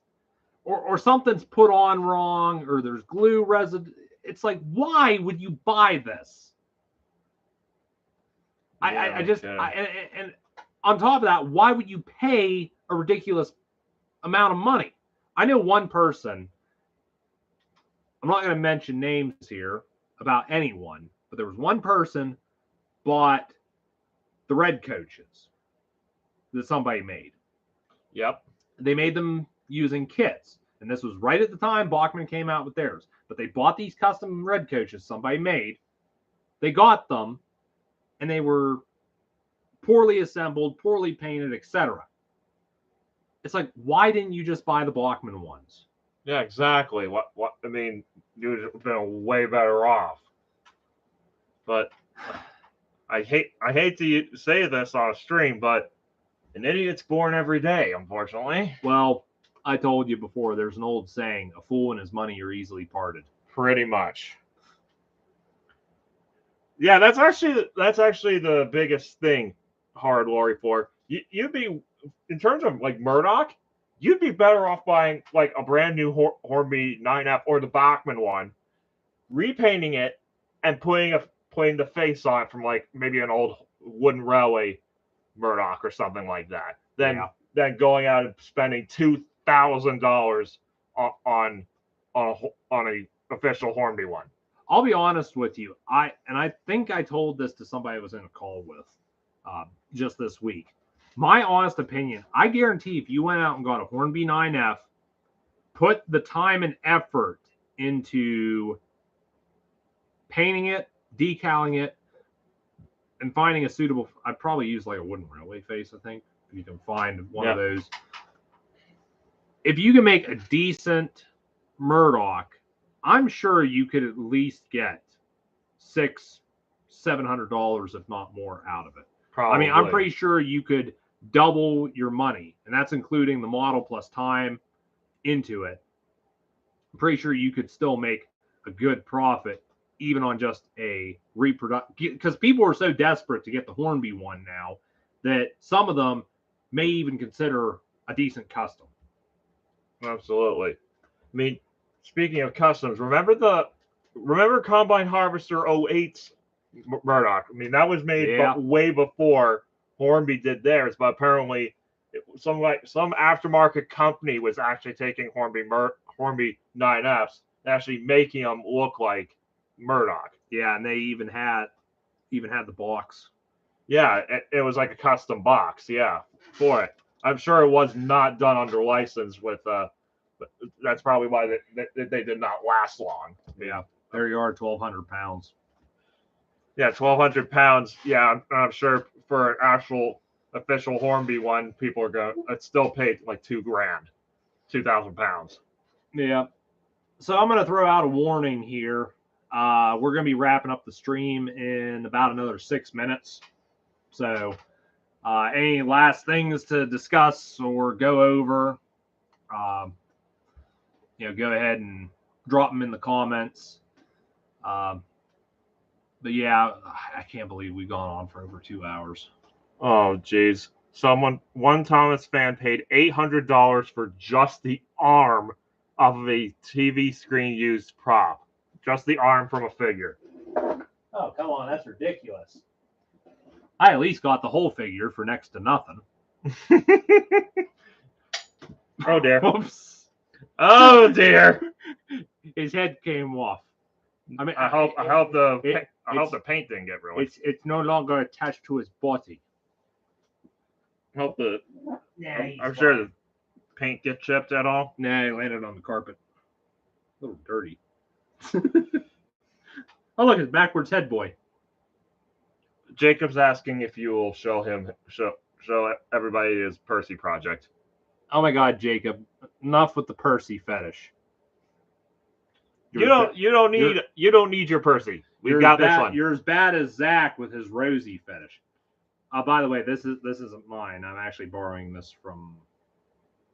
or something's put on wrong, or there's glue residue. It's like, why would you buy this? And on top of that, why would you pay a ridiculous amount of money? I know one person. I'm not going to mention names here about anyone, but there was one person bought the red coaches that somebody made. Yep. They made them using kits. And this was right at the time Bachmann came out with theirs. But they bought these custom red coaches somebody made. They got them, and they were poorly assembled, poorly painted, etc. It's like, why didn't you just buy the Bachmann ones? Yeah, exactly. What I mean, you'd have been way better off. But I hate to say this on a stream, but an idiot's born every day, unfortunately. Well, I told you before, there's an old saying, a fool and his money are easily parted. Pretty much. Yeah, that's actually the biggest thing, Hard Lori, for. You'd be, in terms of like Murdoch, you'd be better off buying like a brand new Hornby 9F or the Bachmann one, repainting it, and putting the face on it from like maybe an old wooden railway Murdoch or something like that. Then going out and spending $2,000 on a official Hornby one. I'll be honest with you. I think I told this to somebody I was in a call with just this week. My honest opinion, I guarantee if you went out and got a Hornby 9F, put the time and effort into painting it, decaling it, and finding a suitable, I'd probably use like a wooden railway face, I think, if you can find one of those. If you can make a decent Murdoch, I'm sure you could at least get $600-700, if not more, out of it. Probably. I mean, I'm pretty sure you could double your money, and that's including the model plus time into it. I'm pretty sure you could still make a good profit even on just a reproduction, because people are so desperate to get the Hornby one now that some of them may even consider a decent custom. Absolutely. I mean, speaking of customs, remember Combine Harvester 08's Murdoch? I mean, that was made way before Hornby did theirs, but apparently some aftermarket company was actually taking Hornby 9Fs and actually making them look like Murdoch. Yeah, and they even had the box. Yeah, it was like a custom box. Yeah, for it. I'm sure it was not done under license with. But that's probably why they did not last long. Yeah, there you are, 1,200 pounds. Yeah, 1,200 pounds. Yeah, I'm sure for an actual official Hornby one, people are going to still pay like $2,000, 2,000 pounds. Yeah. So I'm going to throw out a warning here. We're going to be wrapping up the stream in about another 6 minutes. So any last things to discuss or go over, go ahead and drop them in the comments. But yeah, I can't believe we've gone on for over 2 hours. Oh, jeez. One Thomas fan paid $800 for just the arm of a TV screen used prop. Just the arm from a figure. Oh, come on, that's ridiculous. I at least got the whole figure for next to nothing. Oh dear. Whoops. Oh dear. His head came off. I mean, I hope the paint didn't get ruined. It's no longer attached to his body. Hope the Yeah, I'm sure the paint get chipped at all. Nah, he landed on the carpet. A little dirty. Oh, look, it's backwards head boy. Jacob's asking if you will show everybody his Percy project. Oh my God, Jacob! Enough with the Percy fetish. You don't need your Percy. We've got this one. You're as bad as Zach with his Rosie fetish. By the way, this isn't mine. I'm actually borrowing this from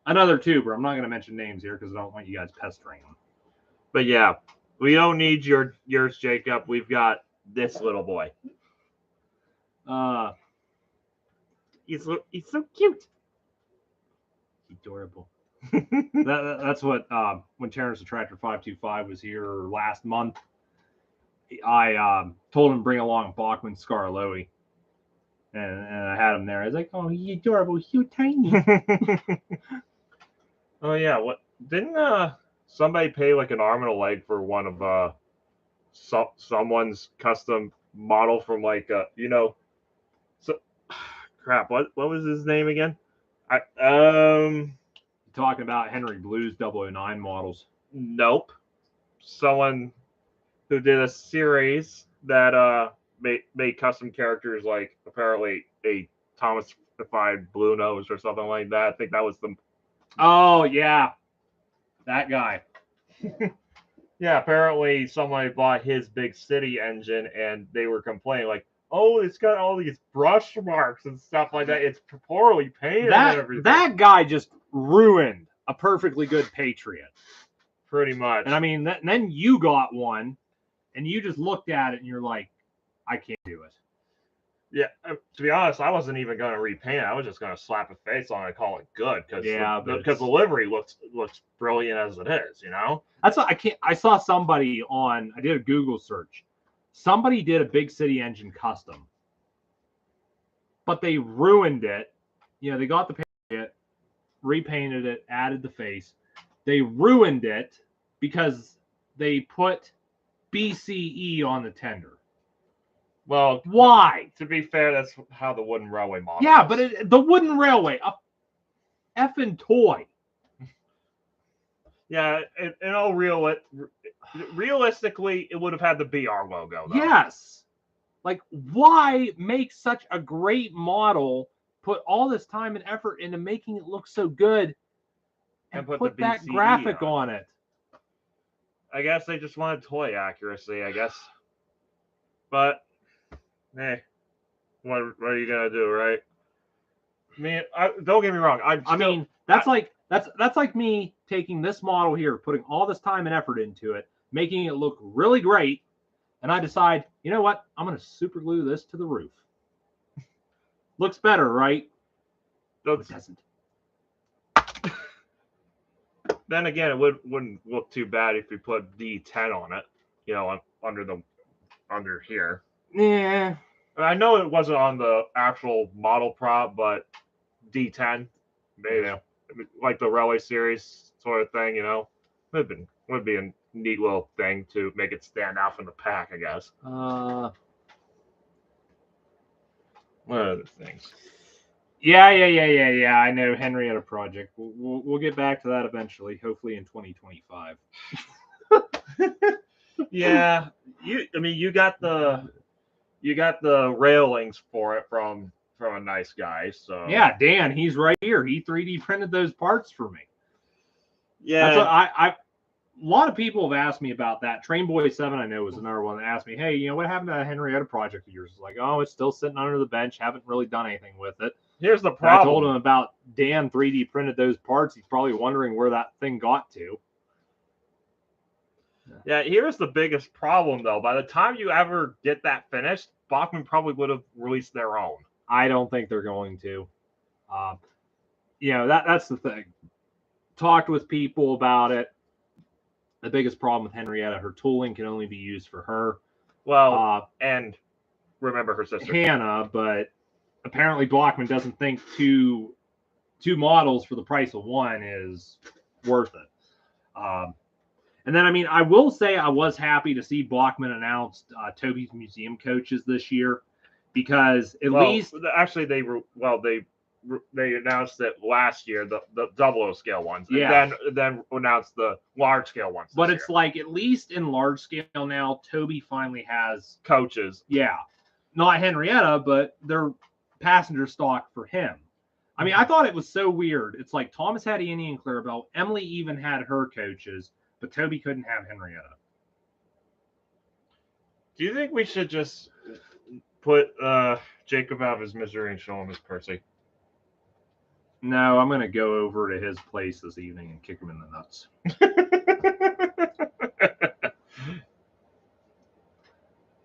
another tuber. I'm not going to mention names here because I don't want you guys pestering them. But yeah, we don't need yours, Jacob. We've got this little boy. He's so cute. Adorable. That's what when Terrence the Tractor 525 was here last month, I told him to bring along Bachman Scarloey, and I had him there. I was like, "Oh, he's adorable. He's so tiny." Oh yeah, what didn't somebody pay like an arm and a leg for one of someone's custom model from like crap, what was his name again? Talking about Henry Blue's 009 models. Nope. Someone who did a series that made custom characters, like apparently a Thomas-ified Blue Nose or something like that. I think that was the. Oh yeah, that guy. Yeah, apparently somebody bought his Big City engine and they were complaining like, "Oh, it's got all these brush marks and stuff like that. It's poorly painted and everything." That guy just ruined a perfectly good Patriot. Pretty much. And I mean, then you got one, and you just looked at it and you're like, I can't do it. Yeah, to be honest, I wasn't even going to repaint it. I was just going to slap a face on it and call it good because the livery looks brilliant as it is, you know? That's what I saw somebody I did a Google search. Somebody did a Big City engine custom, but they ruined it. You know, they got the Patriot, repainted it, added the face. They ruined it because they put BCE on the tender. Well, why? To be fair, that's how the wooden railway model. Yeah, but the wooden railway, a effing toy. Yeah, in all realistically, it would have had the BR logo, though. Yes. Like, why make such a great model, put all this time and effort into making it look so good, and put that graphic on it? I guess they just wanted toy accuracy, I guess. But, hey, what are you going to do, right? I mean, don't get me wrong. That's like me taking this model here, putting all this time and effort into it, making it look really great, and I decide, you know what? I'm going to super glue this to the roof. Looks better, right? No, it doesn't. Then again, it wouldn't look too bad if you put D10 on it, you know, under here. Yeah. I know it wasn't on the actual model prop, but D10, maybe like the Railway Series sort of thing, you know, would be a neat little thing to make it stand out from the pack, I guess. What other things? Yeah. I know Henry had a project. We'll get back to that eventually, hopefully in 2025. Yeah, you got the railings for it from a nice guy. So yeah, Dan, he's right here. He 3D printed those parts for me. Yeah, that's what a lot of people have asked me about that. Train Boy 7, I know, was another one that asked me, hey, you know, what happened to that Henrietta project of yours? It's like, oh, it's still sitting under the bench. Haven't really done anything with it. Here's the problem. I told him about Dan 3D printed those parts. He's probably wondering where that thing got to. Yeah, here's the biggest problem though. By the time you ever get that finished, Bachman probably would have released their own. I don't think they're going to. That's the thing. Talked with people about it. The biggest problem with Henrietta, her tooling can only be used for her. Well, and remember her sister Hannah, but apparently Blockman doesn't think two models for the price of one is worth it. And then, I will say I was happy to see Blockman announced Toby's museum coaches this year, because at least actually they announced it last year, the 00 scale ones, yeah, and then announced the large scale ones. But it's like, at least in large scale now, Toby finally has coaches. Yeah, not Henrietta, but they're passenger stock for him. I thought it was so weird. It's like Thomas had Annie and Clarabelle. Emily even had her coaches, but Toby couldn't have Henrietta. Do you think we should just put Jacob out of his misery and show him his Percy? No, I'm going to go over to his place this evening and kick him in the nuts.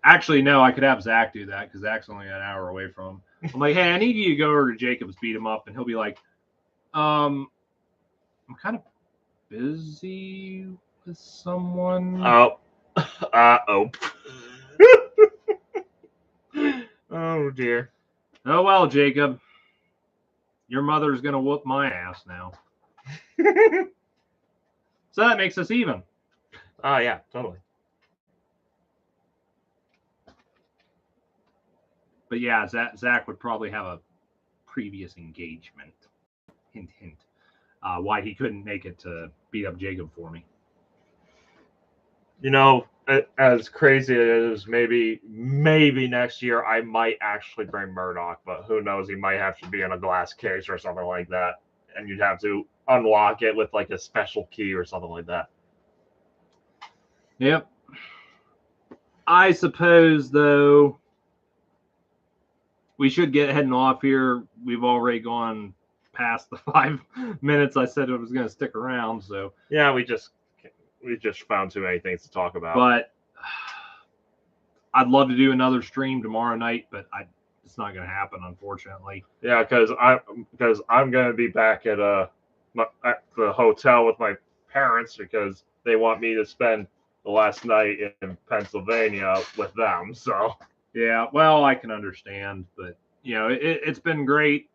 Actually, no, I could have Zach do that, because Zach's only an hour away from him. I'm like, hey, I need you to go over to Jacob's, beat him up, and he'll be like, I'm kind of busy with someone. Oh. Oh, dear. Oh, well, Jacob. Your mother's going to whoop my ass now. So that makes us even. Oh, yeah, totally. But yeah, Zach would probably have a previous engagement. Hint, hint. Why he couldn't make it to beat up Jacob for me. As crazy as it is, maybe next year I might actually bring Murdoch, but who knows? He might have to be in a glass case or something like that, and you'd have to unlock it with like a special key or something like that. Yep. I suppose, though, we should get heading off here. We've already gone past the 5 minutes I said I was going to stick around. So yeah, we just found too many things to talk about. But I'd love to do another stream tomorrow night, but it's not going to happen, unfortunately. Yeah, because I'm going to be back at the hotel with my parents, because they want me to spend the last night in Pennsylvania with them. So yeah, well, I can understand, but it's been great.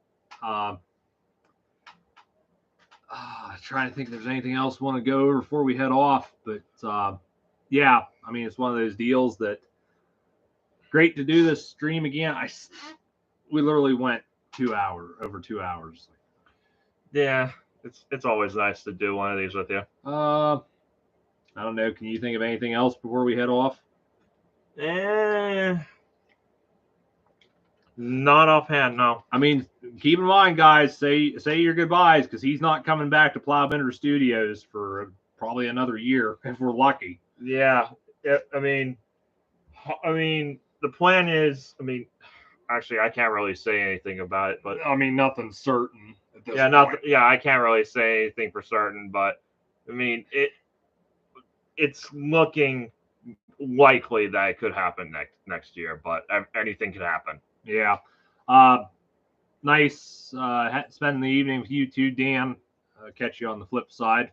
Trying to think if there's anything else I want to go over before we head off, but yeah, it's one of those deals that great to do this stream again. We literally went over 2 hours. Yeah, it's always nice to do one of these with you. I don't know. Can you think of anything else before we head off? Not offhand, no. Keep in mind, guys, say your goodbyes, because he's not coming back to Plowbender Studios for probably another year if we're lucky. Yeah, the plan is, actually, I can't really say anything about it, but nothing's certain at this point. I can't really say anything for certain, but it's looking likely that it could happen next year, but anything could happen. Yeah. Nice spending the evening with you too, Dan. Catch you on the flip side.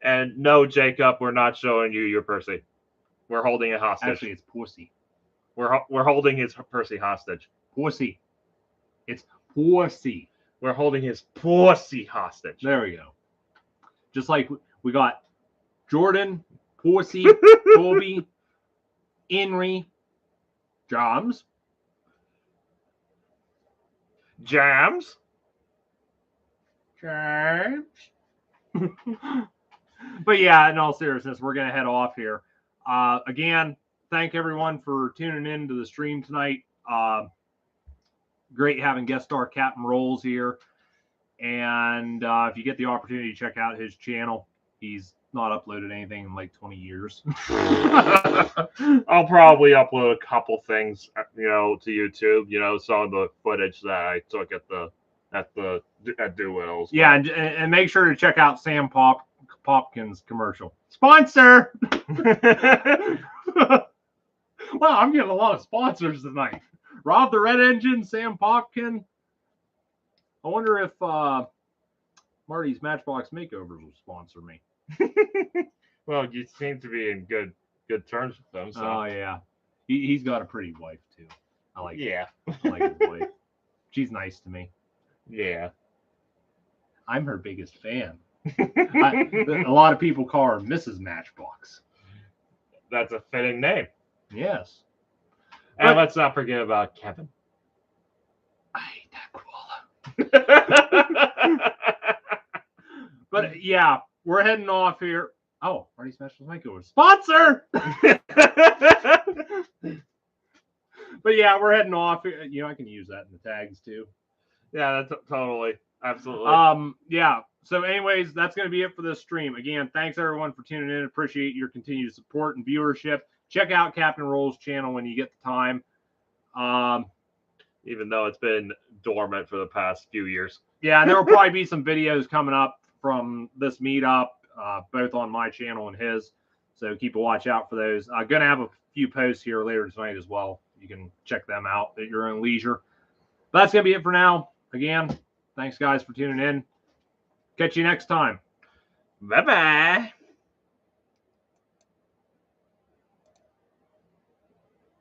And no, Jacob, we're not showing you your Percy. We're holding it hostage. Actually, it's Pussy. We're holding his Percy hostage. Pussy. It's Pussy. We're holding his Pussy hostage. There we go. Just like we got Jordan, Pussy, Toby, Henry, Jams. But yeah, in all seriousness, we're going to head off here. Again, thank everyone for tuning in to the stream tonight. Great having guest star Captain Rolls here. And if you get the opportunity to check out his channel, he's not uploaded anything in like 20 years. I'll probably upload a couple things, to YouTube, some of the footage that I took at Doolittle's. Yeah, and make sure to check out Sam Popkin's commercial. Sponsor. Wow, I'm getting a lot of sponsors tonight. Rob the Red Engine, Sam Popkin. I wonder if Marty's Matchbox Makeovers will sponsor me. Well, you seem to be in good terms with them. So. Oh yeah, he's got a pretty wife too. I like. Yeah. I like his wife. She's nice to me. Yeah. I'm her biggest fan. A lot of people call her Mrs. Matchbox. That's a fitting name. Yes. And let's not forget about Kevin. I hate that koala. But yeah, we're heading off here. Oh, Marty Special Makeover sponsor. But yeah, we're heading off. You know, I can use that in the tags too. Yeah, that's totally, absolutely. Yeah. So, anyways, that's going to be it for this stream. Again, thanks everyone for tuning in. Appreciate your continued support and viewership. Check out Captain Roll's channel when you get the time. Even though it's been dormant for the past few years. Yeah, and there will probably be some videos coming up from this meetup, both on my channel and his. So keep a watch out for those. I'm going to have a few posts here later tonight as well. You can check them out at your own leisure. But that's going to be it for now. Again, thanks guys for tuning in. Catch you next time. Bye-bye.